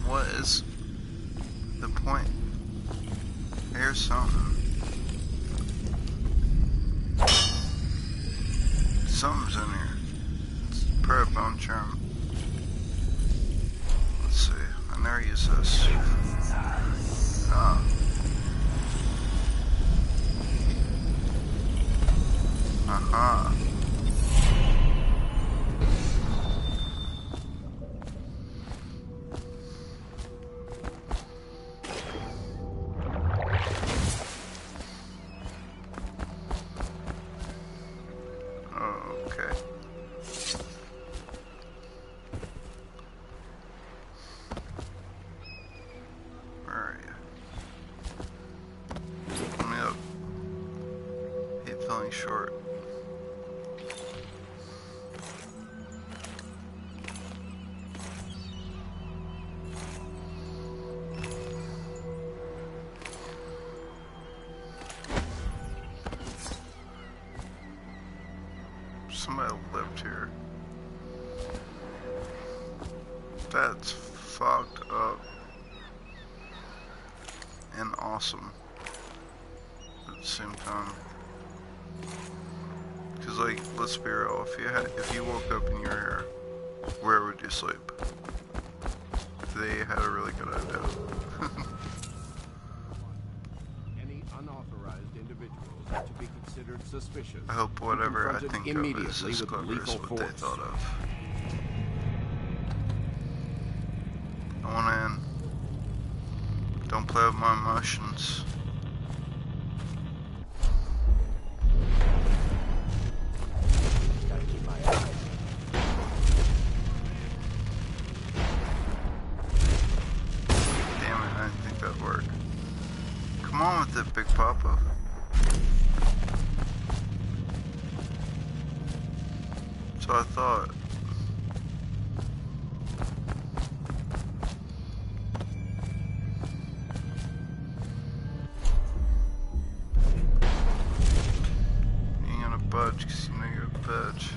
What is the point? Here's something. Something's in here. Prayer bone charm. Let's see. I never use this. Uh-huh. Okay. Where are you? Let me up. Hate feeling short. somebody lived here. That's fucked up. And awesome. At the same time. Cause like, let's be real, if you woke up and you were here, where would you sleep? They had a really good idea. Any unauthorized individuals are to be considered suspicious. I hope whatever I think of is as with clever as lethal what force. they thought of. I wanna in. Don't play with my emotions. Come on with it, Big Papa. So I thought. You ain't gonna budge because you know you're a bitch.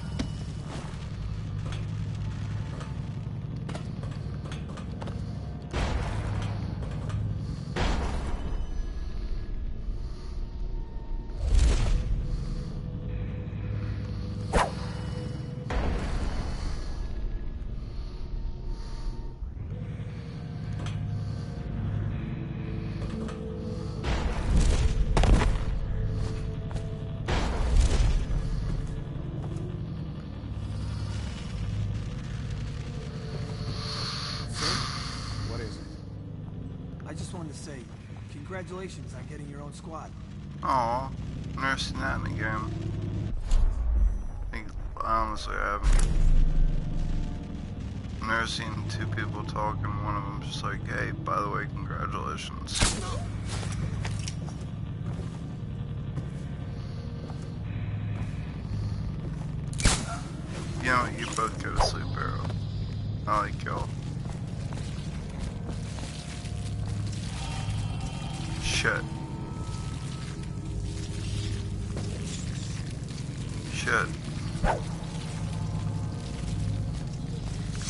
Congratulations on getting your own squad. Aw, never seen that in a game. Honestly, I haven't. I've never seen two people talk and one of them just like, hey, by the way, congratulations. You know what, you both go to sleep, Arrow. I like y'all. Shit. Shit. Come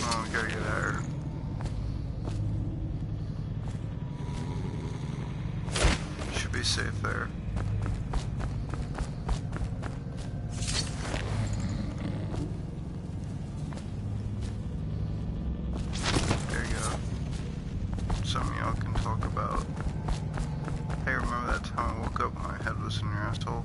on, we gotta get out of here. Should be safe there. There you go. Something y'all can talk about. Hey, remember that time I woke up and my head was in your asshole?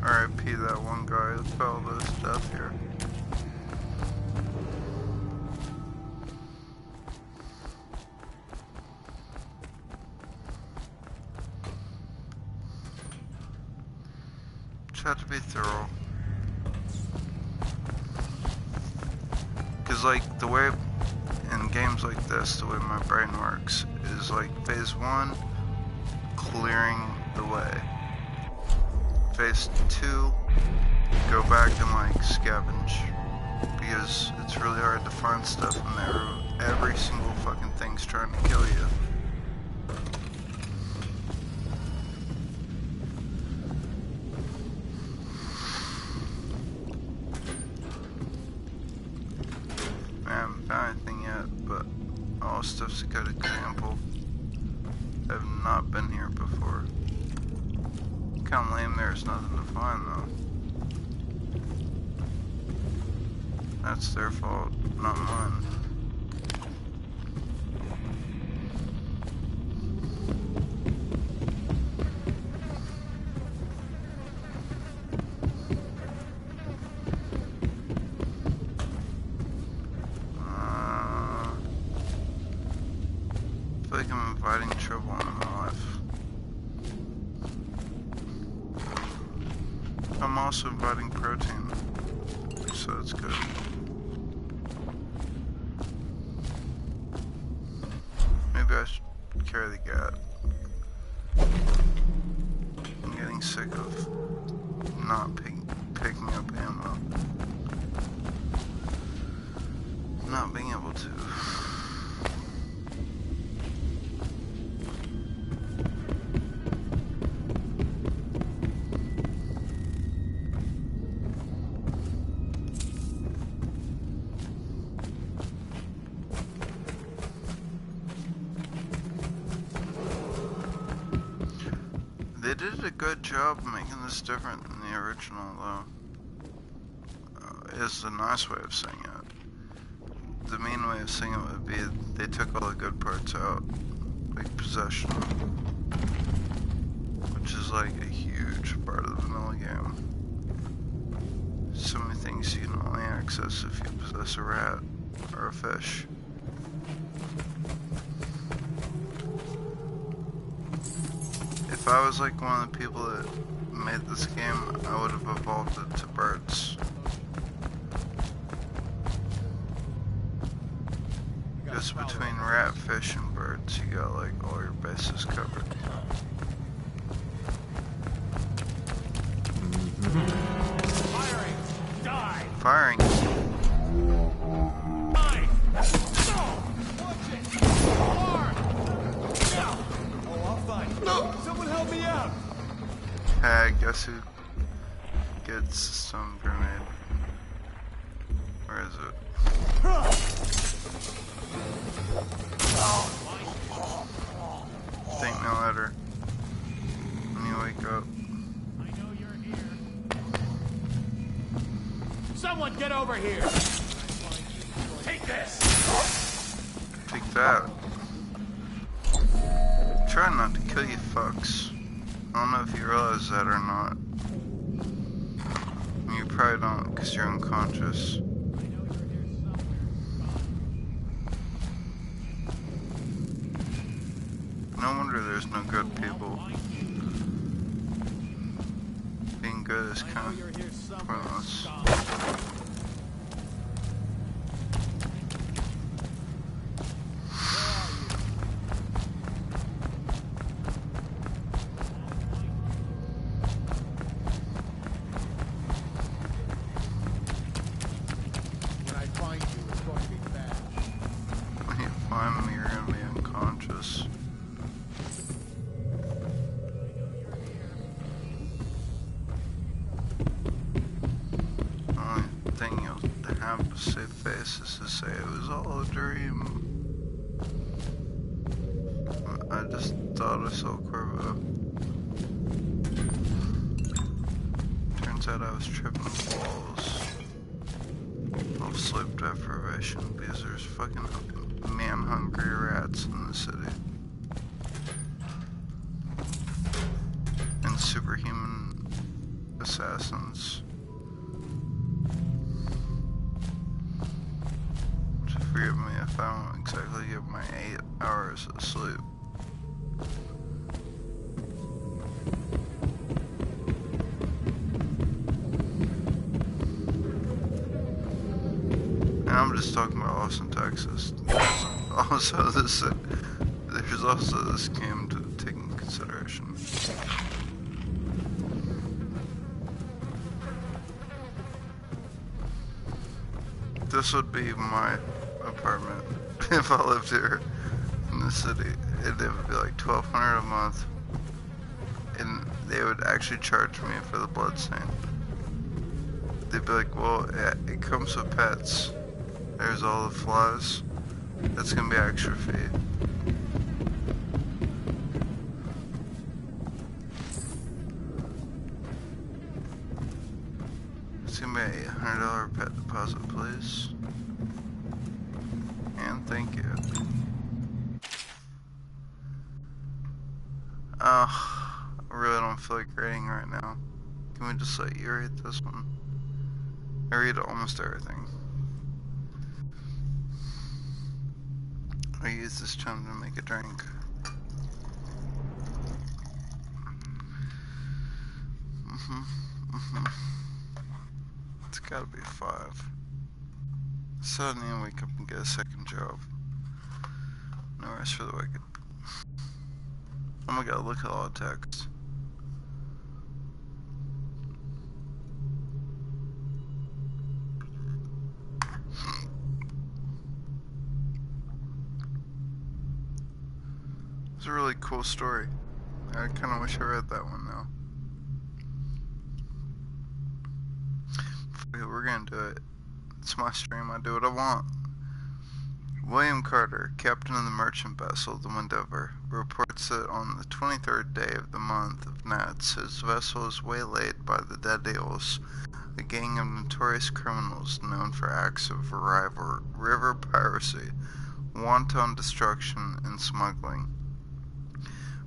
R.I.P. that one guy that fell to his death here. Had to be thorough, because like the way in games like this, the way my brain works is like phase 1, clearing the way, phase 2, go back and like scavenge, because it's really hard to find stuff in there. Every single fucking thing's trying to kill you. Stuff's a good example. I've not been here before. Kinda lame there's nothing to find though. That's their fault, not mine. I feel like I'm inviting trouble into my life. I'm also inviting protein, so that's good. Maybe I should carry the gat. I'm getting sick of not picking up ammo. want to. They did a good job making this different than the original, though. Is the nice way of saying it. The mean way of saying it would be they took all the good parts out, like possession, which is like a huge part of the vanilla game. So many things you can only access if you possess a rat or a fish. If I was like one of the people that made this game, I would have evolved it to birds. Because between rat, fish, and birds, you got like all your bases covered. Firing! Die! Firing! Die! Watch it! Arm! Oh, I'll find you. Someone help me out! Hey, guess who gets some grenade? Where is it? Thank me later. When you wake up. I know you're here. Someone get over here! Take this! Take that. Try not to kill you fucks. I don't know if you realize that or not. You probably don't because you're unconscious. No wonder there's no good people. Being good is kind of pointless. When I find you, it's going to be bad. When you find me, you're gonna be unconscious. The only thing you'll have to save face is to say it was all a dream. I just thought I saw Corvo. Turns out I was tripping balls of sleep deprivation because there's fucking man-hungry rats in the city. And superhuman assassins. So forgive me if I don't exactly get my 8 hours of sleep. And I'm just talking about Austin, Texas. There's also this game to take into consideration. This would be my apartment if I lived here in the city. It would be like $1,200 a month, and they would actually charge me for the bloodstain. They'd be like, well, it comes with pets. There's all the flies. That's gonna be extra fee. It's gonna be a $100 pet deposit, please. And thank you. I really don't feel like reading right now. Can we just let you read this one? I read almost everything. I use this time to make a drink. It's gotta be 5. So I need to wake up and get a second job. No rest for the wicked. Oh my god, look at all the text. It's a really cool story. I kind of wish I read that one now. Okay, we're gonna do it. It's my stream. I do what I want. William Carter, captain of the merchant vessel, the Wendover, reports that on the 23rd day of the month of Nats, his vessel is waylaid by the Dead Eels, a gang of notorious criminals known for acts of river piracy, wanton destruction, and smuggling.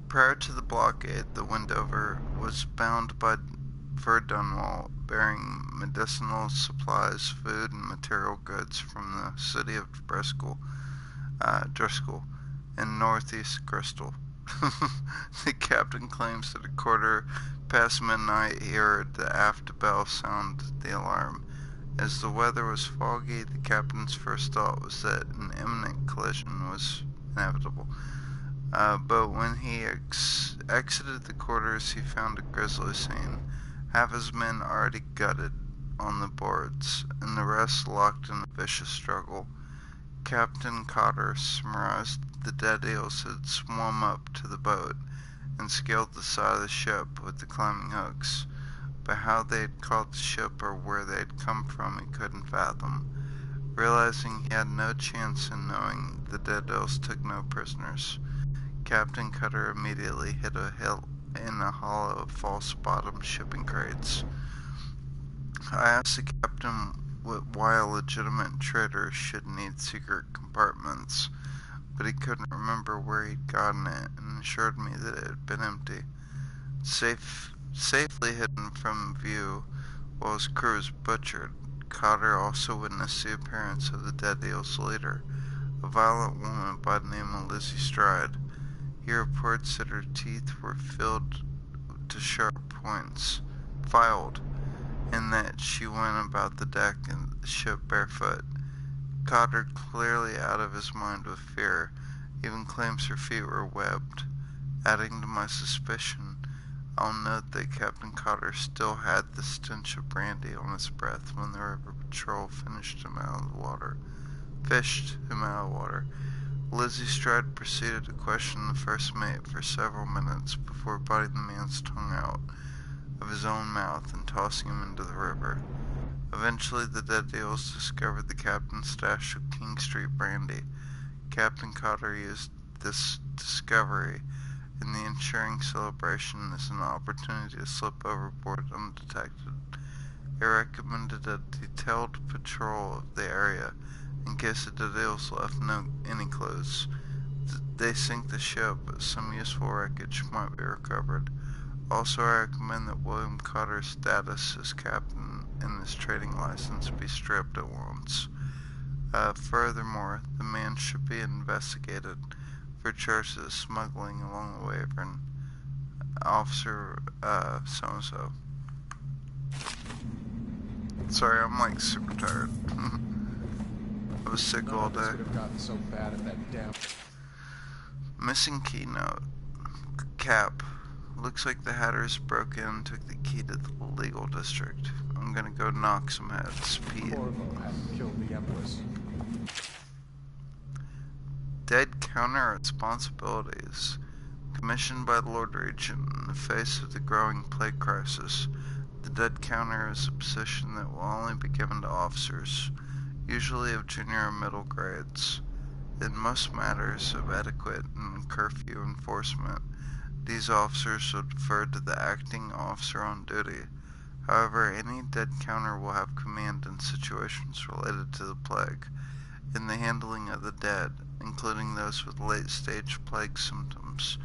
Prior to the blockade, the Wendover was bound for Dunwall, bearing medicinal supplies, food, and material goods from the city of Driscoll in northeast Crystal. The captain claims that a quarter past midnight he heard the aft bell sound the alarm. As the weather was foggy, the captain's first thought was that an imminent collision was inevitable. But when he exited the quarters, he found a grisly scene. Half his men already gutted on the boards, and the rest locked in a vicious struggle. Captain Cotter surmised the Dead Eels had swum up to the boat and scaled the side of the ship with the climbing hooks, but how they had caught the ship or where they had come from he couldn't fathom. Realizing he had no chance in knowing the Dead Eels took no prisoners, Captain Cutter immediately hit a hill in a hollow of false bottom shipping crates. I asked the captain why a legitimate trader should need secret compartments, but he couldn't remember where he'd gotten it and assured me that it had been empty. Safely hidden from view while his crew was butchered, Cotter also witnessed the appearance of the Dead Eels leader, a violent woman by the name of Lizzie Stride. He reports that her teeth were filled to sharp points, filed, and that she went about the deck and the ship barefoot. Cotter, clearly out of his mind with fear, even claims her feet were webbed. Adding to my suspicion, I'll note that Captain Cotter still had the stench of brandy on his breath when the river patrol fished him out of the water. Lizzie Stride proceeded to question the first mate for several minutes before biting the man's tongue out of his own mouth and tossing him into the river. Eventually, the Dead Eels discovered the captain's stash of King Street brandy. Captain Cotter used this discovery in the ensuing celebration as an opportunity to slip overboard undetected. He recommended a detailed patrol of the area in case the Dead Eels left any clues. They sink the ship, but some useful wreckage might be recovered. Also, I recommend that William Cotter's status as captain and his trading license be stripped at once. Furthermore, the man should be investigated for charges of smuggling along the Wyvern. Officer, so-and-so. Sorry, I'm like super tired. I was sick all day. Would have gotten so bad at that damn. Missing keynote. Cap. Looks like the Hatters broke in and took the key to the legal district. I'm gonna go knock some heads. Corvo hadn't killed the Empress. Dead Counter Responsibilities. Commissioned by the Lord Regent in the face of the growing plague crisis, the Dead Counter is a position that will only be given to officers, usually of junior or middle grades. In most matters of etiquette and curfew enforcement, these officers will defer to the acting officer on duty. However, any Dead Counter will have command in situations related to the plague, in the handling of the dead, including those with late-stage plague symptoms,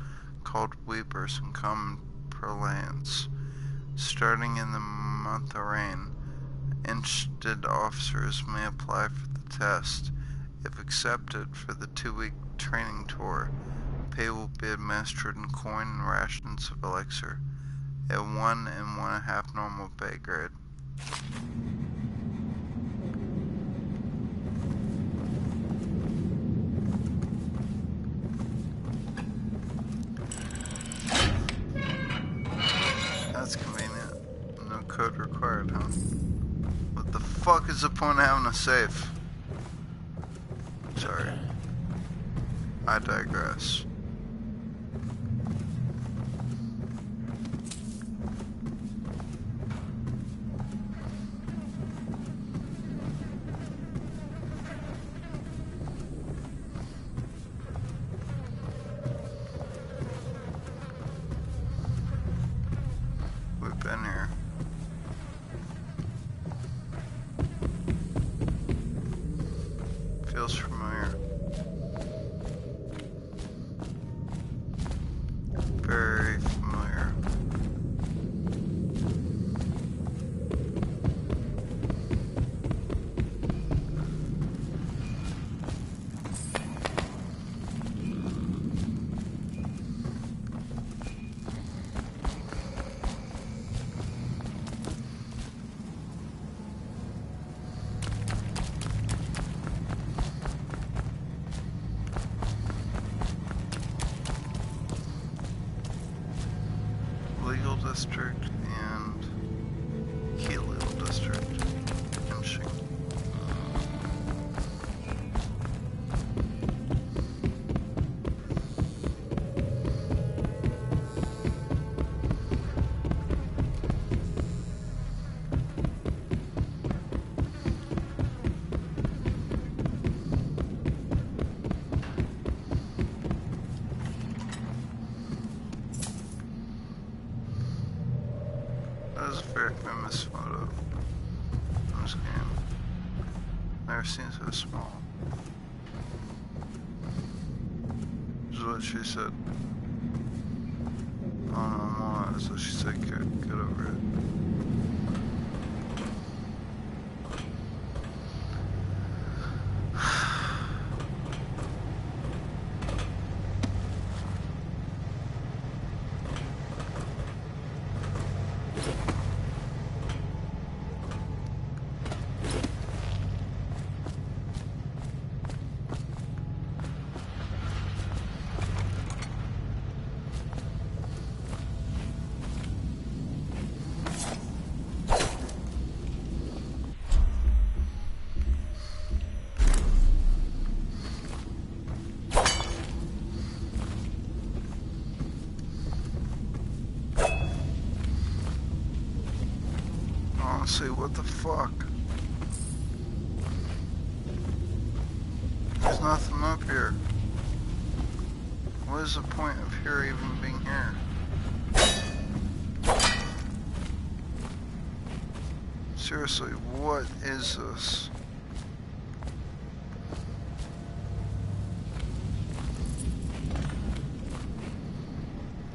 called weepers in common parlance. Starting in the month of rain, interested officers may apply for the test. If accepted for the 2-week training tour, pay will be administered in coin and rations of elixir at 1 1/2 normal pay grade. That's convenient. No code required, huh? What the fuck is the point of having a safe? Sorry. I digress. Been here. Feels familiar. Very familiar. Legal district and illegal district. Finishing. That is a very famous photo in this game. Never seen so small. This is what she said. Oh no, Mama, so she said get over it. Honestly, what the fuck? There's nothing up here. What is the point of here even being here? Seriously, what is this?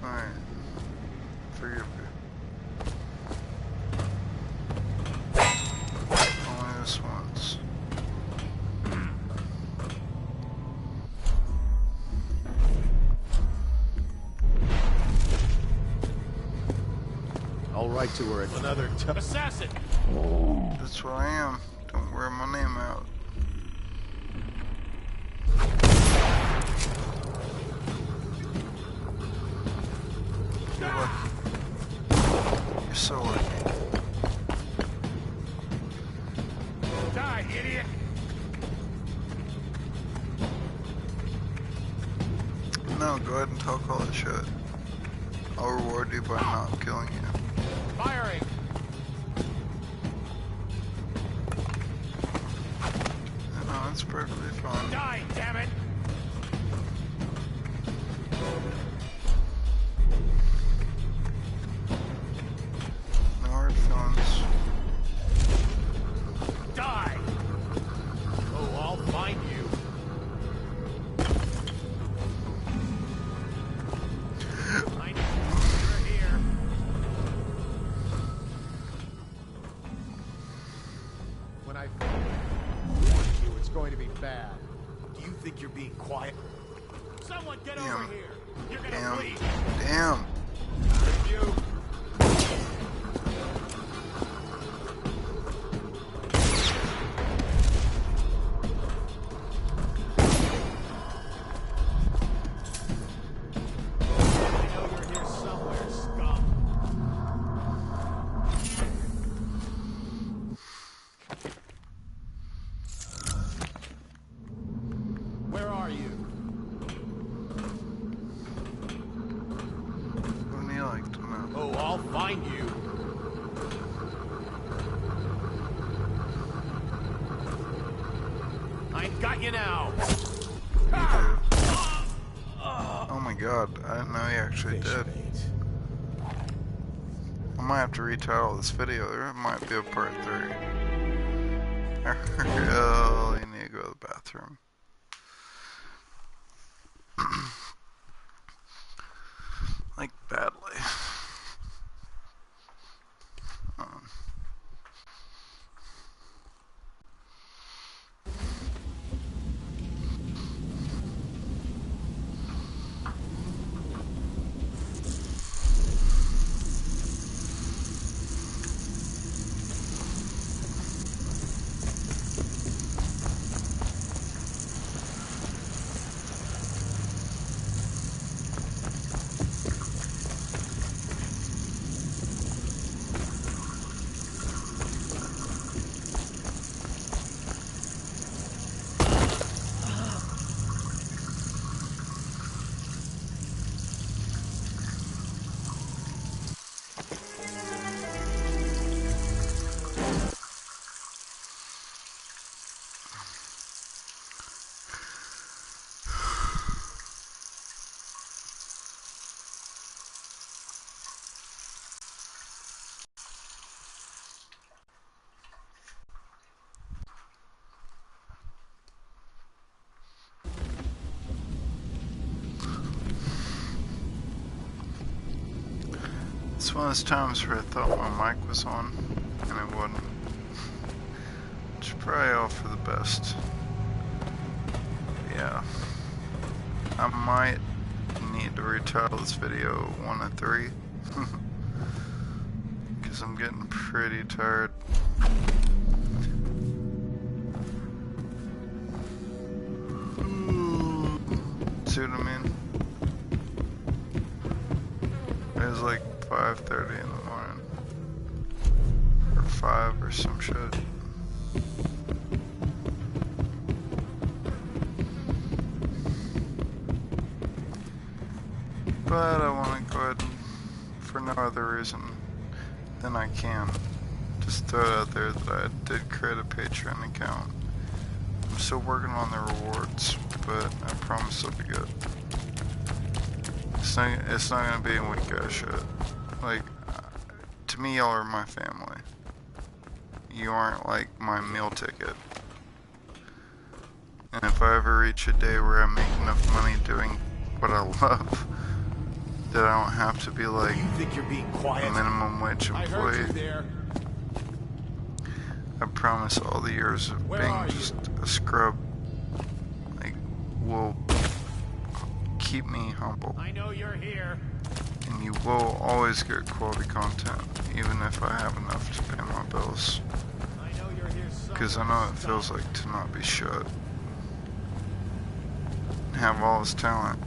Alright. Forgive me. Only this once. I'll write to her at another Assassin! That's what I am. Don't wear my name out. You're lucky. You're so lucky. Die, idiot! No, go ahead and talk all that shit. I'll reward you by not killing you. Firing! No, that's perfectly fine. Die, damn it! No hard feelings. Die! Oh, I'll find you. I know you're here. When I warn you, it's going to be bad. Do you think you're being quiet? Someone get Damn. over here. You're gonna Damn. bleed. Damn. You. I know you're here somewhere, scum. Where are you? Wouldn't you like to know? Oh, I'll find you. I got you now. Oh my god, I didn't know he actually did. Bait. I'm might have to retitle this video. There might be a part 3. I really need to go to the bathroom. Like, badly. It's one of those times where I thought my mic was on, and it wasn't. Which is probably all for the best. Yeah. I might need to retitle this video 1 of 3. Because I'm getting pretty tired. See what I mean? It was like 5:30 in the morning. Or 5 or some shit. But I want to go ahead and, for no other reason than I can, just throw it out there that I did create a Patreon account. I'm still working on the rewards, but I promise it'll be good. It's not gonna be a weak guy shit. Like, to me, y'all are my family. You aren't like my meal ticket. And if I ever reach a day where I make enough money doing what I love, that I don't have to be like You think you're being quiet? a minimum wage I heard you employee, there. I promise all the years of Where being are just a scrub, like, will keep me humble. I know you're here. And you will always get quality content, even if I have enough to pay my bills. I know you're here. Because I know what it feels like to not be shut. Have all this talent,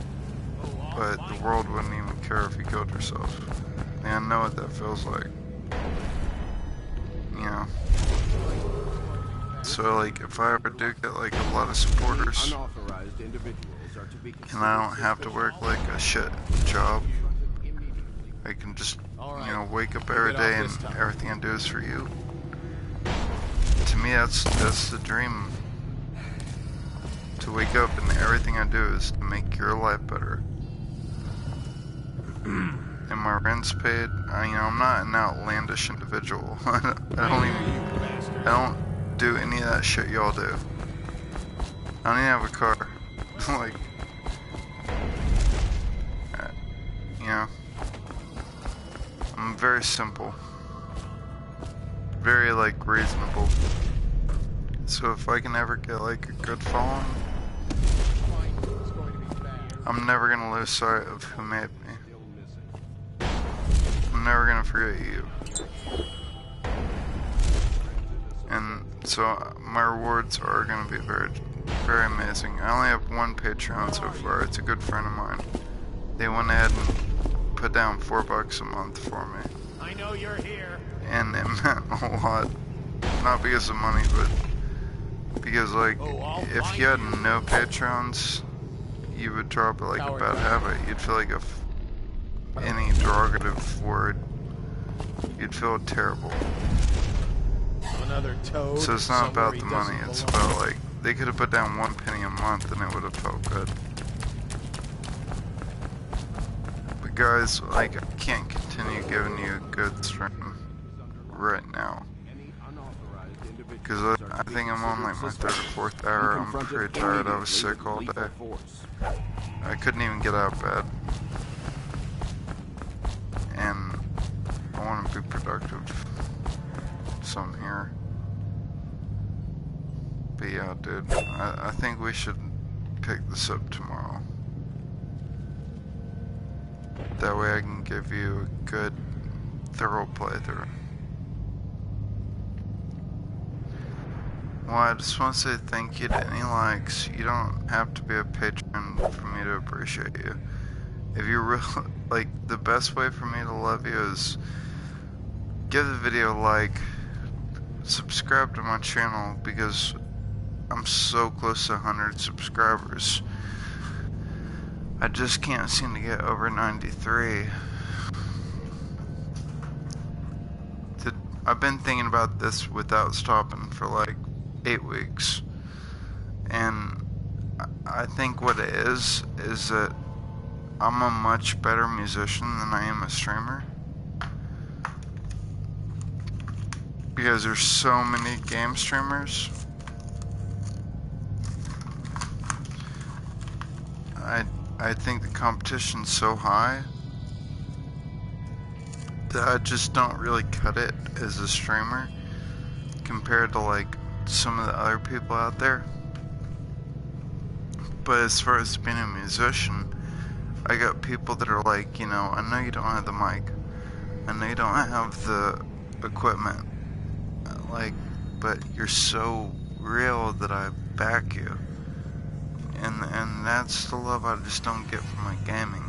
but the world wouldn't even care if you killed yourself. And I know what that feels like. You know? So, like, if I ever do get, like, a lot of supporters, and I don't have to work, like, a shit job, I can just, you know, wake up every day and everything I do is for you. To me, that's the dream. To wake up and everything I do is to make your life better. And my rent's paid. I'm not an outlandish individual. I don't do any of that shit y'all do. I don't even have a car. Like, you know, I'm very simple. Very, like, reasonable. So if I can ever get, like, a good following, I'm never gonna lose sight of who made me. I'm never gonna forget you. And so my rewards are gonna be very, very amazing. I only have one Patreon so far. It's a good friend of mine. They went ahead and put down $4 a month for me. I know you're here. And it meant a lot. Not because of money, but because, like, if you had no patrons, you would drop like a bad habit. You'd feel like any derogative word, you'd feel terrible. Another toad. So it's not about the money, it's about, like, they could have put down 1 penny a month and it would have felt good. But guys, like, I can't continue giving you good good stream right now. Because I think I'm on like my 3rd or 4th hour. I'm pretty tired. I was sick all day. I couldn't even get out of bed. And I want to be productive. So I'm here. But yeah, dude, I think we should pick this up tomorrow. That way I can give you a good, thorough playthrough. Well, I just want to say thank you to any likes. You don't have to be a patron for me to appreciate you. If you're real, like, the best way for me to love you is give the video a like, subscribe to my channel, because I'm so close to 100 subscribers. I just can't seem to get over 93. I've been thinking about this without stopping for like 8 weeks. And I think what it is that I'm a much better musician than I am a streamer. Because there's so many game streamers. I think the competition's so high that I just don't really cut it as a streamer compared to like some of the other people out there. But as far as being a musician, I got people that are like, you know, I know you don't have the mic, I know you don't have the equipment, like, but you're so real that I back you. And that's the love I just don't get from my gaming.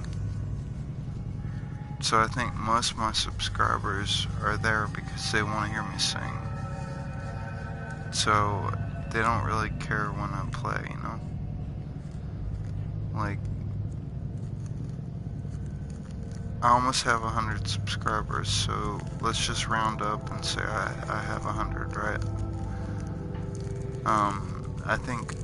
So I think most of my subscribers are there because they want to hear me sing. So they don't really care when I play, you know? Like, I almost have 100 subscribers, so let's just round up and say I have 100, right? I think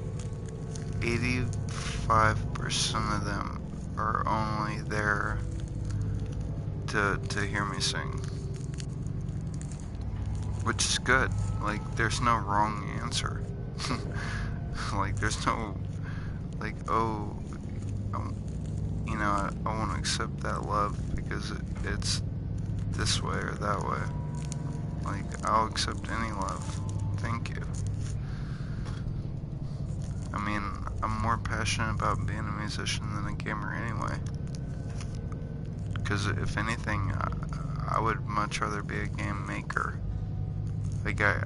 85% of them are only there to hear me sing, which is good. Like, there's no wrong answer. Like, there's no, like, oh, you know, I want to accept that love because it's this way or that way. Like, I'll accept any love. Thank you. I mean, I'm more passionate about being a musician than a gamer anyway. Because if anything, I would much rather be a game maker. Like, I'm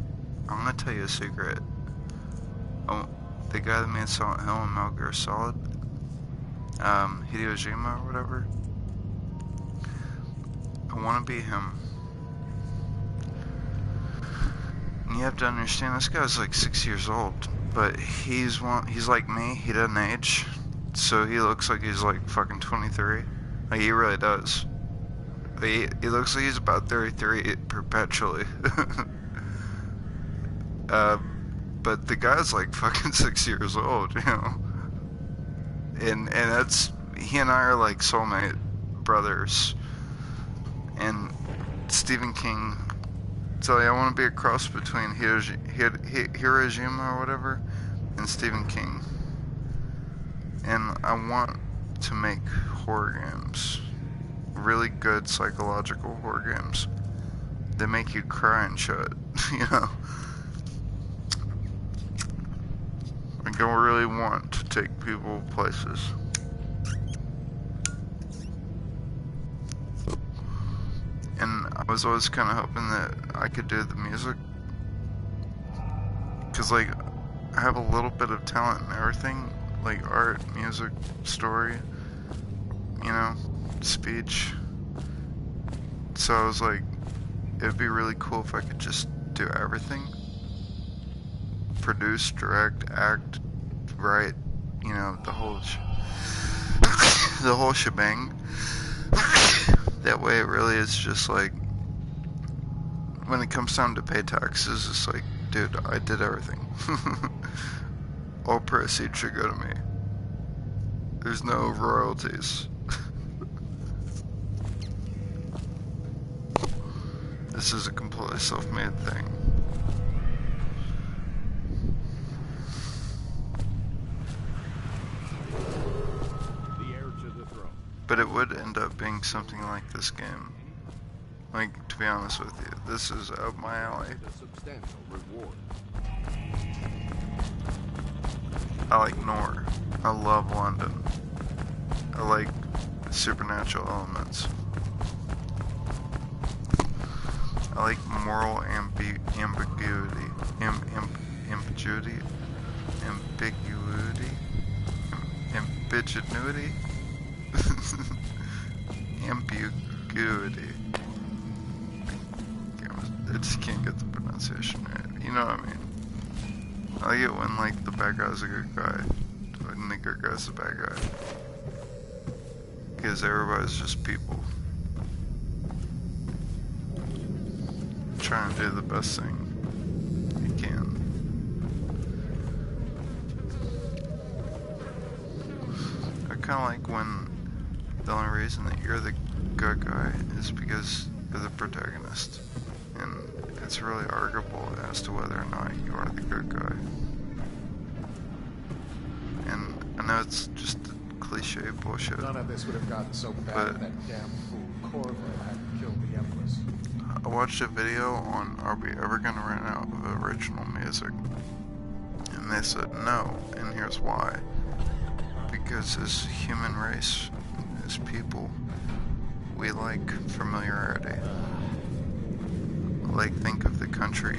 gonna tell you a secret. Oh, the guy that made Silent Hill and Metal Gear Solid, Hideo Kojima or whatever, I want to be him. And you have to understand, this guy's like 6 years old, but he's like me, he doesn't age, so he looks like he's like fucking 23. Like, he really does. He looks like he's about 33 perpetually. But the guy's like fucking 6 years old, you know? And that's, he and I are like soulmate brothers. And Stephen King, so I want to be a cross between Hiroshima or whatever and Stephen King. And I want to make horror games. Really good psychological horror games. They make you cry and shit, you know? Like, I really want to take people places. And I was always kind of hoping that I could do the music. Because, like, I have a little bit of talent in everything. Like, art, music, story, you know, speech. So I was like, it'd be really cool if I could just do everything. Produce, direct, act, write, you know, the whole shebang. That way it really is just like, when it comes time to pay taxes, it's like, dude, I did everything. All proceeds should go to me. There's no royalties. This is a completely self-made thing. But it would end up being something like this game. Like, to be honest with you, this is up my alley. I like Nor. I love London. I like supernatural elements. I like moral ambiguity. Ambiguity? Ambiguity? Ambiguity. I just can't get the pronunciation right. You know what I mean? I like it when, like, the bad guy's a good guy, and the good guy's the bad guy. Because everybody's just people. Trying to do the best thing you can. I kinda like when the only reason that you're the good guy is because you're the protagonist. And it's really arguable as to whether or not you are the good guy. And I know it's just cliche bullshit. None of this would have gotten so bad if that damn fool Corvo hadn't killed the Empress. I watched a video on Are We Ever Gonna Run Out of Original Music? And they said no, and here's why. Because as human race, as people, we like familiarity. Like, think of the country,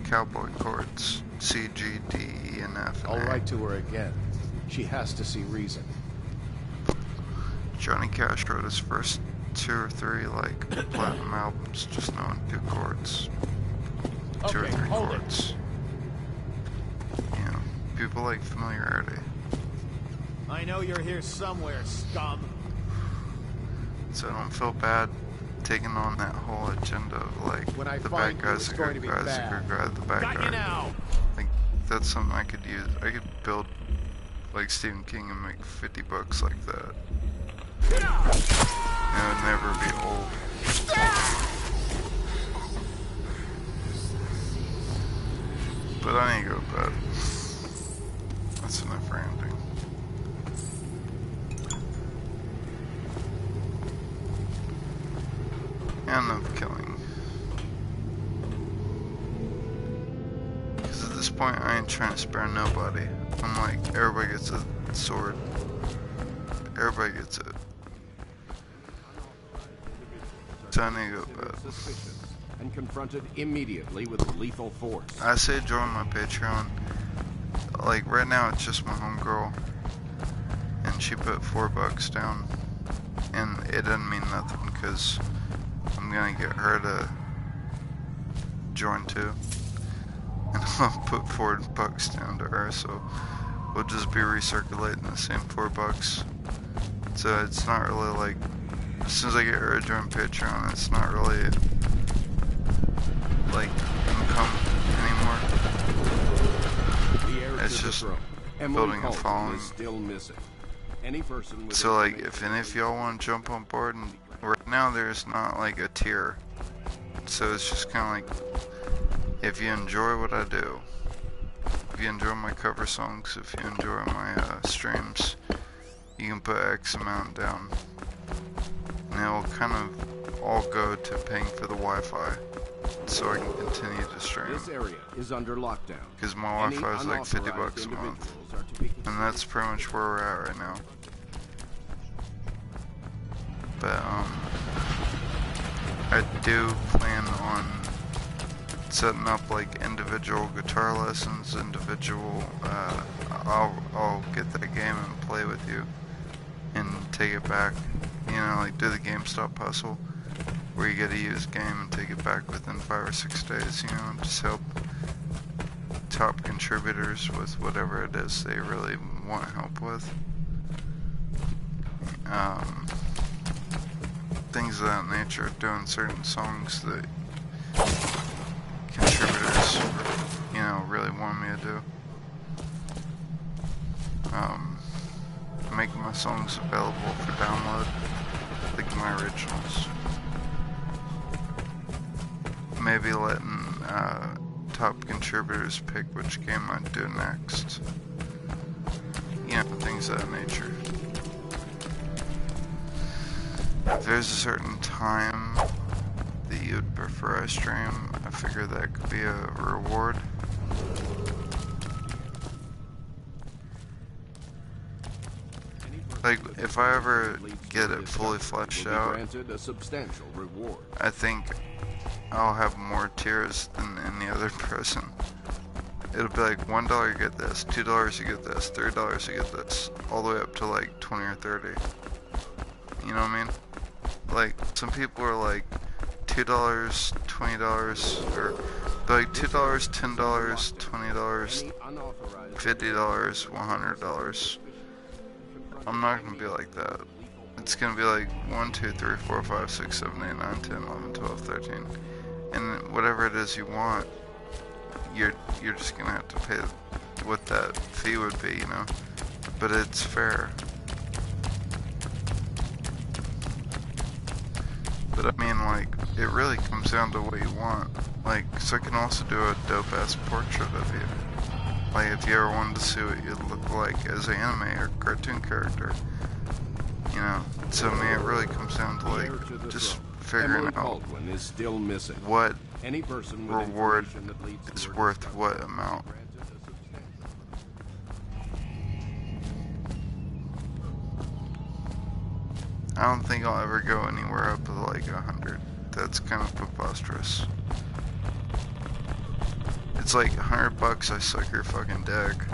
cowboy chords, C, G, D, E, and F, and I'll A. write to her again. She has to see reason. Johnny Cash wrote his first 2 or 3, like, platinum albums just knowing 2 chords. 2 or 3 chords. You know, people like familiarity. I know you're here somewhere, scum. So I don't feel bad taking on that whole agenda of, like, the bad guy's a good guy, the good guy, the bad guy. Like, that's something I could use. I could build, like, Stephen King and make $50 like that. And it would never be old. But I need to go to bed. That's enough ranting. And enough killing. Because at this point, I ain't trying to spare nobody. I'm like, everybody gets a sword. Everybody gets it. So I need to go to bed. And confronted immediately with lethal force. I say join my Patreon. Like, right now it's just my homegirl. And she put $4 down. And it doesn't mean nothing because I'm gonna get her to join too. And I'll put $4 down to her, so we'll just be recirculating the same $4. So it's not really like, as soon as I get her to join Patreon, it's not really like income anymore. It's just building a following. So like, if any of y'all want to jump on board, and right now there's not like a tier, so it's just kind of like, if you enjoy what I do, if you enjoy my cover songs, if you enjoy my streams, you can put X amount down, and it will kind of all go to paying for the Wi-Fi, so I can continue to stream. This area is under lockdown. Because my Wi-Fi is like $50 a month, and that's pretty much where we're at right now. But I do plan on setting up like individual guitar lessons, individual. I'll get that game and play with you, and take it back. You know, like do the GameStop hustle, where you get to use a game and take it back within 5 or 6 days. You know, just help top contributors with whatever it is they really want help with. Things of that nature, doing certain songs that contributors, you know, really want me to do. Making my songs available for download, like my originals. maybe letting top contributors pick which game I'd do next. You know, things of that nature. If there's a certain time that you'd prefer I stream, I figure that could be a reward. Like, if I ever get it fully fleshed out, I think I'll have more tiers than any other person. It'll be like $1 you get this, $2 you get this, $3 you get this, all the way up to like 20 or 30. You know what I mean? Like, some people are like $2, $20, or like $2, $10, $20, $50, $100. I'm not gonna be like that. It's gonna be like 1, 2, 3, 4, 5, 6, 7, 8, 9, 10, 11, 12, 13. And whatever it is you want, you're just gonna have to pay what that fee would be, you know? But it's fair. But I mean, like, it really comes down to what you want. Like, so I can also do a dope-ass portrait of you. Like, if you ever wanted to see what you'd look like as an anime or cartoon character. You know? So, I mean, it really comes down to, like, just figuring out what reward is worth what amount. I don't think I'll ever go anywhere up to like 100. That's kind of preposterous. It's like $100, I suck your fucking dick.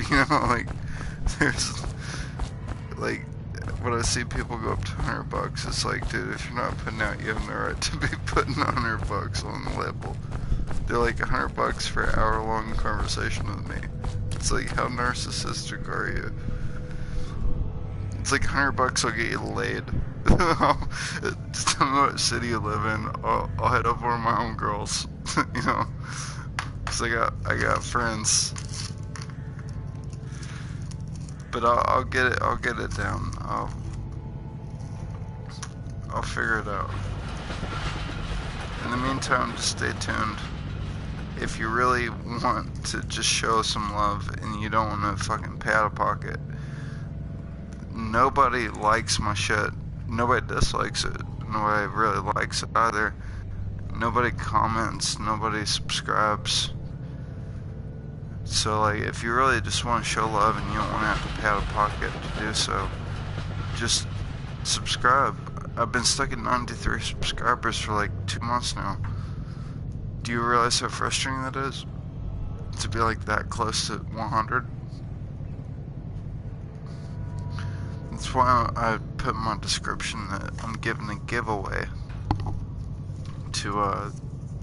You know, like, there's, like, when I see people go up to $100, it's like, dude, if you're not putting out, you have no right to be putting $100 on the label. They're like $100 for an hour-long conversation with me. It's like, how narcissistic are you? It's like $100 will get you laid. Just tell me what city you live in. I'll head up one of my own girls. You know, cause I got friends. But I'll get it. I'll get it down. I'll figure it out. In the meantime, just stay tuned. If you really want to just show some love and you don't want to fucking pay out of pocket. Nobody likes my shit. Nobody dislikes it. Nobody really likes it either. Nobody comments. Nobody subscribes. So, like, if you really just want to show love and you don't want to have to pay out of pocket to do so, just subscribe. I've been stuck at 93 subscribers for like 2 months now. Do you realize how frustrating that is? To be like that close to 100? That's why I put in my description that I'm giving a giveaway to the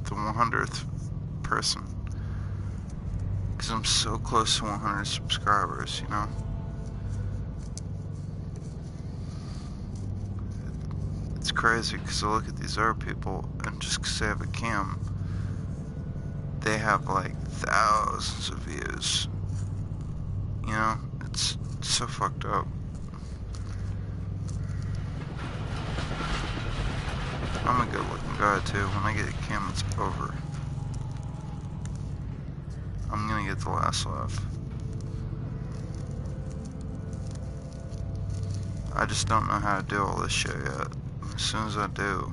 100th person. Because I'm so close to 100 subscribers, you know? It's crazy because I look at these other people and just because they have a cam, they have like thousands of views. You know? It's so fucked up. I'm a good looking guy too. When I get a cam, it's over. I'm gonna get the last laugh. I just don't know how to do all this shit yet. As soon as I do,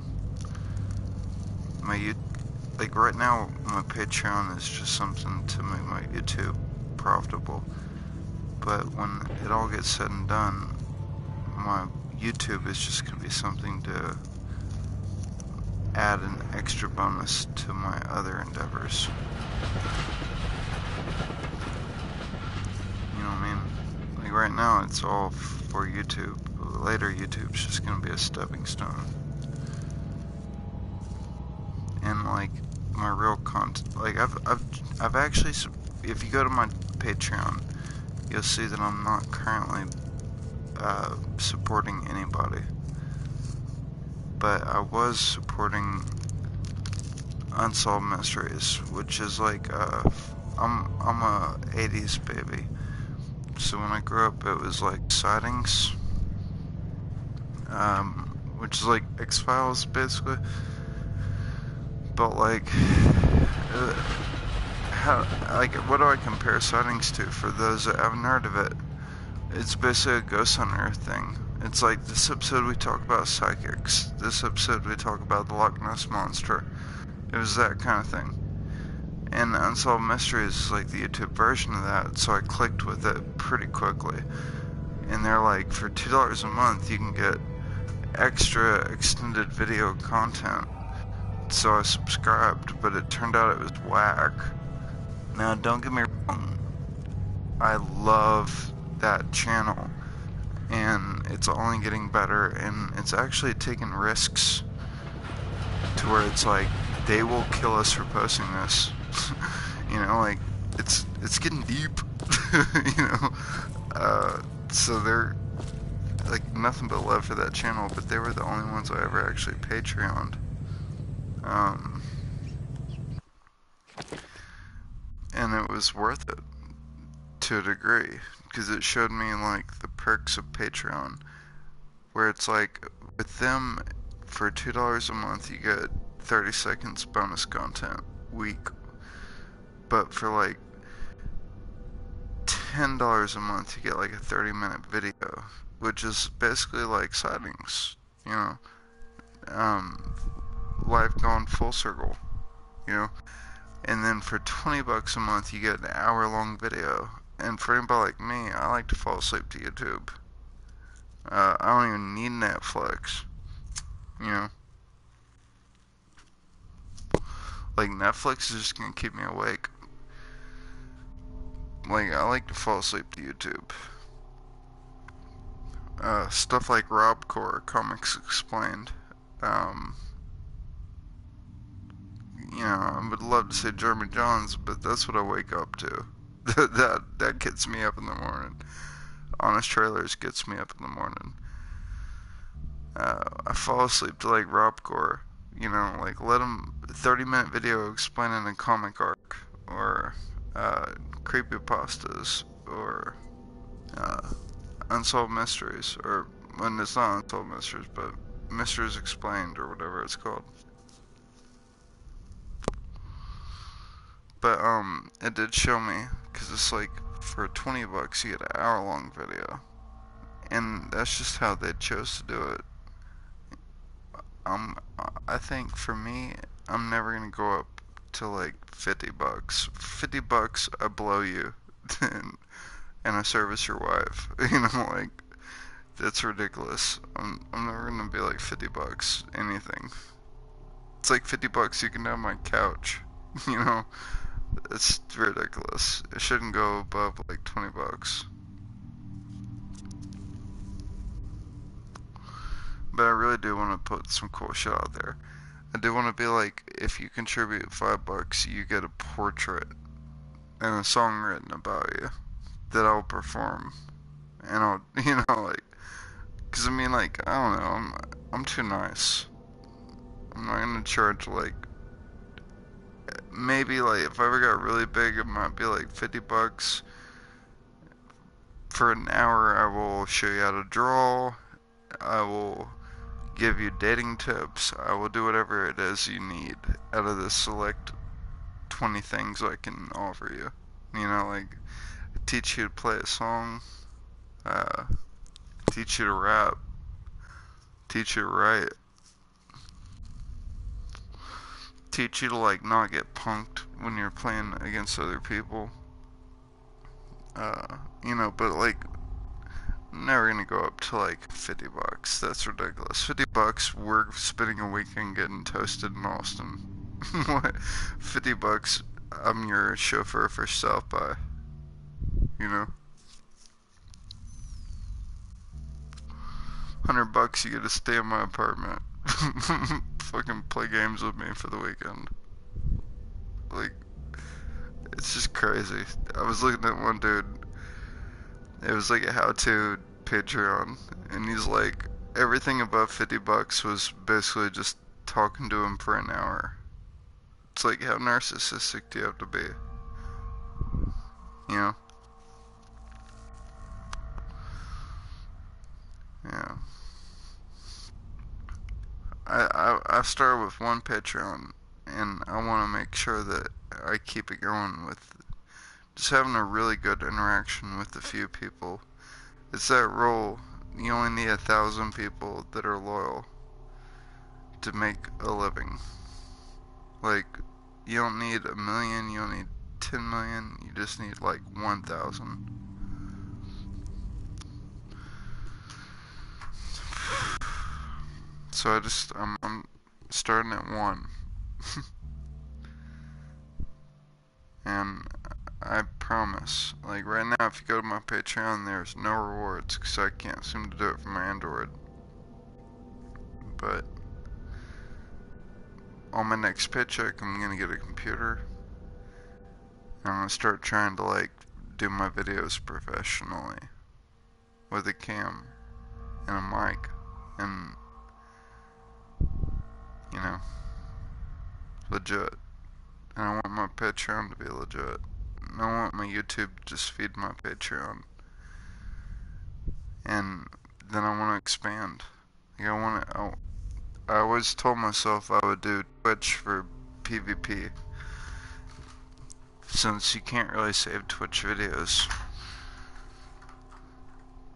like right now, my Patreon is just something to make my YouTube profitable. But when it all gets said and done, my YouTube is just gonna be something to add an extra bonus to my other endeavors. You know what I mean? Like right now it's all for YouTube. Later YouTube's just gonna be a stepping stone. And like my real content, like I've actually, if you go to my Patreon, you'll see that I'm not currently supporting anybody. But I was supporting Unsolved Mysteries, which is like, I'm a 80s baby. So when I grew up, it was like Sightings, which is like X-Files, basically. But like, what do I compare sightings to for those that haven't heard of it? It's basically a ghost hunter thing. It's like this episode we talk about psychics. This episode we talk about the Loch Ness Monster. It was that kind of thing. And Unsolved Mysteries is like the YouTube version of that, so I clicked with it pretty quickly. And they're like, for $2 a month you can get extra extended video content. So I subscribed, but it turned out it was whack. Now don't get me wrong, I love that channel, and it's only getting better, and it's actually taking risks to where it's like, they will kill us for posting this. You know, like, it's getting deep. You know, so they're like nothing but love for that channel, but they were the only ones I ever actually Patreoned. And it was worth it to a degree, because it showed me like the perks of Patreon, where it's like with them for $2 a month you get 30 seconds bonus content week, but for like $10 a month you get like a 30-minute video, which is basically like sightings, you know, life gone full circle, you know. And then for $20 a month you get an hour-long video. And for anybody like me, I like to fall asleep to YouTube. I don't even need Netflix, you know. Like, Netflix is just gonna keep me awake. Like, I like to fall asleep to YouTube. Stuff like Robcore, Comics Explained. You know, I would love to say Jeremy Johns, but that's what I wake up to. that gets me up in the morning. Honest Trailers gets me up in the morning. I fall asleep to like Robcore, you know, like let them 30-minute video explaining a comic arc, or creepypastas, or Unsolved Mysteries, or when it's not Unsolved Mysteries, but Mysteries Explained, or whatever it's called. But it did show me, because it's like for $20 you get an hour-long video, and that's just how they chose to do it. I think for me, I'm never gonna go up to like $50. $50, I blow you, and I service your wife. You know, like, that's ridiculous. I'm never gonna be like $50 anything. It's like $50 you can have my couch. You know, it's ridiculous. It shouldn't go above like $20. But I really do want to put some cool shit out there. I do want to be like, if you contribute $5, you get a portrait and a song written about you that I'll perform. And I'll, you know, like, cause I mean, like, I don't know, I'm too nice. I'm not gonna charge like, maybe like, if I ever got really big, it might be like $50. For an hour, I will show you how to draw. I will give you dating tips. I will do whatever it is you need out of the select 20 things I can offer you. You know, like, teach you to play a song, teach you to rap, teach you to write, teach you to, like, not get punked when you're playing against other people. You know, but, like, I'm never gonna go up to like $50. That's ridiculous. $50, we're spending a weekend getting toasted in Austin. What? $50, I'm your chauffeur for South by. You know? $100, you get to stay in my apartment. Fucking play games with me for the weekend. Like, it's just crazy. I was looking at one dude. It was like a how-to Patreon, and he's like, everything above $50 was basically just talking to him for an hour. It's like, how narcissistic do you have to be? You know? Yeah. I started with one Patreon, and I want to make sure that I keep it going with just having a really good interaction with a few people. It's that rule, you only need 1,000 people that are loyal to make a living. Like, you don't need 1 million, you don't need 10 million, you just need like 1,000. So I'm starting at 1. And I promise, like right now, if you go to my Patreon, there's no rewards because I can't seem to do it from my Android. But on my next paycheck, I'm gonna get a computer. And I'm gonna start trying to like do my videos professionally with a cam and a mic, and you know, legit. And I want my Patreon to be legit. And I want my YouTube to just feed my Patreon. And then I want to expand. Like I always told myself I would do Twitch for PvP, since you can't really save Twitch videos.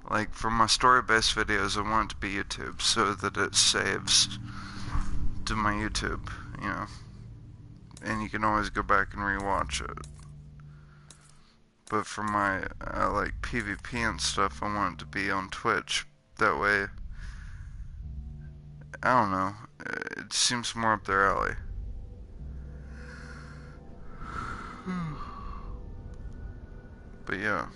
Like for my story-based videos, I want it to be YouTube so that it saves to my YouTube, you know. And you can always go back and rewatch it. But for my like PvP and stuff, I want it to be on Twitch. That way, I don't know, it seems more up their alley. But yeah,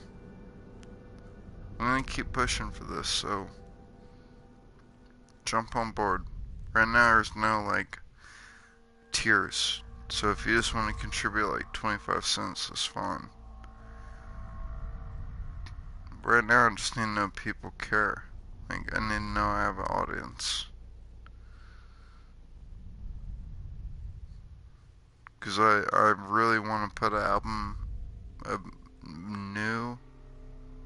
I'm gonna keep pushing for this, so jump on board. Right now there's no like tiers, so if you just want to contribute like 25 cents, that's fine. Right now I just need to know people care. Like, I need to know I have an audience. Because I really want to put an album of new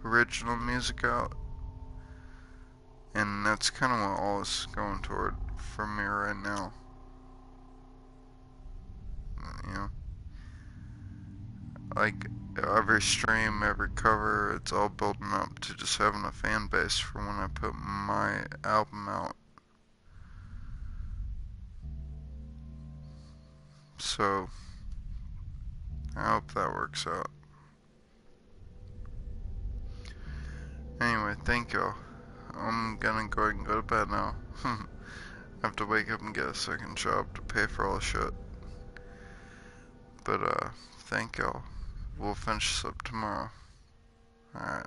original music out. And that's kind of what all is going toward for me right now. You know? Like, every stream, every cover, it's all building up to just having a fan base for when I put my album out. So, I hope that works out. Anyway, thank y'all. I'm gonna go ahead and go to bed now. I have to wake up and get a second job to pay for all the shit. But, thank y'all. We'll finish this up tomorrow. Alright.